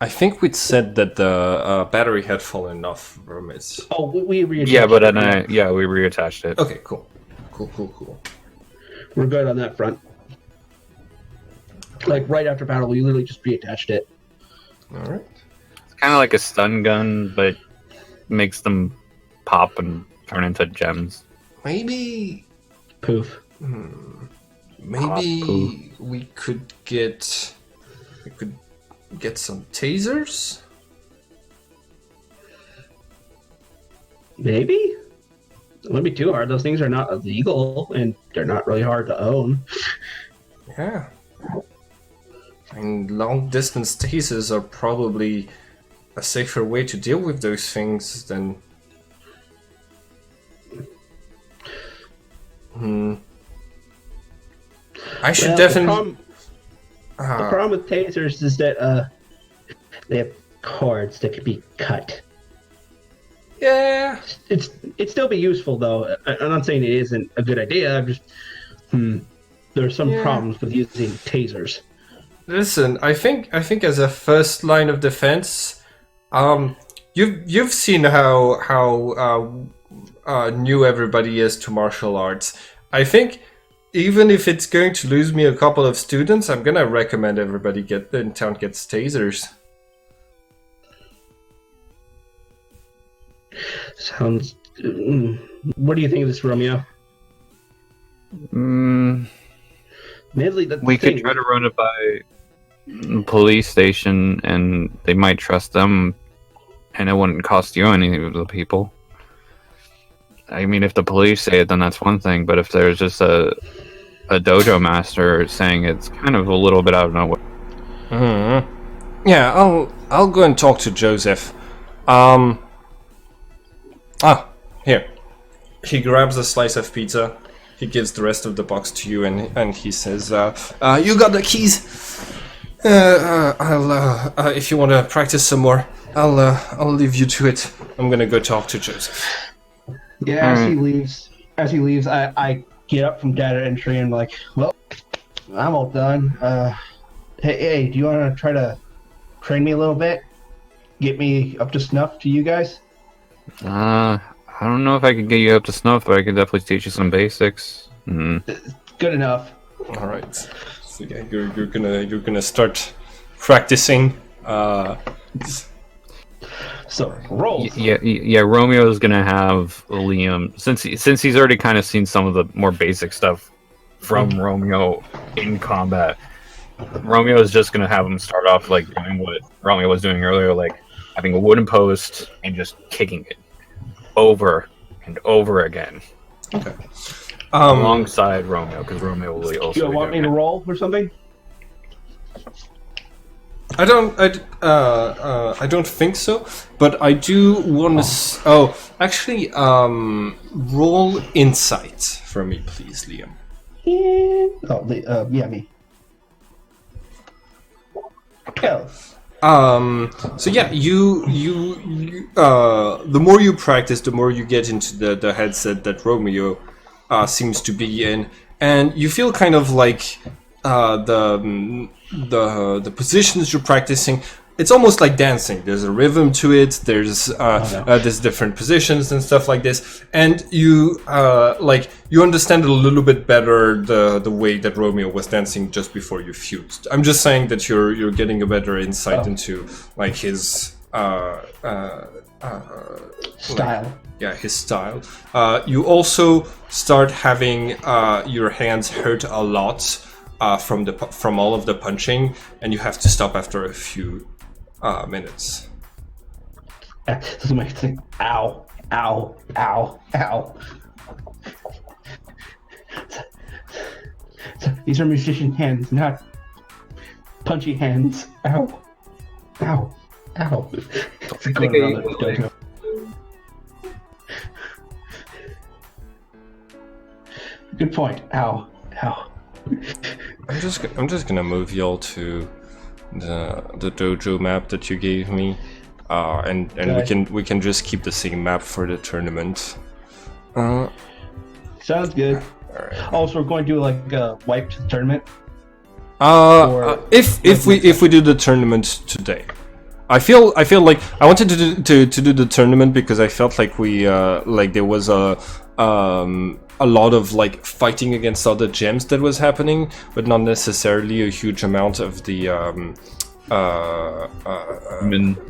I think we'd said that the battery had fallen off from its... Oh, we reattached yeah, but then it. we reattached it. Okay, cool. We're good on that front. Like right after battle, we literally just reattached it. All right. It's kind of like a stun gun, but makes them pop and turn into gems. Maybe... Poof. Maybe we could get some tasers? Maybe? It wouldn't be too hard. Those things are not illegal, and they're not really hard to own. Yeah. And long-distance tasers are probably a safer way to deal with those things than... I should definitely... The problem with tasers is that they have cords that can be cut. Yeah. It'd still be useful though. I'm not saying it isn't a good idea. I'm just there's some problems with using tasers. Listen, I think as a first line of defense, you've seen how new everybody is to martial arts. I think even if it's going to lose me a couple of students, I'm gonna recommend everybody in town gets tasers. Sounds. What do you think of this, Romeo? We could try to run it by the police station, and they might trust them, and it wouldn't cost you anything to the people. I mean, if the police say it, then that's one thing. But if there's just a dojo master saying it's kind of a little bit out of nowhere. Yeah, I'll go and talk to Joseph. Here. He grabs a slice of pizza. He gives the rest of the box to you, and he says, "You got the keys. I'll if you want to practice some more, I'll leave you to it. I'm gonna go talk to Joseph." Yeah, as he leaves, I get up from data entry and like, well, I'm all done. Hey, do you want to try to train me a little bit? Get me up to snuff to you guys? I don't know if I can get you up to snuff, but I can definitely teach you some basics. Good enough. All right. So yeah, you're gonna start practicing. So roll. Yeah. Romeo's gonna have Liam since he's already kind of seen some of the more basic stuff from Romeo in combat. Romeo is just gonna have him start off like doing what Romeo was doing earlier, like having a wooden post and just kicking it over and over again. Okay. Alongside Romeo, because Romeo will also. You want me to roll or something? I don't think so, but I do want to. Actually, roll insight for me, please, Liam. Yeah, me. 12. So yeah, you the more you practice, the more you get into the headset that Romeo seems to be in, and you feel kind of like the positions you're practicing. It's almost like dancing. There's a rhythm to it. There's different positions and stuff like this, and you you understand a little bit better the way that Romeo was dancing just before you fused. I'm just saying that you're getting a better insight into like his style. His style. You also start having your hands hurt a lot from all of the punching, and you have to stop after a few minutes. This is my thing. Ow, ow, ow, ow. So these are musician hands, not punchy hands. Ow, ow, ow. It's going around the dojo. Good point. Ow, ow. I'm just gonna move y'all to the dojo map that you gave me, and we can just keep the same map for the tournament. Sounds good. All right. Also, we're going to do like a wiped tournament. If we do the tournament today, I feel like I wanted to do the tournament because I felt like we there was a lot of like fighting against other gems that was happening, but not necessarily a huge amount of the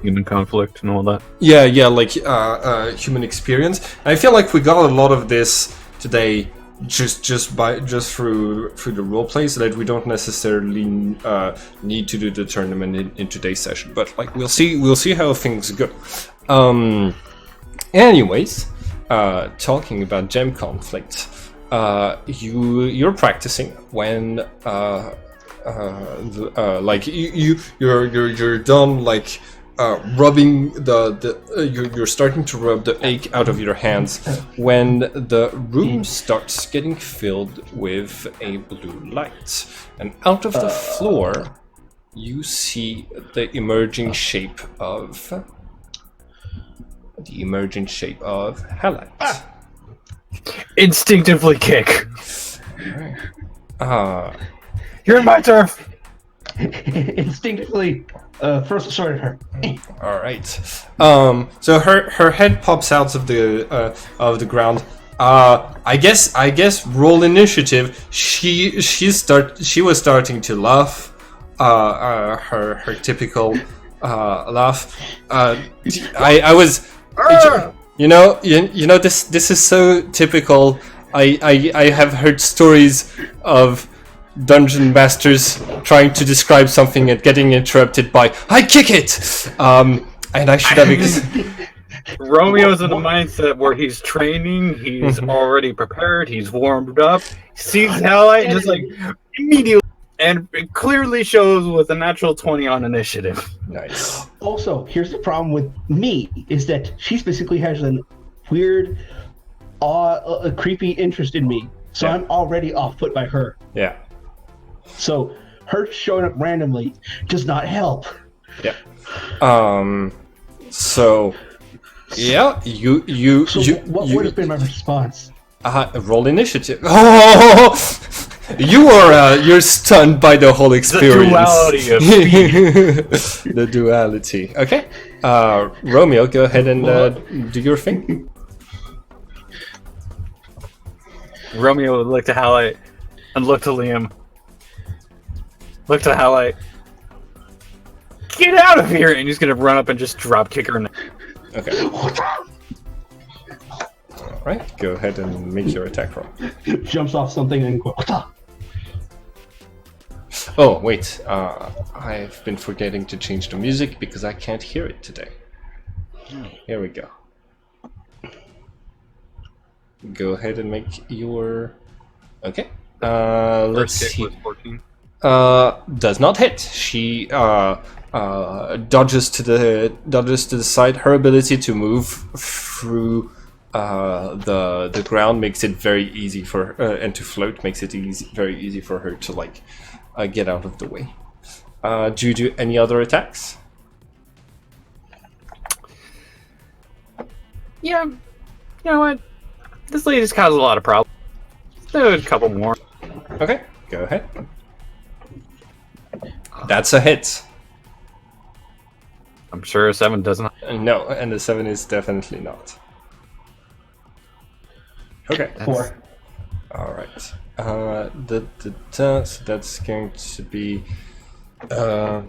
human conflict and all that. Yeah, like human experience. And I feel like we got a lot of this today just through the role play, so that we don't necessarily need to do the tournament in today's session. But like we'll see how things go. Anyways. Talking about gem conflict, you're practicing when you're done like rubbing you're starting to rub the ache out of your hands when the room starts getting filled with a blue light, and out of the floor you see the emerging shape of Halite. Instinctively kick. You're in my turf. Instinctively, first sword at her. All right. So her head pops out of the ground. I guess roll initiative. She was starting to laugh. Her typical laugh. I was. You know, this is so typical. I have heard stories of dungeon masters trying to describe something and getting interrupted by "I kick it," and I should have. Romeo's in the mindset where he's training, he's already prepared, he's warmed up, sees Halite just like immediately, and it clearly shows with a natural 20 on initiative. Nice. Also, here's the problem with me, is that she basically has a weird, a creepy interest in me. So I'm already off put by her. Yeah. So her showing up randomly does not help. Yeah. So yeah, you. What would have been my response? Roll initiative. Oh, you're stunned by the whole experience. The duality of speed. The duality. Okay. Romeo, go ahead and do your thing. Romeo would look to Halite and look to Liam. look to highlight. Get out of here! And he's gonna run up and just drop kick her in the... Okay. Alright, go ahead and make your attack roll. Jumps off something and goes, Oh, wait. I've been forgetting to change the music because I can't hear it today. Here we go. Go ahead and make your... Okay. Let's see. 14. Does not hit. She dodges to the side. Her ability to move through the ground makes it very easy for her, and to float makes it very easy for her to like get out of the way. Do you do any other attacks? Yeah, you know what? This lady just caused a lot of problems. Let's do a couple more. Okay, go ahead. That's a hit. I'm sure a 7 doesn't. No, and the 7 is definitely not. Okay. 4. All right. So that's going to be. Yeah.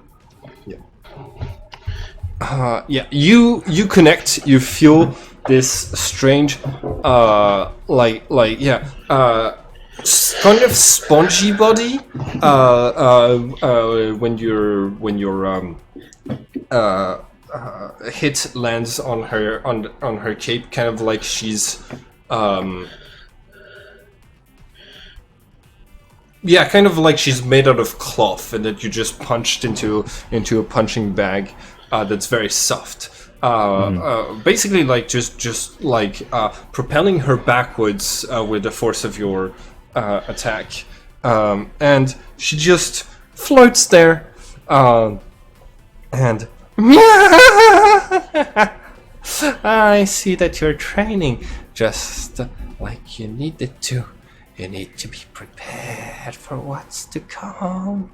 Yeah. You connect. You feel this strange, kind of spongy body. When your hit lands on her cape, kind of like she's yeah, kind of like she's made out of cloth, and that you just punched into a punching bag that's very soft. Basically, like just like propelling her backwards with the force of your attack, and she just floats there, and I see that you're training just like you needed to. You need to be prepared for what's to come.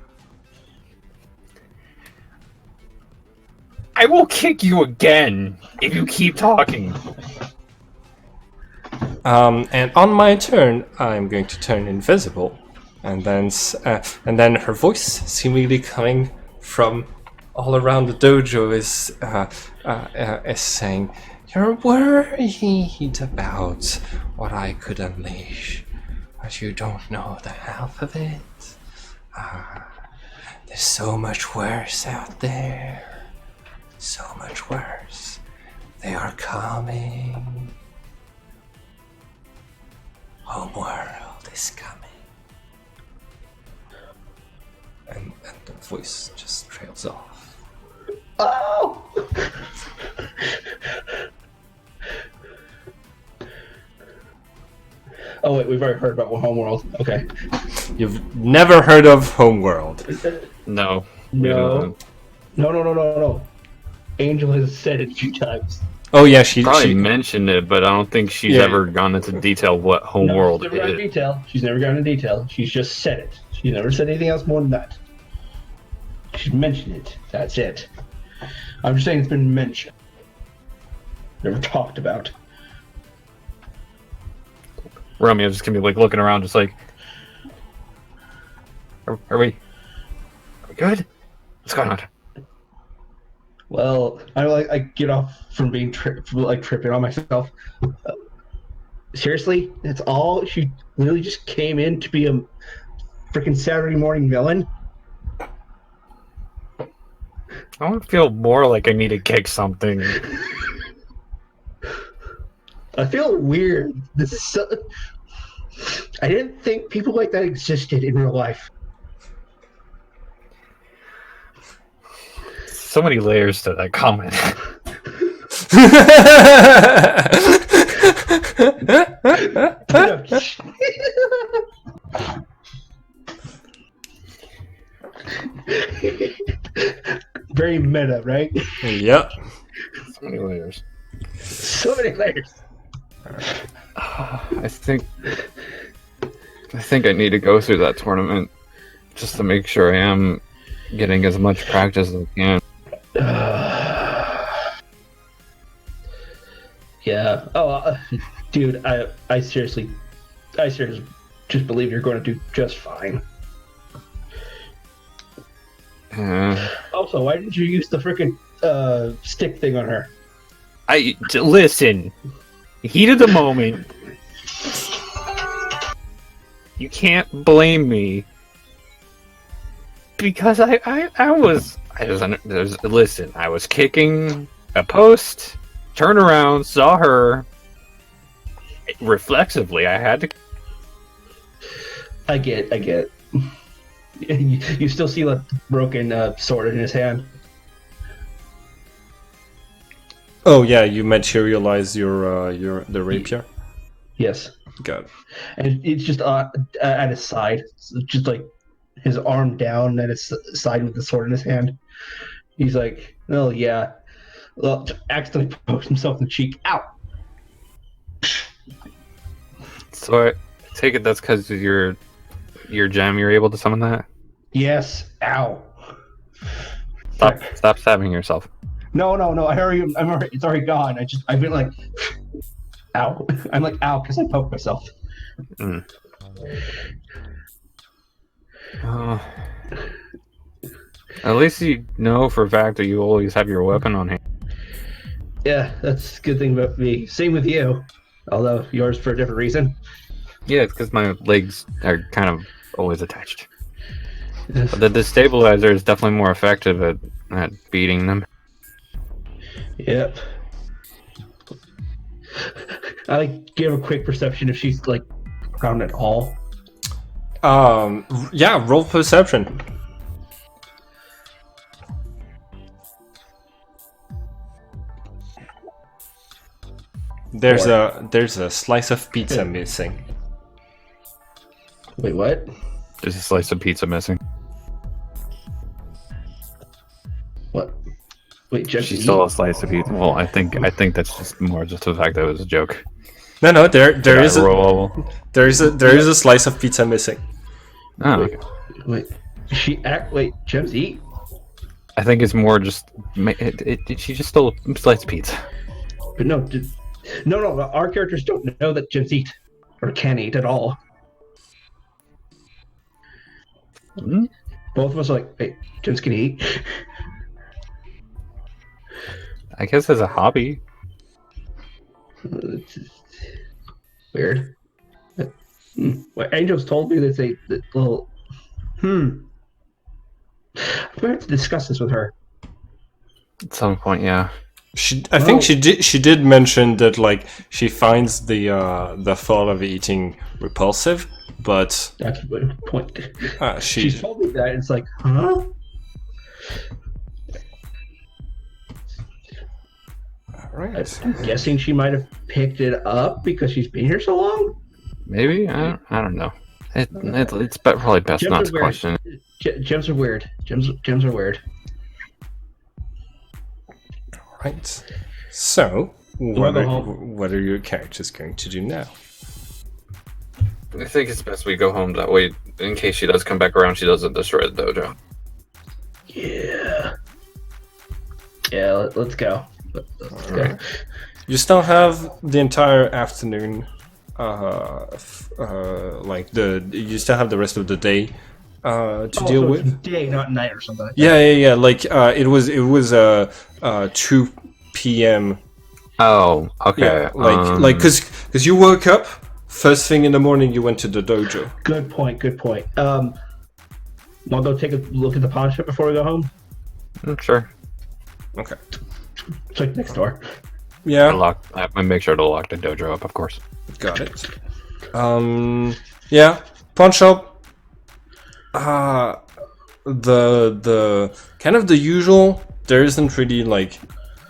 I will kick you again if you keep talking. And on my turn, I'm going to turn invisible, and then her voice, seemingly coming from all around the dojo, is saying, "You're worried about what I could unleash, but you don't know the half of it. There's so much worse out there. So much worse. They are coming. Homeworld is coming." And the voice just trails off. Oh! Oh wait, we've already heard about Homeworld. Okay. You've never heard of Homeworld? No. No. No. Angel has said it a few times. Oh yeah, She mentioned it, but I don't think she's ever gone into detail what Homeworld she's never gone into is. detail. She's never gone into detail. She's just said it. She never said anything else more than that. She's mentioned it. That's it. I'm just saying it's been mentioned. Never talked about. Romeo's just gonna be like looking around, just like, are we good? What's going on? Well, I get off from being tripping on myself. Seriously, that's all. She literally just came in to be a freaking Saturday morning villain. I want to feel more like I need to kick something. I feel weird. This is so... I didn't think people like that existed in real life. So many layers to that comment. Very meta, right? Yep. So many layers. So many layers. I think I need to go through that tournament just to make sure I am getting as much practice as I can. Yeah. Oh, dude, I seriously just believe you're going to do just fine. Also, why didn't you use the freaking stick thing on her? Listen. Heat of the moment. You can't blame me because listen. I was kicking a post, turn around, saw her. Reflexively, I had to. I get. You still see the broken sword in his hand. Oh yeah, you materialize the rapier. Yes. Got it. And it's just at his side. It's just like his arm down at his side with the sword in his hand. He's like, oh yeah. Well, accidentally poked himself in the cheek. Ow! So I take it that's because of your gem. You're able to summon that. Yes. Ow. Stop stabbing yourself. No. I'm already. It's already gone. I've been like, ow. I'm like, ow, because I poked myself. At least you know for a fact that you always have your weapon on hand. Yeah, that's a good thing about me. Same with you. Although yours for a different reason. Yeah, it's because my legs are kind of always attached. But the destabilizer is definitely more effective at beating them. Yep. I give a quick perception if she's like around at all. Yeah, roll perception. There's a slice of pizza missing. Wait, what? There's a slice of pizza missing. What? Wait, Jeff. She stole a slice of pizza. Well, I think that's just more just the fact that it was a joke. No, there is a slice of pizza missing. Oh, okay. Wait. Jem's eat? I think it's more just she just stole a slice of pizza. But no, our characters don't know that Jem's eat or can eat at all. Mm-hmm. Both of us are like, wait, Jem's can eat? I guess as a hobby. Weird. Well, Angel's told me there's a little. I'm going to have to discuss this with her. At some point, yeah. I think she did mention that like she finds the thought of eating repulsive, but that's the point. She told me that. It's like, huh? Right. I'm guessing she might have picked it up because she's been here so long. Maybe I don't know. It's probably best Gems not to question. Gems are weird. Gems are weird. Right. So, what are your characters going to do now? I think it's best we go home that way, in case she does come back around. She doesn't destroy the dojo. Yeah. Let's go. Let's go. Right. You still have the entire afternoon. You still have the rest of the day to deal so with. Day, not night or something. Like Yeah. Like it was 2 p.m. Oh, okay. Yeah, because you woke up first thing in the morning. You went to the dojo. Good point. Want to go take a look at the pawn shop before we go home? Sure. Okay. It's like next door. Yeah. I make sure to lock the dojo up, of course. Got it. Yeah. Pawn shop. The kind of the usual. There isn't really like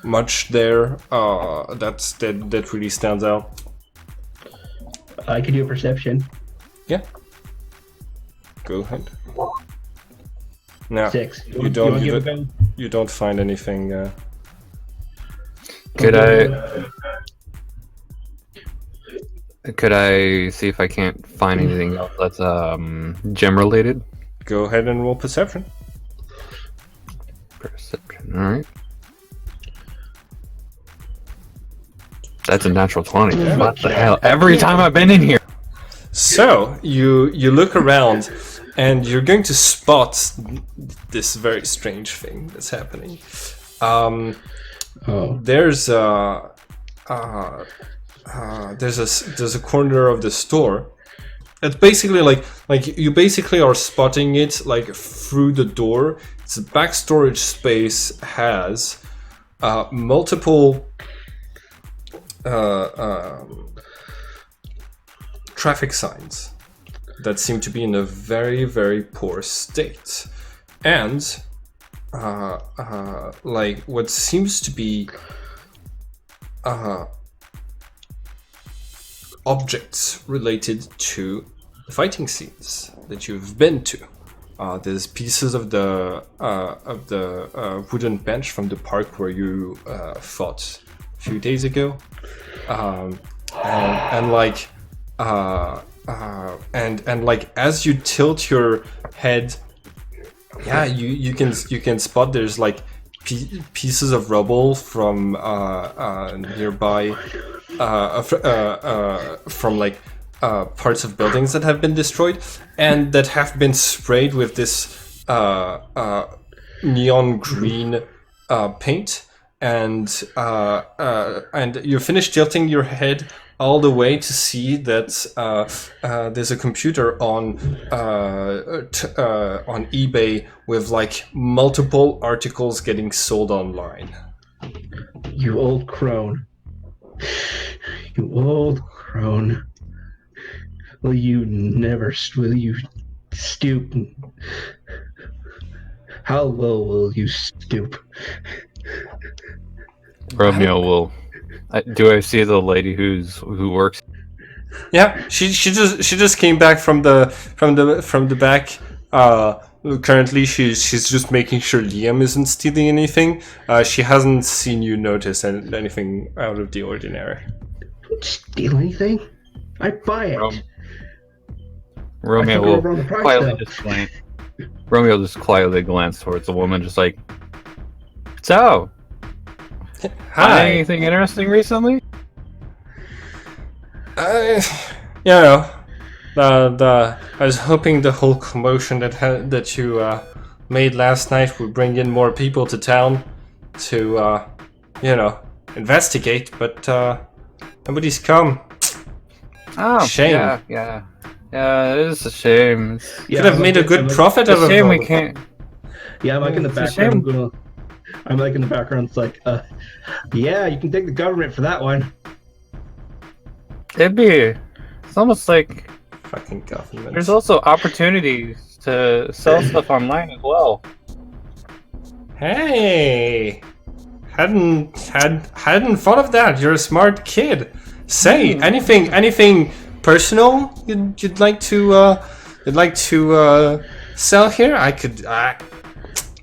much there. That really stands out. I can do a perception. Yeah. Go ahead. Now 6. you don't find anything. Could I see if I can't find anything else that's gem related? Go ahead and roll perception. Perception, alright. That's a natural 20. What the hell? Every time I've been in here. So you look around, and you're going to spot this very strange thing that's happening. There's a corner of the store. It's basically like you basically are spotting it like through the door. It's a back storage space, has multiple traffic signs that seem to be in a very, very poor state, and like what seems to be objects related to fighting scenes that you've been to. There's pieces of the wooden bench from the park where you fought a few days ago, and like as you tilt your head, yeah, you can spot there's like pieces of rubble from nearby, from like parts of buildings that have been destroyed and that have been sprayed with this neon green paint, and you finish tilting your head all the way to see that there's a computer on eBay with like multiple articles getting sold online. You old crone. You old crone. Will you stoop? How low will you stoop? Romeo will. Do I see the lady who works? Yeah, she just came back from the back. Currently, she's just making sure Liam isn't stealing anything. She hasn't seen you notice anything out of the ordinary. Don't steal anything. I buy it. Romeo will Romeo just quietly glance towards the woman, just like, so. Hi. Anything interesting recently? I was hoping the whole commotion that you made last night would bring in more people to town to investigate, but nobody's come. Oh, shame. Yeah, it is a shame. Could have made a good profit out of it. Shame we can't. Yeah, I'm like in the background. I'm like in the background. It's like, yeah, you can thank the government for that one. It's almost like fucking government. There's also opportunities to sell stuff online as well. Hey, hadn't thought of that. You're a smart kid. Say anything personal you'd like to sell here?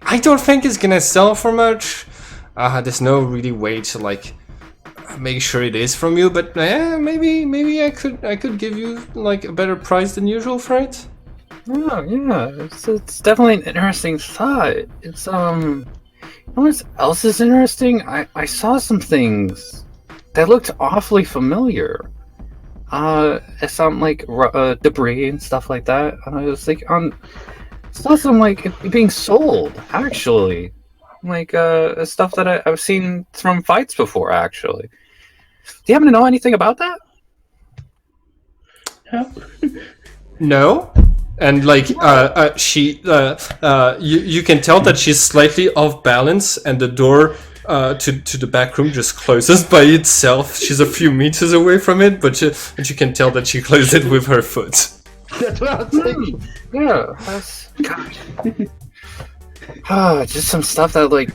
I don't think it's gonna sell for much. There's no really way to like make sure it is from you, but maybe I could give you like a better price than usual for it. Oh yeah, it's definitely an interesting thought. It's you know what else is interesting? I saw some things that looked awfully familiar. Some like debris and stuff like that. I was like saw some like it being sold actually, like stuff that I've seen from fights before actually. Do you happen to know anything about that? No. And like she you can tell that she's slightly off balance, and the door to the back room just closes by itself. She's a few meters away from it, but you can tell that she closed it with her foot. That's what I was thinking. Yeah, that's gosh. Just some stuff that like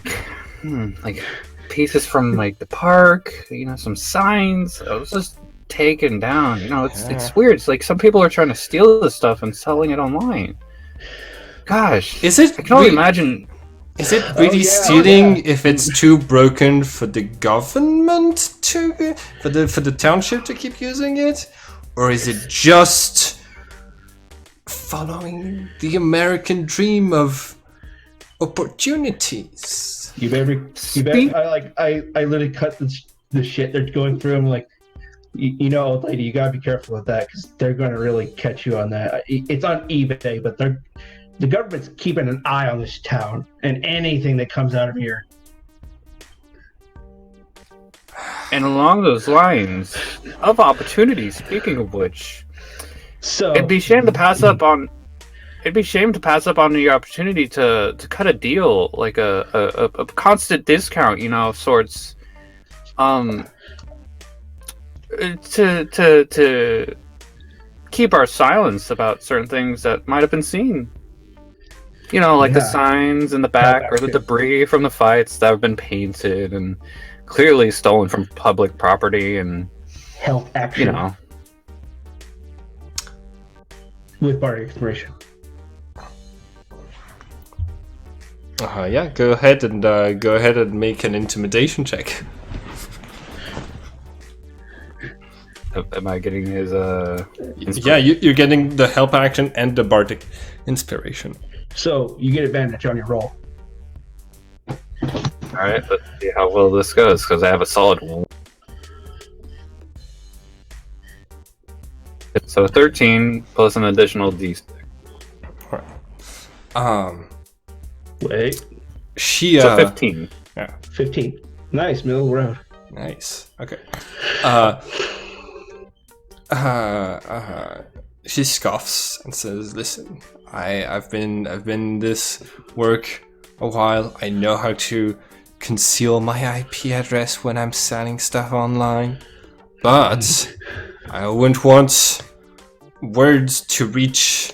pieces from like the park, some signs. It was just taken down. It's weird. It's like some people are trying to steal this stuff and selling it online. Gosh, is it? I can only imagine. Is it really stealing if it's too broken for the government for the township to keep using it, or is it just following the American dream of opportunities? You better. I literally cut the shit they're going through. I'm like, You know, old lady, you gotta be careful with that because they're going to really catch you on that. It's on eBay, but the government's keeping an eye on this town and anything that comes out of here. And along those lines of opportunities, speaking of which, So it'd be a shame to pass up on. It'd be a shame to pass up on the opportunity to cut a deal, like a constant discount, of sorts. To keep our silence about certain things that might have been seen. Like the signs in the back or the debris from the fights that have been painted and clearly stolen from public property and health action. With bar expiration. Yeah, go ahead and make an intimidation check. Am I getting his Yeah, you're getting the help action and the bardic inspiration. So you get advantage on your roll. Alright, let's see how well this goes, because I have a solid 1. So 13 plus an additional D6. Alright. Wait. So 15. Yeah. 15. Nice, middle of the road. Nice. Okay. She scoffs and says, "Listen, I've been this work a while. I know how to conceal my IP address when I'm selling stuff online, but I wouldn't want words to reach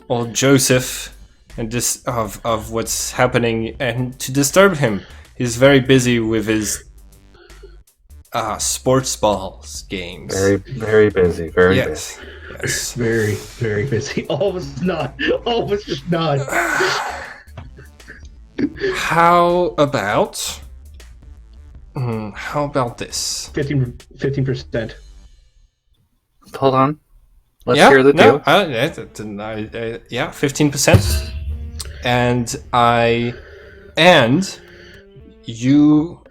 old Joseph and of what's happening and to disturb him. He's very busy with his sports balls games. Very, very busy. Very busy. Yes. Very, very busy. Almost not. Almost just not. How about this? 15%. Hold on. Let's hear the deal. Yeah, 15%. And you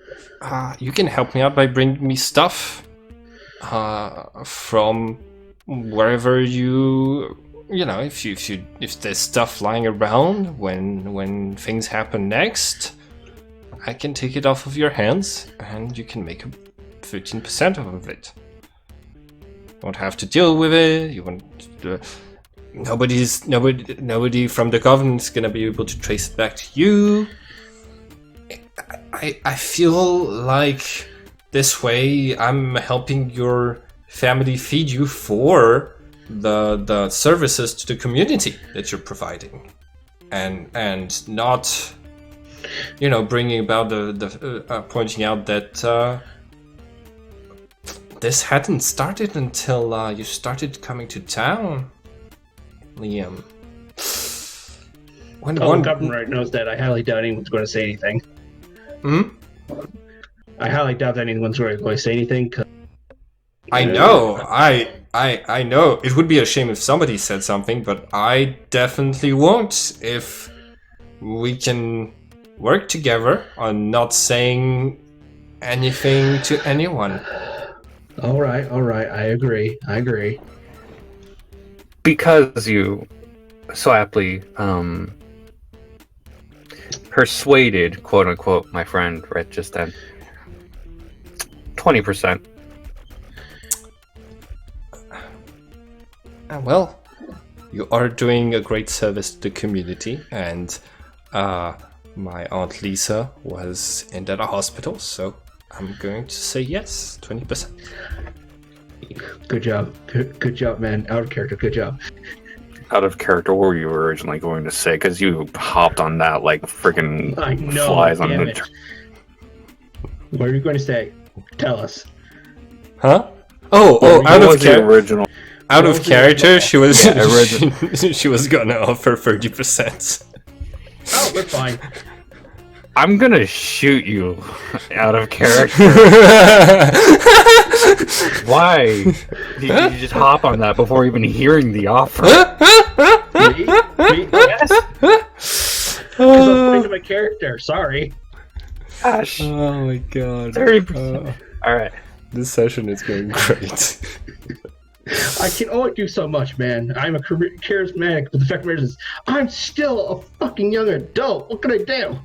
can help me out by bringing me stuff from wherever if there's stuff lying around when things happen next, I can take it off of your hands and you can make 13% of it. You won't have to deal with it. You won't. Nobody from the government's gonna be able to trace it back to you. I feel like this way I'm helping your family feed you for the services to the community that you're providing, and not bringing about the pointing out that this hadn't started until you started coming to town, Liam. The government knows that. I highly doubt anyone's going to say anything. I highly doubt that anyone's going to say anything. I know. I know. It would be a shame if somebody said something, but I definitely won't if we can work together on not saying anything to anyone. All right. I agree. Because you so aptly persuaded, quote unquote, my friend right just then. 20%. Well, you are doing a great service to the community, and my Aunt Lisa was in that hospital, so I'm going to say yes, 20%. Good job. Good job, man. Out of character. Good job. Out of character, what were you originally going to say? Because you hopped on that like freaking flies on the. What are you going to say? Tell us. Huh? Oh! Out of original. Out of character, she was she was gonna offer 30%. Oh, we're fine. I'm gonna shoot you out of character. Why? Did you just hop on that before even hearing the offer? Yes. Because I'm my character. Sorry. Gosh. Oh my god. 30%. All right. This session is going great. I can only do so much, man. I'm a charismatic, but the fact of the matter is, I'm still a fucking young adult. What can I do?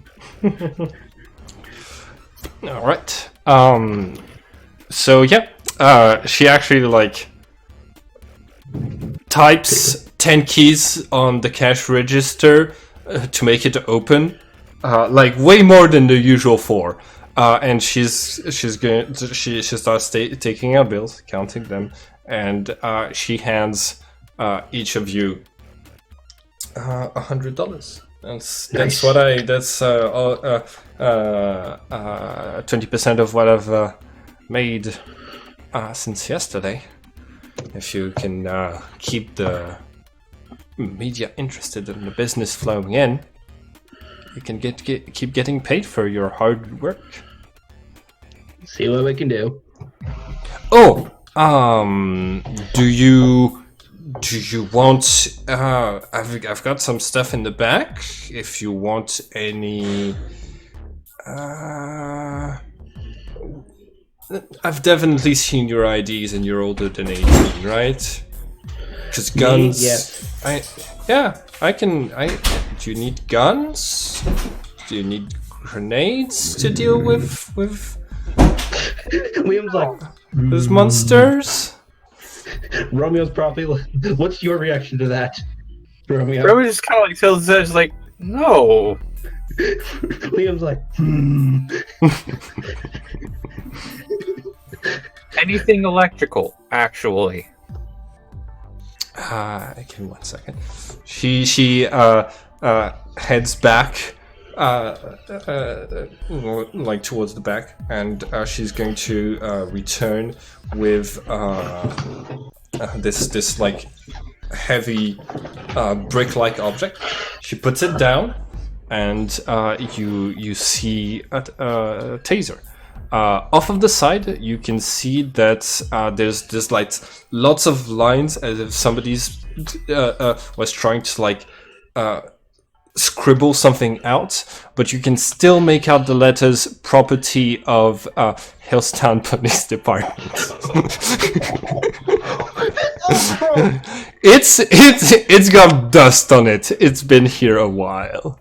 All right. So yeah, she actually like types 10 keys on the cash register to make it open, like way more than the usual 4. And she starts taking out bills, counting them, and she hands each of you $100. That's Nice. what I. That's 20% of what I've made since yesterday. If you can keep the media interested in the business flowing in, you can keep getting paid for your hard work. See what we can do. Oh, do you want? I've got some stuff in the back. If you want any, I've definitely seen your IDs, and you're older than 18, right? Because guns. Yes. I can. Do you need guns? Do you need grenades to deal with Liam's like, those monsters? Romeo's probably. What's your reaction to that, Romeo? Romeo just kind of like tells us, like, no. Liam's like, Anything electrical, actually. Give me 1 second. She heads back, like towards the back, and she's going to return with this like heavy brick-like object. She puts it down, and you see a taser. Off of the side, you can see that there's like lots of lines, as if somebody's was trying to like scribble something out, but you can still make out the letters "Property of Hillstown Police Department." It's got dust on it. It's been here a while.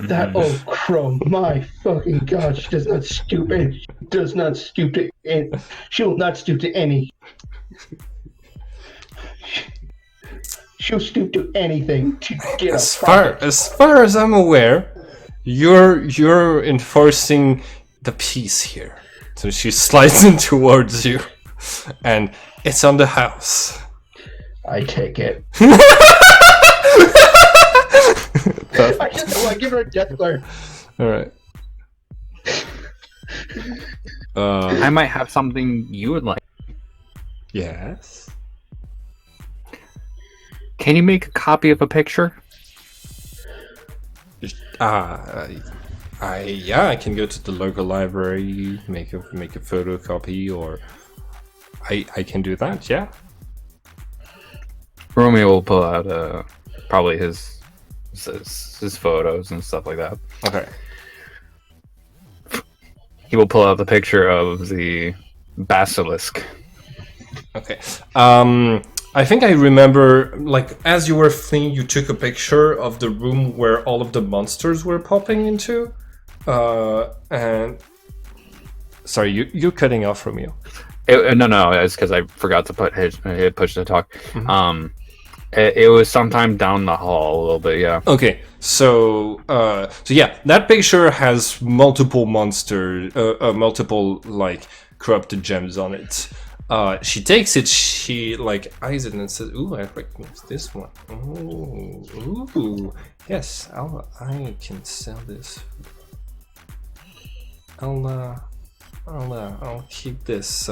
that old crow, my fucking god, she does not stoop and does not stoop to any. She will not stoop to any. She'll stoop to anything to get As a profit. far as I'm aware, you're enforcing the peace here. So she slides in towards you, and it's on the house. I take it. I just want to give her a death glare. All right. I might have something you would like. Yes. Can you make a copy of a picture? I can go to the local library, make a photocopy, or I can do that. Yeah. Romeo will pull out probably his photos and stuff like that. Okay. He will pull out the picture of the basilisk. Okay. I think I remember, like, as you were fleeing, you took a picture of the room where all of the monsters were popping into. And sorry, you're cutting off from you. No, it's because I forgot to hit push to talk. Mm-hmm. It was sometime down the hall a little bit, yeah. Okay, so yeah, that picture has multiple multiple like corrupted gems on it. She takes it, she like eyes it and says, "Ooh, I recognize this one. Ooh, yes, I can sell this. I'll keep this.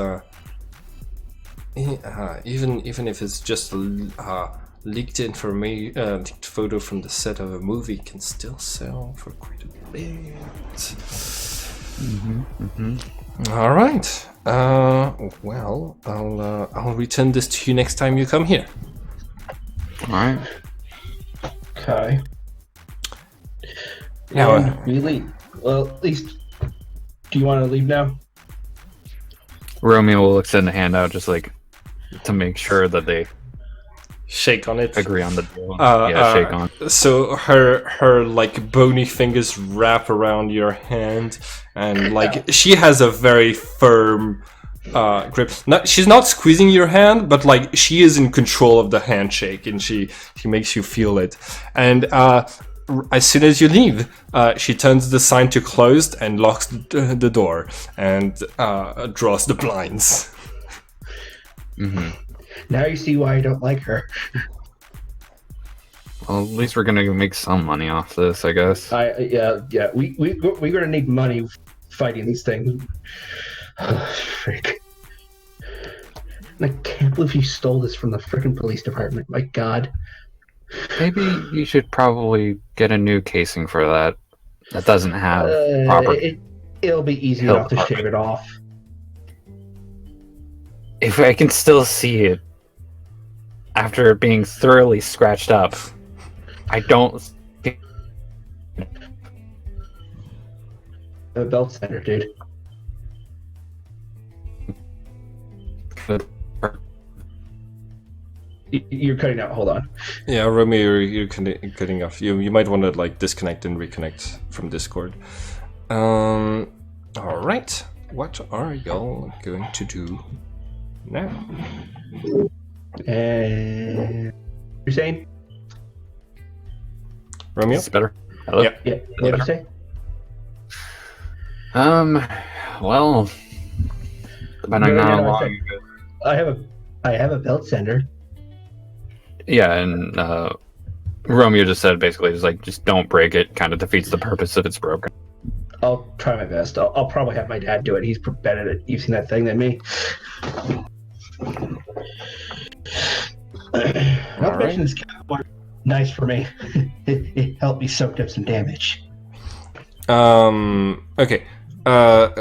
Even if it's just leaked information, leaked photo from the set of a movie, can still sell for quite a bit." All right. Well, I'll return this to you next time you come here. All right. Okay. Now, And we leave. Well, at least, do you want to leave now? Romeo will extend a hand out just like to make sure that they shake on it. agree on the deal. Shake on. So her like bony fingers wrap around your hand, and like she has a very firm grip. She's not squeezing your hand, but like she is in control of the handshake, and she makes you feel it. And as soon as you leave, she turns the sign to closed and locks the door and draws the blinds. Mm-hmm. Now you see why I don't like her. Well, at least we're gonna make some money off this, I guess. Yeah. We're gonna need money fighting these things. Oh, frick. I can't believe you stole this from the frickin' police department. My God. Maybe you should probably get a new casing for that. That doesn't have proper. It'll be easy Hill enough to department. shave it off. If I can still see it after being thoroughly scratched up, I don't. The belt center, dude. You're cutting out. Hold on. Yeah, Romeo, you're cutting off. You might want to like disconnect and reconnect from Discord. All right. What are y'all going to do now? You're saying? Romeo? It's better. Hello. Yeah. Yeah. What did you say? Well, depending on how long. I have a belt sender. Yeah, and Romeo just said basically, just don't break it. Kind of defeats the purpose if it's broken. I'll try my best. I'll probably have my dad do it. He's better at using that thing than me. Not to mention this cowboy, nice for me. It helped me soak up some damage. Okay.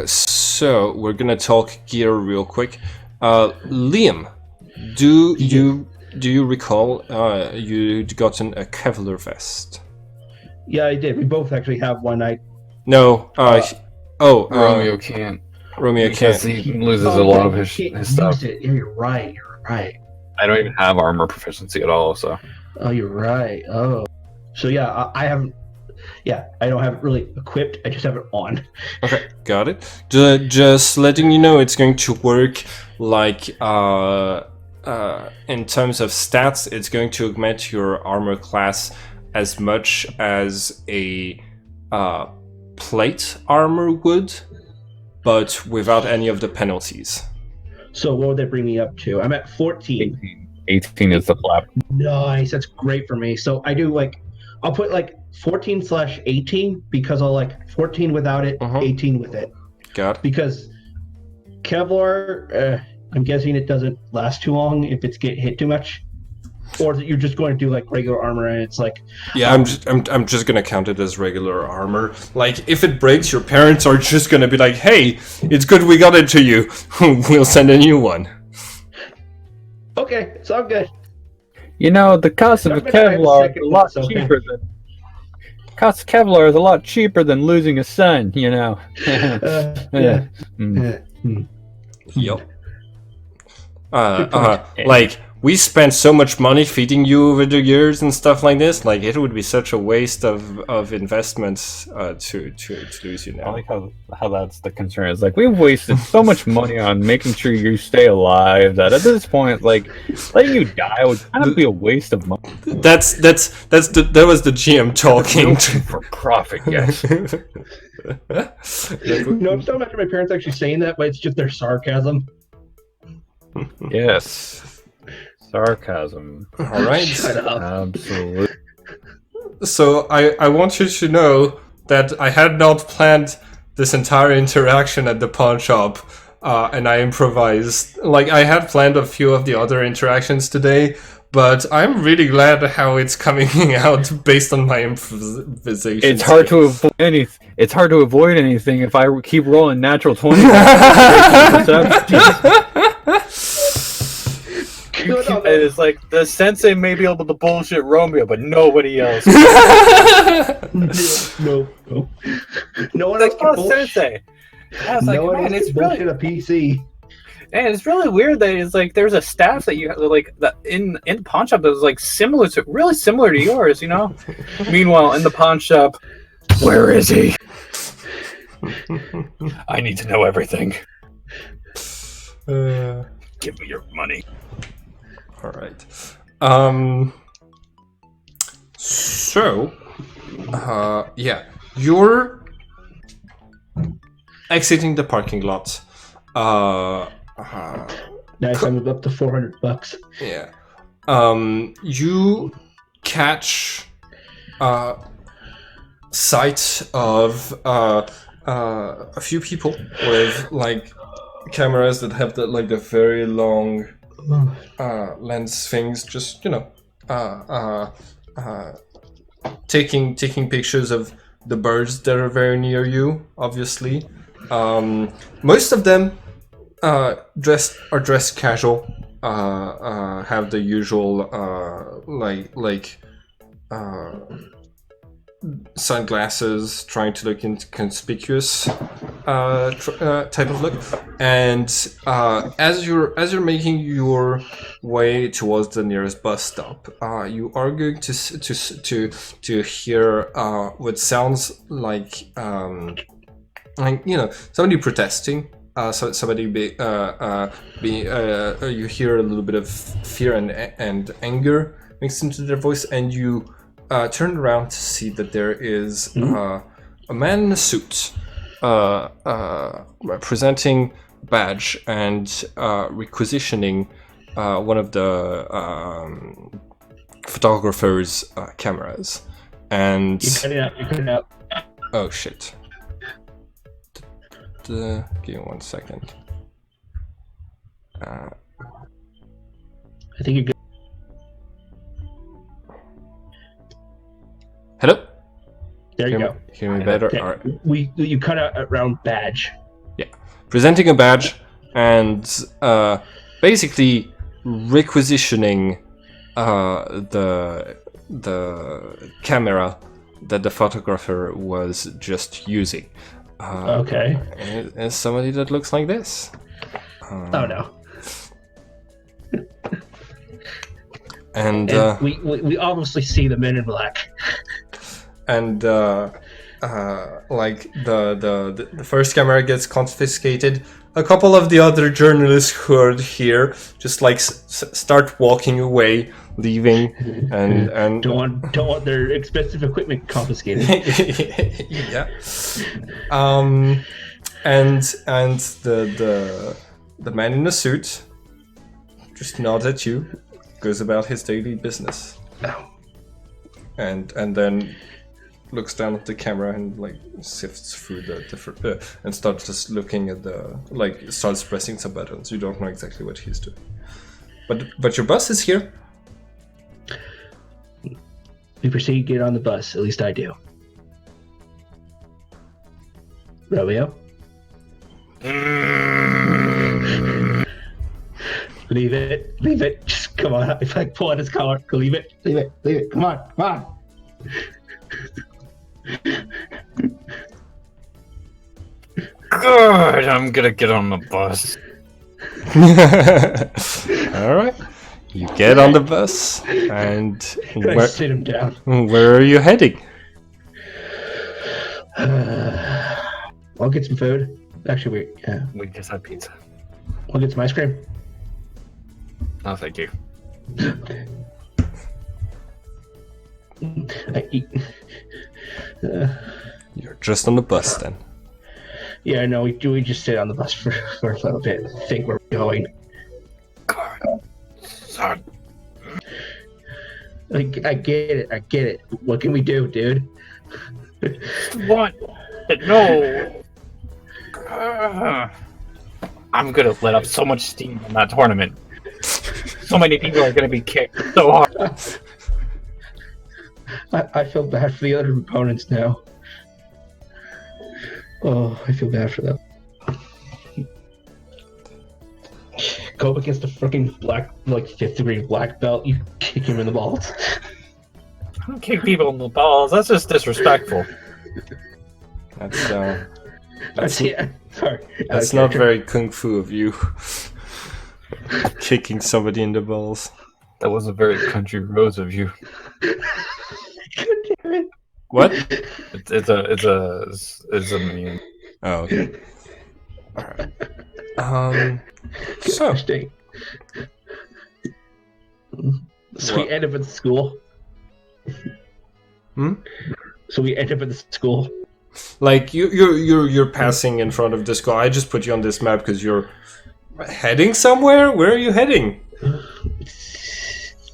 So we're gonna talk gear real quick. Liam, do you recall you'd gotten a Kevlar vest? Yeah, I did. We both actually have one. No. Romeo can't. Romeo Because can't. he loses a lot of his stuff. Yeah, you're right. I don't even have armor proficiency at all, so. Oh, you're right. Oh. So yeah, I haven't. Yeah, I don't have it really equipped. I just have it on. Okay, got it. Just letting you know, it's going to work like in terms of stats. It's going to augment your armor class as much as a plate armor would, but without any of the penalties. So what would that bring me up to? I'm at 14. 18 is the flap. Nice, that's great for me. So I do I'll put 14/18 because I'll 14 without it, 18 with it. Got it. Because Kevlar, I'm guessing it doesn't last too long if it's get hit too much, or that you're just going to do regular armor and it's yeah, I'm just gonna count it as regular armor. If it breaks, your parents are just gonna be like, hey, it's good we got it to you. We'll send a new one. Okay, it's all good. You know, the cost of a Kevlar is a lot cheaper than. Cost of Kevlar is a lot cheaper than losing a son. You know. Yeah. Yep. We spent so much money feeding you over the years and stuff like this. It would be such a waste of investments to lose you now. I like how that's the concern. It's we've wasted so much money on making sure you stay alive that at this point, letting you die would kind of be a waste of money. That was the GM talking for profit. Yes. No, I'm still imagine my parents actually saying that, but it's just their sarcasm. Yes. Sarcasm. All right. Shut up. Absolutely. So I want you to know that I had not planned this entire interaction at the pawn shop, and I improvised. I had planned a few of the other interactions today, but I'm really glad how it's coming out based on my improvisation. It's hard to avoid anything. It's hard to avoid anything if I keep rolling natural 20. It's the sensei may be able to bullshit Romeo, but nobody else. No one else can bullshit. Sensei. I was no one man, else it's can bullshit a PC. And it's really weird that it's like there's a staff that you like that in the pawn shop that was like really similar to yours, you know. Meanwhile, in the pawn shop, where is he? I need to know everything. Give me your money. All right. So, yeah, you're exiting the parking lot. Nice, I'm up to $400. Yeah. You catch sight of a few people with like cameras that have the very long lens things, just taking pictures of the birds that are very near you. Obviously, most of them are dressed casual. Have the usual sunglasses, trying to look inconspicuous type of look. And as you're making your way towards the nearest bus stop, you are going to hear what sounds like somebody protesting. So somebody you hear a little bit of fear and anger mixed into their voice, and you turn around to see that there is a man in a suit presenting a badge and requisitioning one of the photographer's cameras. And You're cutting out. Oh shit. Give me 1 second. I think you're good. Hello? There you go. Hear me better? Okay. All right. You cut out around badge. Yeah. Presenting a badge and basically requisitioning the camera that the photographer was just using. Okay. And somebody that looks like this. Oh no. And we obviously see the men in black. And like the first camera gets confiscated. A couple of the other journalists who are here just like start walking away, leaving, and don't want their expensive equipment confiscated. Yeah. And the man in the suit just nods at you, goes about his daily business, and then looks down at the camera and like sifts through the different and starts just looking at starts pressing some buttons. You don't know exactly what he's doing, but your bus is here. We proceed to get on the bus. At least I do. Romeo? Leave it. Just come on. If I pull out his collar, leave it. Come on. Good, I'm gonna get on the bus. All right, you get on the bus, and I sit him down? Where are you heading? I'll get some food. Actually, We just had pizza. I'll get some ice cream. Oh, thank you. I eat. You're just on the bus then. Yeah, no, we just sit on the bus for a little bit. Think where we're going. God, son. I get it. What can we do, dude? What? No. I'm gonna let up so much steam in that tournament. So many people are gonna be kicked so hard. I feel bad for the other opponents now. Oh, I feel bad for them. Go up against a freaking black, like 5th degree black belt. You kick him in the balls. I don't kick people in the balls. That's just disrespectful. That's yeah. Sorry. That's not very kung fu of you. Kicking somebody in the balls. That was a very country rose of you. Damn it. What? It's a meme. Oh, okay. Alright. So, Gosh dang. So we What? end up at the school. Hmm? So we end up at the school. like you're passing in front of the school. I just put you on this map because you're heading somewhere. Where are you heading?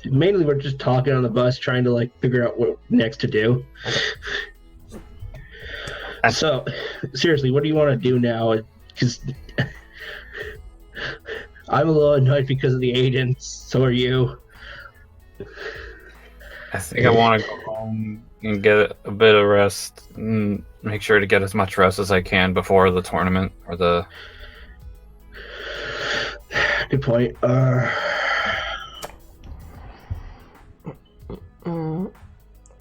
Mainly, we're just talking on the bus, trying to like figure out what next to do. So, seriously, what do you want to do now? Because I'm a little annoyed because of the agents. So are you. I think I want to go home and get a bit of rest and make sure to get as much rest as I can before the tournament or the. Good point. All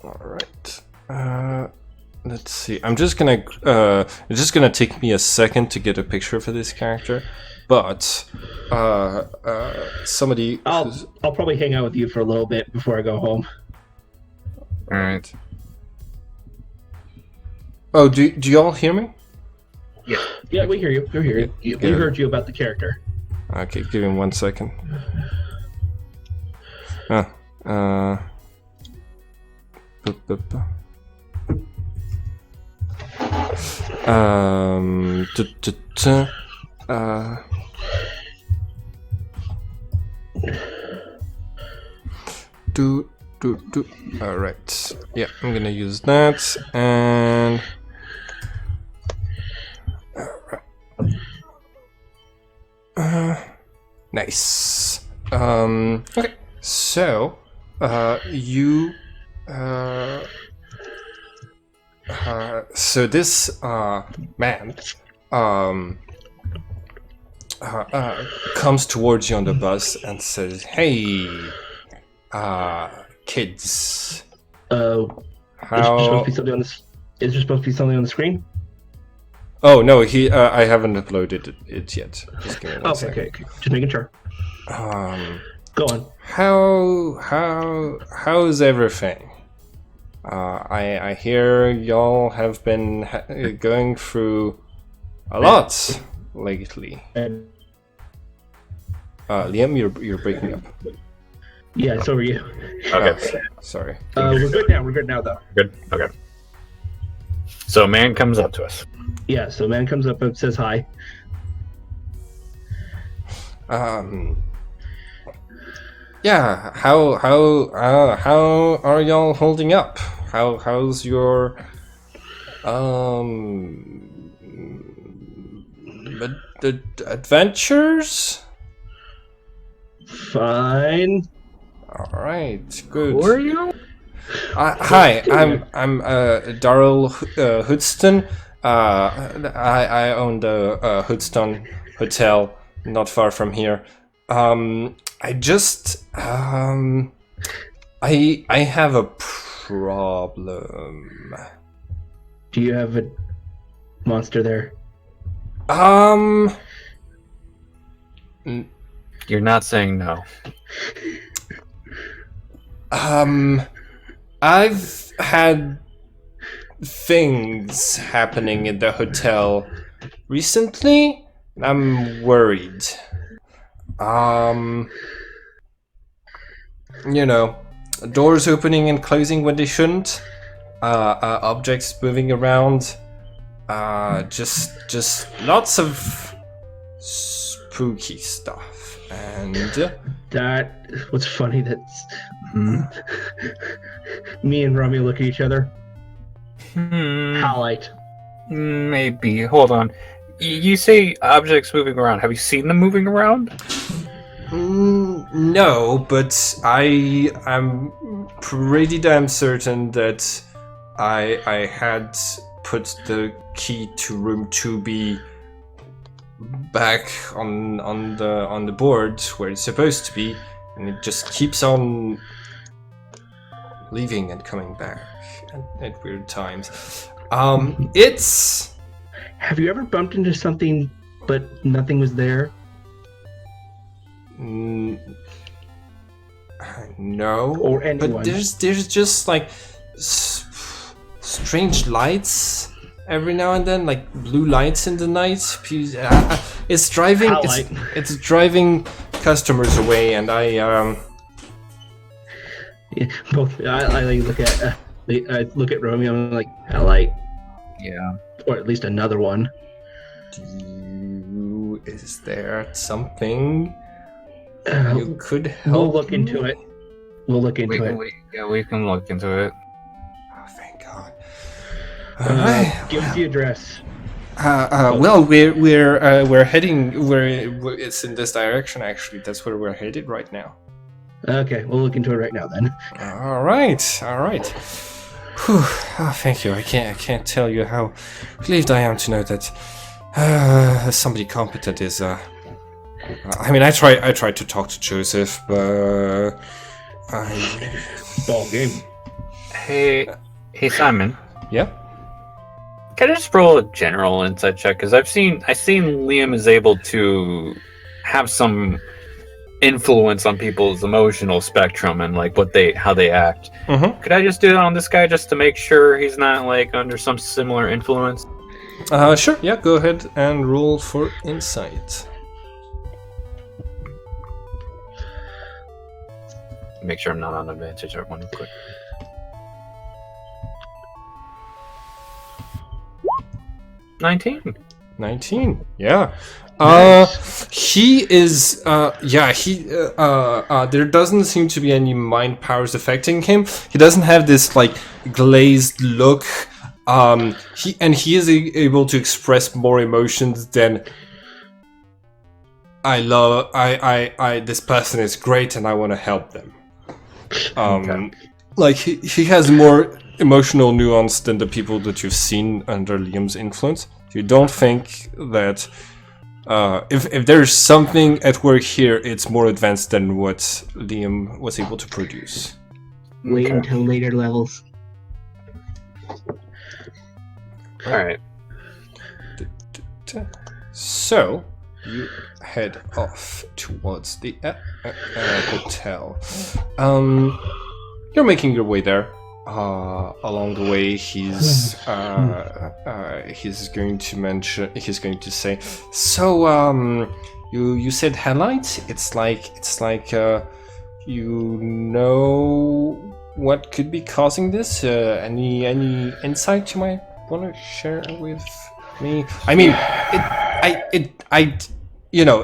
right. Let's see. I'm just gonna. It's just gonna take me a second to get a picture for this character, but somebody. I'll probably hang out with you for a little bit before I go home. All right. Oh, do y'all hear me? Yeah, we hear you. We hear you. We heard you about the character. Okay, give me 1 second. Boop, boop. Do. All right. Yeah, I'm gonna use that and. Nice. Okay. So, you. So this man comes towards you on the bus and says, "Hey, kids, Is there supposed to be something on this? Is there supposed to be something on the screen? Oh no, I haven't uploaded it yet. Just give me one second. Okay. Just making sure. Go on. How's everything? I hear y'all have been going through a lot lately. And Liam, you're breaking up. yeah, so are you. Okay. Sorry. We're good now. We're good now, though. Good. Okay. So, man comes up to us. Yeah. So man comes up and says hi. Yeah. How are y'all holding up? How's your the adventures? Fine. All right. Good. Who are you? Hi, I'm Darrell Hoodston. I own the Hoodstone Hotel, not far from here. I just I have a problem. Do you have a monster there? You're not saying no. I've had things happening in the hotel recently. I'm worried. You know, doors opening and closing when they shouldn't. Objects moving around. Just lots of spooky stuff. And That what's funny that's me and Romeo look at each other. Highlight. Maybe. Hold on. You say objects moving around. Have you seen them moving around? No, but I'm pretty damn certain that I had put the key to room 2B back on the board where it's supposed to be, and it just keeps on leaving and coming back at weird times. It's... Have you ever bumped into something but nothing was there? No. Or anyone. But there's just like strange lights every now and then, like blue lights in the night. It's driving. It's driving customers away, and I both. I look at Romeo. I'm like, I like. Yeah. Or at least another one. Is there something you could help? We'll look into it. We'll look into it. We can look into it. Oh, thank God. All right. Give us the address. Well, we're heading. It's in this direction. Actually, that's where we're headed right now. Okay, we'll look into it right now then. All right. Whew. Oh, thank you. I can't tell you how relieved I am to know that somebody competent is. I mean, I tried to talk to Joseph, but Ball game. Hey, Simon. Yeah. Can I just roll a general insight check? Because I've seen Liam is able to have some influence on people's emotional spectrum and like how they act. Mm-hmm. Could I just do that on this guy just to make sure he's not like under some similar influence? Sure. Yeah. Go ahead and roll for insight. Make sure I'm not on advantage. Everyone, quick. 19. 19. Yeah. He is. There doesn't seem to be any mind powers affecting him. He doesn't have this like glazed look. He is able to express more emotions than this person is great and I want to help them. Like he has more emotional nuance than the people that you've seen under Liam's influence. You don't think that if there's something at work here, it's more advanced than what Liam was able to produce. Wait until later levels. Alright. So, you head off towards the hotel. You're making your way there. Along the way, he's going to say, so you said headlights. It's like you know what could be causing this. Any insight you might want to share with me? I mean,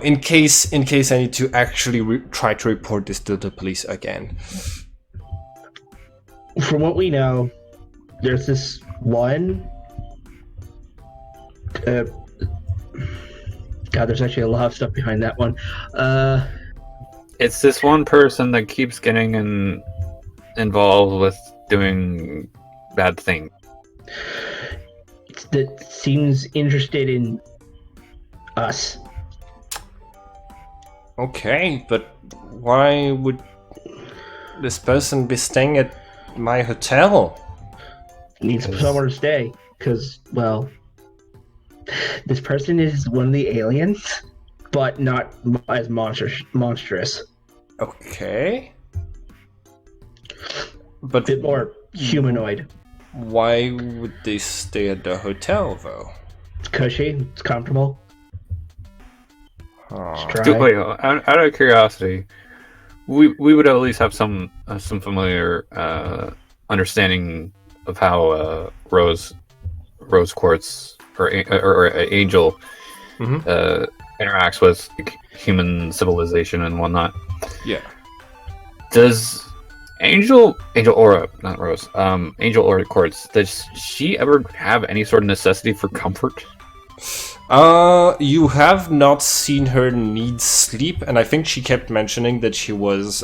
in case I need to actually try to report this to the police again. From what we know, there's this one. God, there's actually a lot of stuff behind that one. It's this one person that keeps getting involved with doing bad things. That seems interested in us. Okay, but why would this person be staying at my hotel? Needs somewhere to stay, because, well, this person is one of the aliens, but not as monstrous. Okay. But a bit more humanoid. Why would they stay at the hotel, though? It's cushy, it's comfortable. Wait, out of curiosity, we would at least have some familiar understanding of how rose quartz or angel interacts with human civilization and whatnot. Yeah. Does Angel Aura, not Rose, Angel Aura Quartz, does she ever have any sort of necessity for comfort? You have not seen her need sleep, and I think she kept mentioning that she was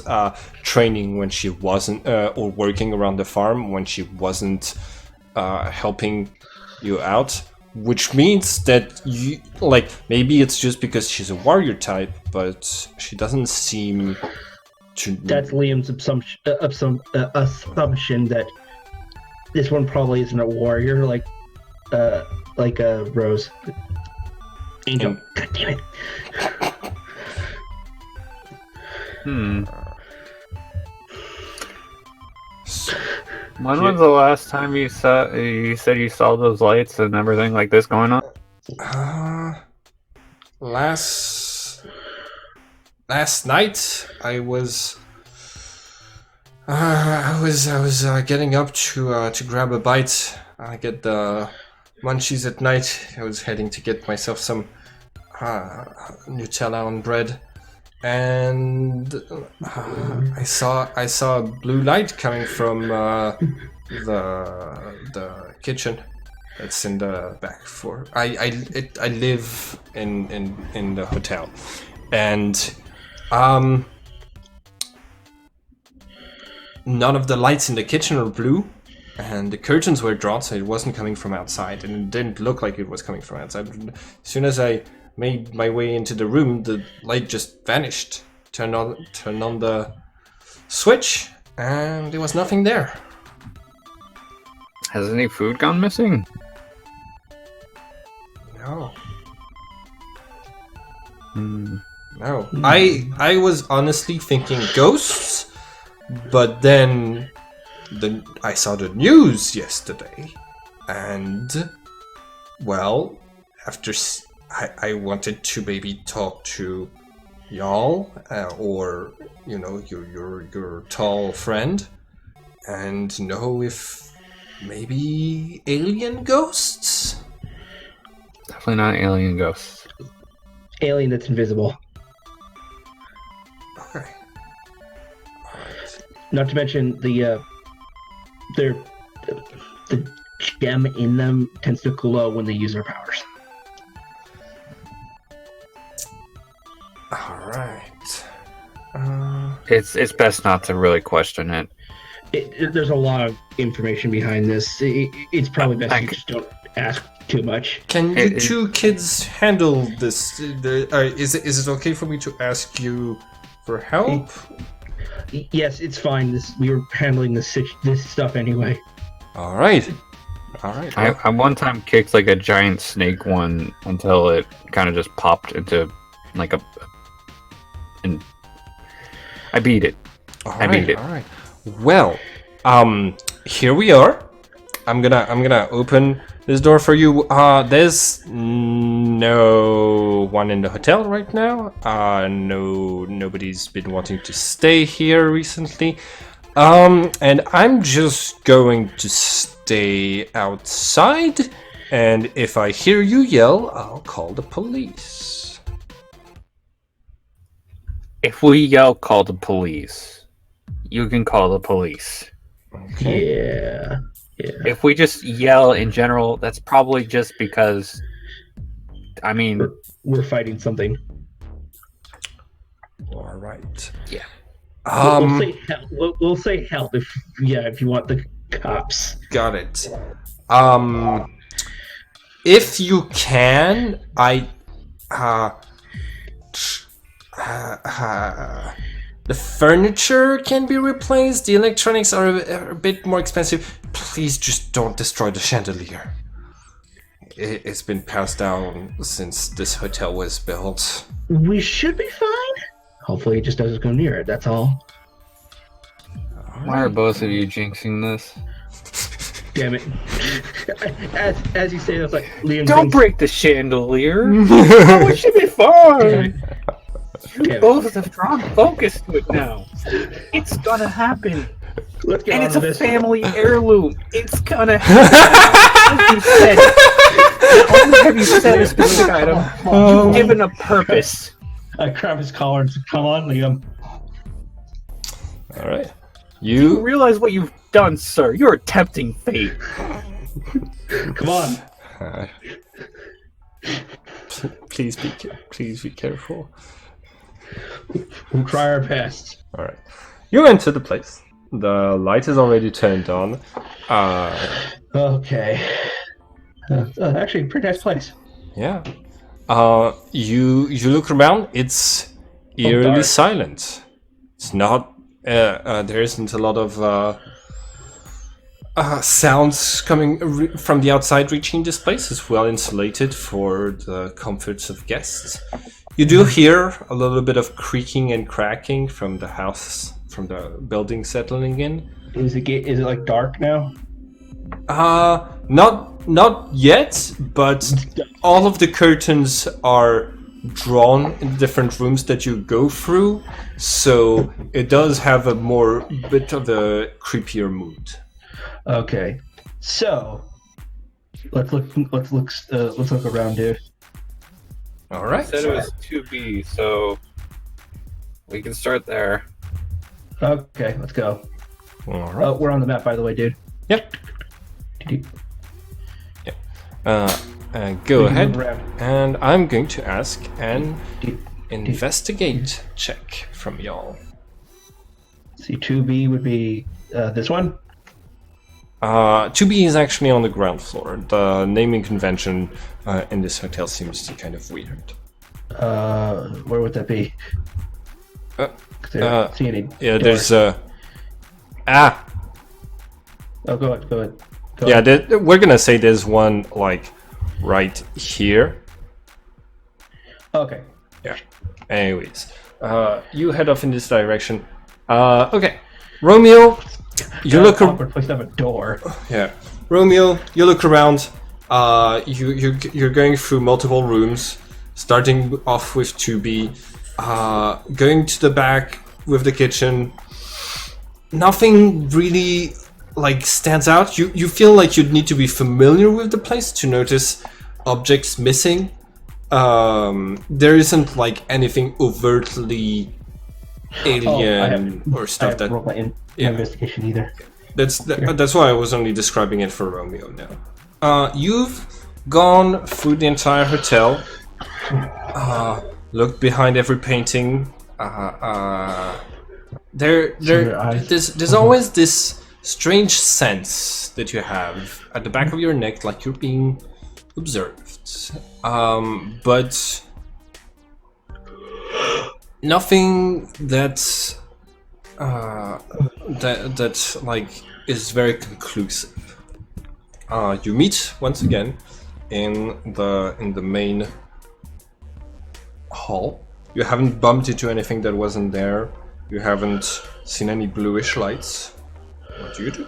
training when she wasn't, or working around the farm when she wasn't helping you out, which means that you, like, maybe it's just because she's a warrior type, but she doesn't seem to... That's Liam's assumption that this one probably isn't a warrior like Rose. Angel. God damn it. When was the last time you said you saw those lights and everything like this going on? Last night I was getting up to grab a bite. I get the munchies at night. I was heading to get myself some Nutella on bread, and I saw a blue light coming from the kitchen. That's in the back floor. I live in the hotel, and none of the lights in the kitchen are blue, and the curtains were drawn, so it wasn't coming from outside, and it didn't look like it was coming from outside. As soon as I made my way into the room, the light just vanished. Turned on the switch, and there was nothing there. Has any food gone missing? No. Hmm. No. I was honestly thinking ghosts, but then I saw the news yesterday, and well, after I wanted to maybe talk to y'all or your tall friend and know if maybe alien ghosts. Definitely not alien ghosts. Alien that's invisible. Okay. Alright. Not to mention the gem in them tends to glow when they use their powers. Alright. It's best not to really question it. There's a lot of information behind this. It's probably best you just don't ask too much. Can you two kids handle this? Is it okay for me to ask you for help? Yes, it's fine. We were handling this stuff anyway. All right. I one time kicked like a giant snake one until it kind of just popped into like and I beat it. I beat it. All right. Well, here we are. I'm gonna open this door for you. There's no one in the hotel right now. Nobody's been wanting to stay here recently. And I'm just going to stay outside. And if I hear you yell, I'll call the police. If we yell, call the police. You can call the police. Okay. Yeah. If we just yell in general, that's probably just because, I mean, we're fighting something. All right. Yeah. We'll say help. We'll say help if you want the cops. Got it. If you can, the furniture can be replaced. The electronics are a bit more expensive. Please just don't destroy the chandelier. It's been passed down since this hotel was built. We should be fine. Hopefully it just doesn't go near it, that's all. Why are both of you jinxing this? Damn it. As you say, that's like Liam. Don't break the chandelier! Oh, it should be fine! You both have drawn focus to it now. It's gonna happen. Let's get and on it's a this. family heirloom. It's gonna happen. As you said, not only have you said a specific item, you've given a purpose. I grab his collar and say, come on, Liam. All right. You realize what you've done, sir. You're tempting fate. Come on. Please be careful. We'll try our best. All right. You enter the place. The light is already turned on. Okay. Actually, a pretty nice place. Yeah. You look around. It's eerily silent. It's not. There isn't a lot of sounds coming from the outside reaching this place. It's well insulated for the comforts of guests. You do hear a little bit of creaking and cracking from the house, from the building settling in. Is it like dark now? Not yet, but all of the curtains are drawn in different rooms that you go through, so it does have a bit of a creepier mood. Okay, so let's look around, dude. All I right. said it was 2B, so we can start there. Okay, let's go. All right. We're on the map, by the way, dude. Yep. Go ahead, and I'm going to ask an investigate check from y'all. See, 2B would be this one. 2B is actually on the ground floor. The naming convention in this hotel seems to be kind of weird. Where would that be? See any Yeah, doors? there's Oh, go ahead. Go yeah, ahead. we're gonna say there's one like right here. Okay. Yeah. Anyways, you head off in this direction. Okay, Romeo, you look. Awkward place to have a door. Yeah, Romeo, you look around. You're going through multiple rooms, starting off with 2B, going to the back with the kitchen. Nothing really like stands out. You feel like you'd need to be familiar with the place to notice objects missing. There isn't like anything overtly alien or stuff that. Investigation either. That's why I was only describing it for Romeo now. You've gone through the entire hotel, looked behind every painting. There's always this strange sense that you have at the back of your neck, like you're being observed. But nothing that's that like is very conclusive. You meet once again in the main hall. You haven't bumped into anything that wasn't there. You haven't seen any bluish lights. What do you do?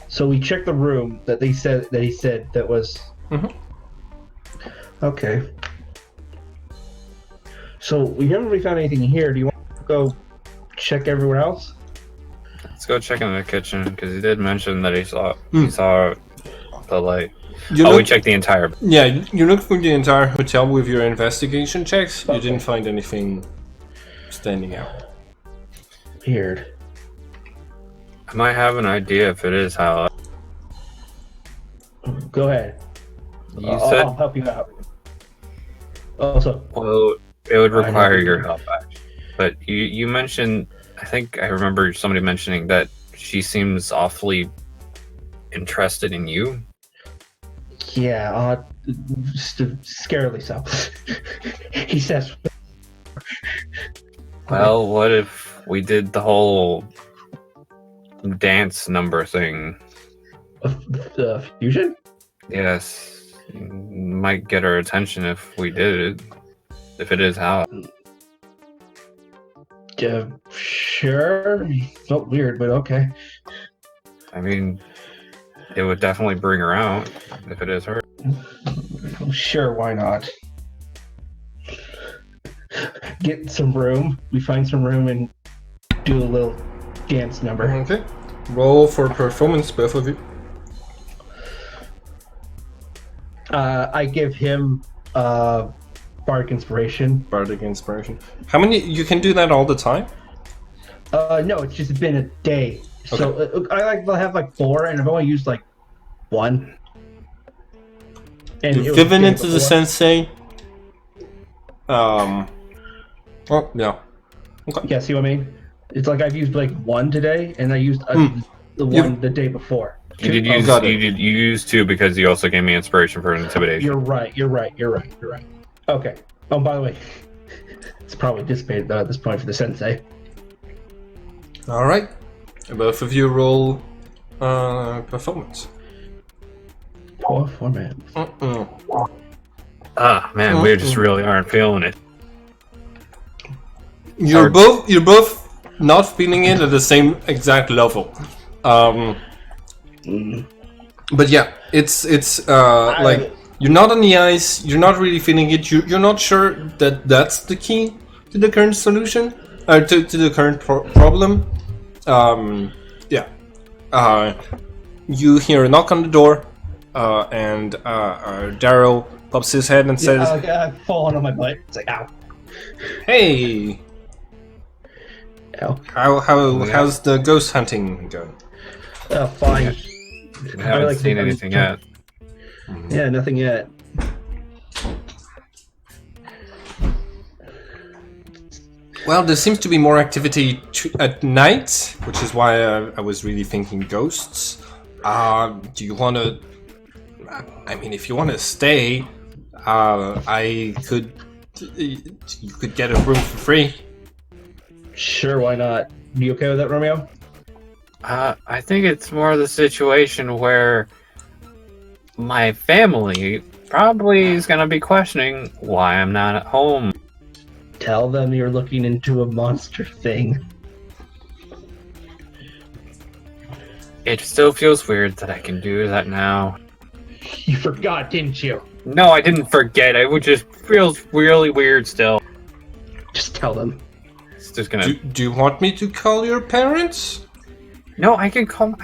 So we checked the room that he said that was. Mm-hmm. Okay. So we haven't really found anything here. Do you want to go check everywhere else? Let's go check in the kitchen because he did mention that he saw the light. We checked the entire. Yeah, you looked through the entire hotel with your investigation checks. Okay. You didn't find anything standing out. Weird. I might have an idea if it is how. Go ahead. I'll help you out. Also, well, it would require your help, actually. But you mentioned, I think I remember somebody mentioning that she seems awfully interested in you. Yeah, scarily so. He says. Well, what if we did the whole dance number thing? Fusion? Yes. Might get her attention if we did it. If it is how. Sure. Felt weird, but okay. I mean, it would definitely bring her out if it is her. Sure, why not? Get some room. We find some room and do a little dance number. Okay. Roll for performance, both of you. I give him Bardic Inspiration. Bardic Inspiration. How many? You can do that all the time? No, it's just been a day. Okay. So I have like 4, and I've only used like 1. And you've given it to the sensei. Oh yeah. Okay. Yeah, see what I mean? It's like I've used like 1 today, and I used the day before. You did use you used 2 because you also gave me inspiration for intimidation. You're right. Okay. Oh, by the way, it's probably dissipated at this point for the sensei. All right. Both of you roll performance. Power format. Ah, man, we just really aren't feeling it. You're both not feeling it at the same exact level. But yeah, it's like you're not on the ice. You're not really feeling it. You're not sure that that's the key to the current solution or to the current problem. Yeah. You hear a knock on the door, and Daryl pops his head and says, I've fallen on my butt. It's like, ow. "Hey, Ow. how's the ghost hunting going?" Fine. We haven't seen anything yet. Yeah, nothing yet. Well, there seems to be more activity at night, which is why I was really thinking ghosts. Do you want to? I mean, if you want to stay, I could. You could get a room for free. Sure, why not? You okay with that, Romeo? I think it's more the situation where my family probably is gonna be questioning why I'm not at home. Tell them you're looking into a monster thing. It still feels weird that I can do that now. You forgot, didn't you? No, I didn't forget. It just feels really weird still. Just tell them. It's just gonna. Do you want me to call your parents? No, I can calm.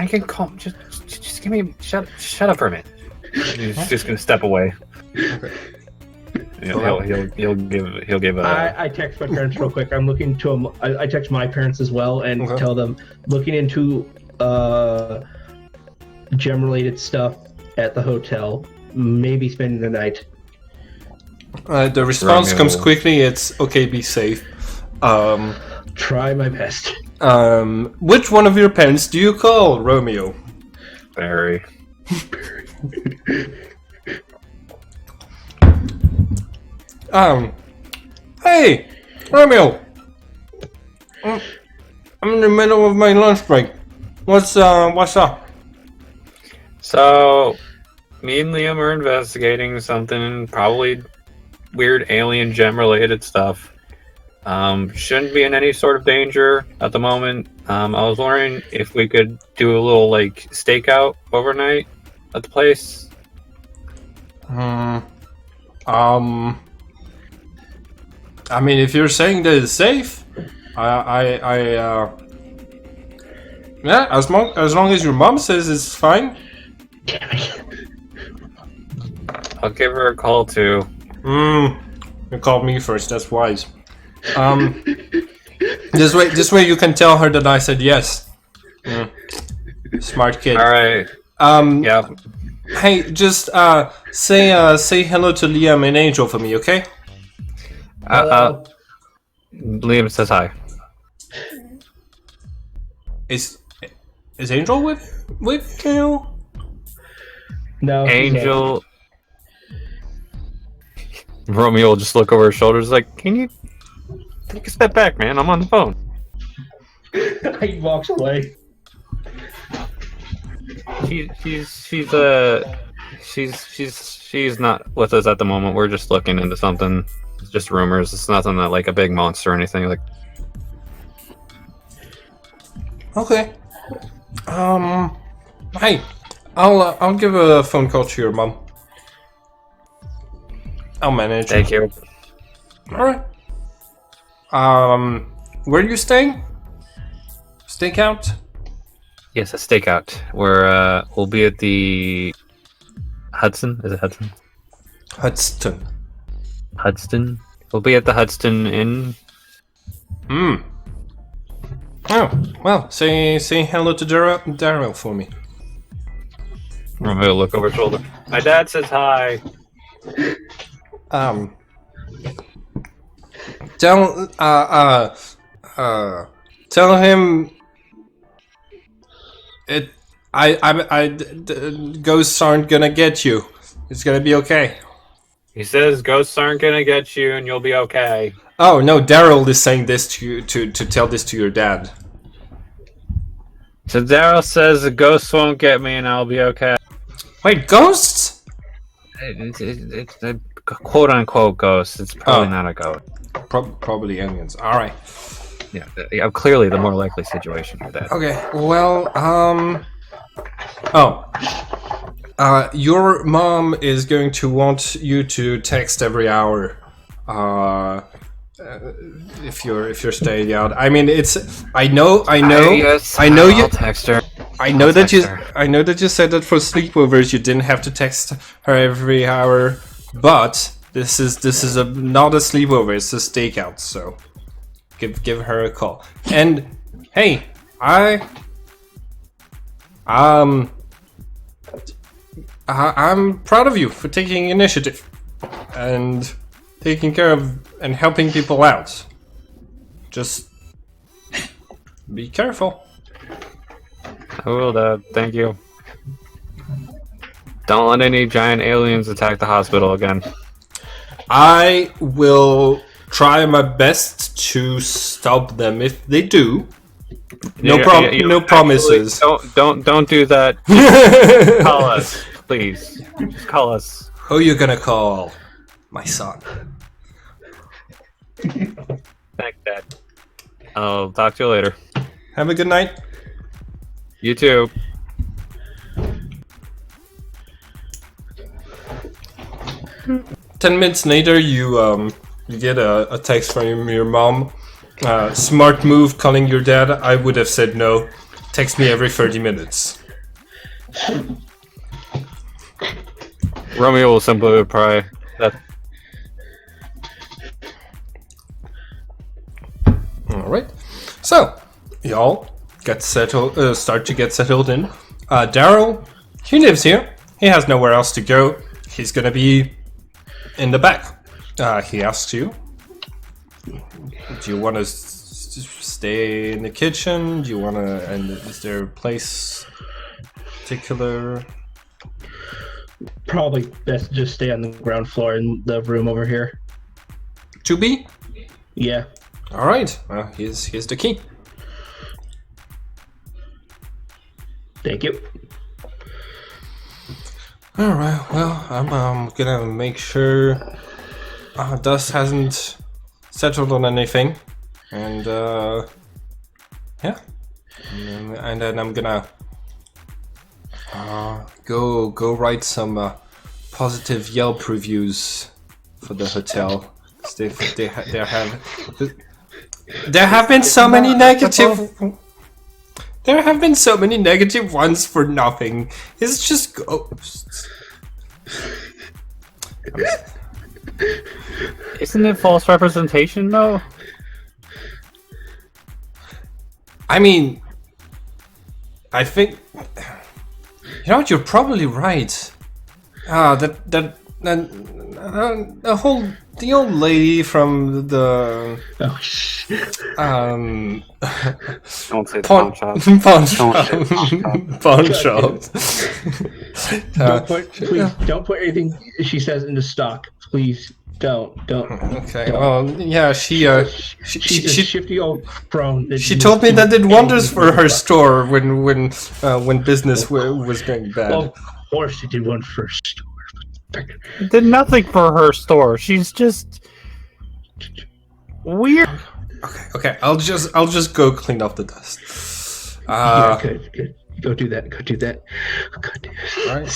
Just give me. Shut up for a minute. He's just gonna step away. Okay. He'll give a. I text my parents real quick. I'm looking to I text my parents as well and tell them looking into gem-related stuff at the hotel. Maybe spending the night. The response comes quickly. It's okay. Be safe. Try my best. Which one of your parents do you call Romeo? Barry. Hey, Romeo. I'm in the middle of my lunch break. What's up? So, me and Liam are investigating something, probably weird alien gem related stuff. Shouldn't be in any sort of danger at the moment. I was wondering if we could do a little like stakeout overnight at the place. I mean, if you're saying that it's safe, yeah, as long as your mom says it's fine. Damn it. I'll give her a call too. You called me first. That's wise. This way you can tell her that I said yes. Smart kid. All right. Yeah. Hey, just say hello to Liam and Angel for me, okay? Liam says hi. Is Angel with you? No. Angel. Romeo will just look over his shoulders like, can you take a step back, man? I'm on the phone. He walks away. She's not with us at the moment. We're just looking into something. It's just rumors. It's nothing that like a big monster or anything like. Okay. Hey, I'll give a phone call to your mom. I'll manage. Thank you. All right. Where are you staying? Stakeout? Yes, a stakeout. We'll be at the Hudson. Is it Hudson? Hudson. Hudson. We'll be at the Hudson Inn. Oh, well, say hello to Daryl for me. Romeo look over his shoulder. My dad says hi. Tell him ghosts aren't gonna get you. It's gonna be okay. He says ghosts aren't gonna get you and you'll be okay. Oh no, Daryl is saying this to you to tell this to your dad. So Daryl says the ghosts won't get me and I'll be okay. Wait, ghosts? It's a quote unquote ghost. It's probably not a ghost. Probably aliens. All right. Yeah, clearly the more likely situation for that. Okay. Well, your mom is going to want you to text every hour. If you're staying out. I mean, I know. I'll text her. I know that you said that for sleepovers you didn't have to text her every hour, but this is not a sleepover, it's a stakeout, so give her a call. And hey, I'm proud of you for taking initiative and taking care of and helping people out. Just be careful. I will, Dad. Thank you. Don't let any giant aliens attack the hospital again. I will try my best to stop them if they do. No promises. Don't do that. Call us, please. Just call us. Who you gonna call? My son. Thanks, Dad. I'll talk to you later. Have a good night. You too. Ten minutes later, you get a text from your mom. Smart move calling your dad. I would have said no. Text me every 30 minutes. Romeo will simply reply. Alright. So, y'all start to get settled in. Daryl, he lives here. He has nowhere else to go. He's gonna be in the back. He asks you, do you want to stay in the kitchen? Do you want to, and is there a place particular? Probably best to just stay on the ground floor in the room over here. 2B? Yeah. Alright, well, here's the key. Thank you. Alright, well, I'm gonna make sure Dust hasn't settled on anything. And, yeah. And then I'm gonna go write some positive Yelp reviews for the hotel. 'Cause there have been so many negative... There have been so many negative ones for nothing. It's just ghosts. Isn't it false representation, though? I mean, I think... You know what, you're probably right. The old lady from the... Oh, shit. Don't say Pawn shop. Pawn shop. Don't put anything she says into stock. Please don't. Okay, don't. well, yeah, she's a shifty old crone. She told me that did wonders for her store when business was going bad. Well, of course, it did one for her store. It did nothing for her store. She's just weird. Okay. I'll just go clean off the dust. Yeah, good. Go do that. Oh, God, right.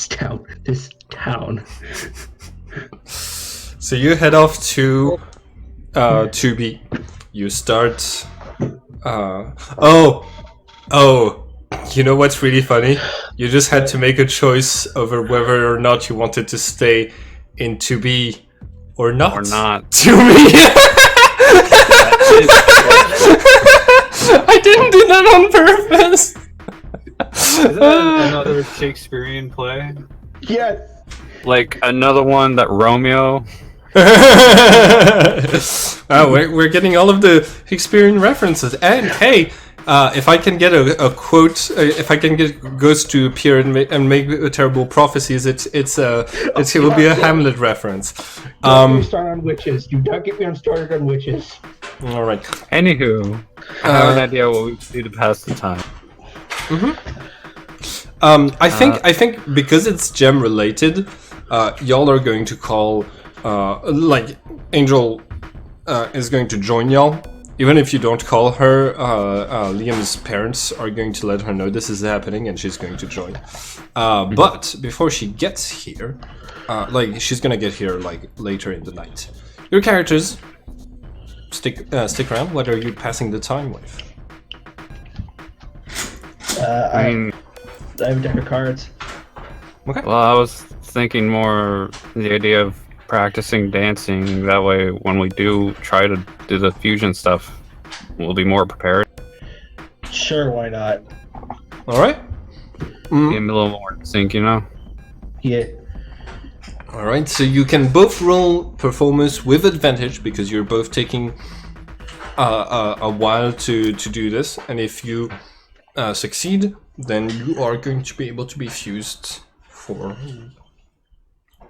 This town. So you head off to 2B. You start. You know what's really funny? You just had to make a choice over whether or not you wanted to stay in 2B or not. 2B. I didn't do that on purpose. Is that another Shakespearean play? Yes. Like another one that Romeo. We're getting all of the Shakespearean references. And hey, if I can get a quote, if I can get Ghost to appear and make terrible prophecies, it will be a Hamlet reference. Don't get me started on witches. Do not get me started on witches. All right. Anywho, I have an idea what we should do to pass the time. I think because it's gem related, y'all are going to call, like, Angel is going to join y'all. Even if you don't call her, Liam's parents are going to let her know this is happening and she's going to join. But before she gets here, like, she's gonna get here, like, later in the night. Your characters stick around. What are you passing the time with? I have a deck of cards. Okay. Well, I was thinking more the idea of practicing dancing. That way, when we do try to do the fusion stuff, we'll be more prepared. Sure, why not? All right. Give me a little more sync, you know? Yeah. All right. So you can both roll performance with advantage because you're both taking a while to do this, and if you succeed, then you are going to be able to be fused for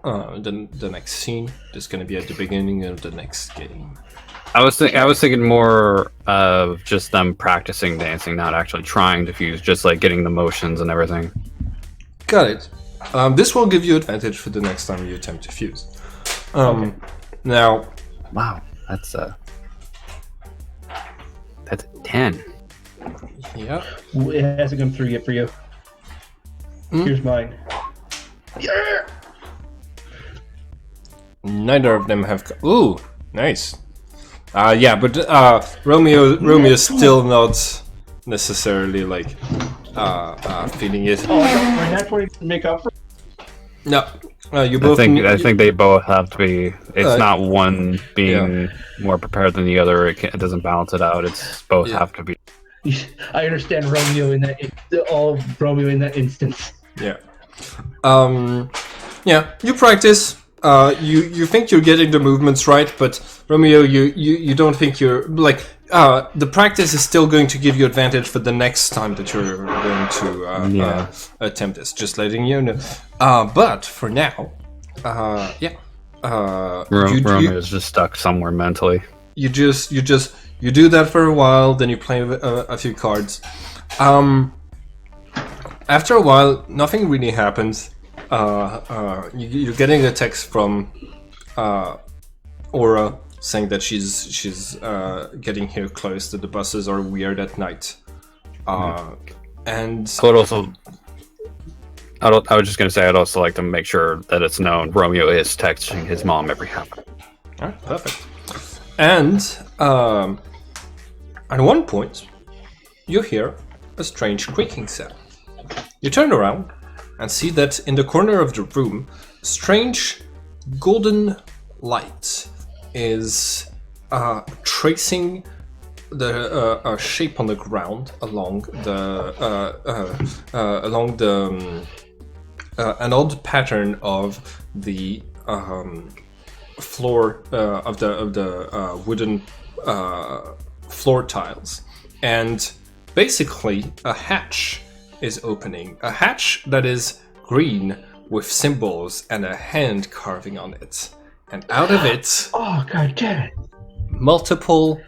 the next scene. That's going to be at the beginning of the next game. I was thinking more of just them practicing dancing, not actually trying to fuse, just like getting the motions and everything. Got it. This will give you advantage for the next time you attempt to fuse. Okay. Now, Wow, that's a 10. yeah. It hasn't come through yet for you. Here's mine. Yeah! Neither of them have. Ooh, nice. Yeah, but Romeo's still not necessarily like feeling it. Oh, my nat 20 didn't make up for. No, you both. I think they both have to be. It's not one being more prepared than the other. It doesn't balance it out. It's both have to be. I understand Romeo in that. All of Romeo in that instance. Yeah. Yeah. You practice. You think you're getting the movements right, but Romeo, you don't think you're like. The practice is still going to give you advantage for the next time that you're going to attempt this. Just letting you know. But for now, Romeo is just stuck somewhere mentally. You do that for a while, then you play a few cards. After a while, nothing really happens. You're getting a text from Aura saying that she's getting here close, that the buses are weird at night. And I was just gonna say I'd also like to make sure that it's known Romeo is texting his mom every half hour. Alright, perfect. And at one point, you hear a strange creaking sound. You turn around and see that in the corner of the room, a strange golden light is tracing the shape on the ground along an odd pattern of the floor of the wooden floor tiles, and basically a hatch is opening. A hatch that is green with symbols and a hand carving on it. And out of it... Oh, god damn it. Multiple...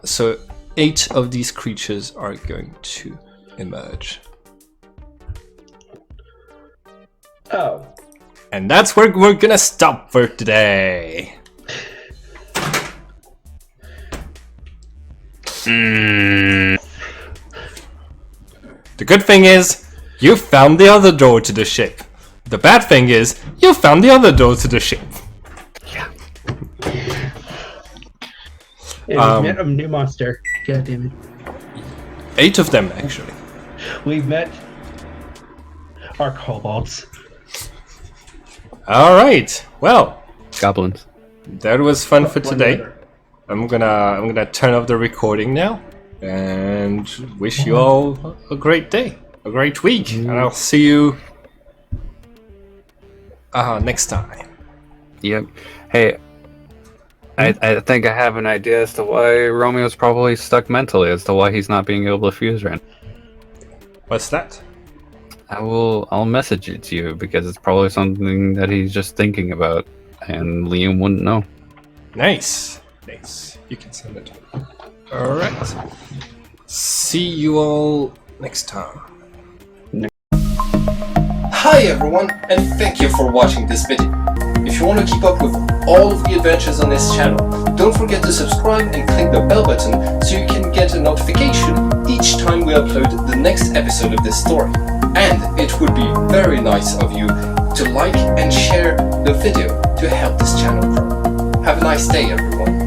so 8 of these creatures are going to emerge. Oh. And that's where we're gonna stop for today. The good thing is, you found the other door to the ship. The bad thing is, you found the other door to the ship. Yeah, we've met a new monster. God damn it. 8 of them, actually. We've met our kobolds. Alright, well, Goblins. that was fun for today. I'm gonna turn off the recording now and wish you all a great day, a great week, and I'll see you next time. Yep. Hey, I think I have an idea as to why Romeo's probably stuck mentally, as to why he's not being able to fuse right now. What's that? I'll message it to you because it's probably something that he's just thinking about, and Liam wouldn't know. Nice. You can send it. Alright. See you all next time. Hi everyone, and thank you for watching this video. If you want to keep up with all of the adventures on this channel, don't forget to subscribe and click the bell button so you can get a notification each time we upload the next episode of this story. And it would be very nice of you to like and share the video to help this channel grow. Have a nice day everyone.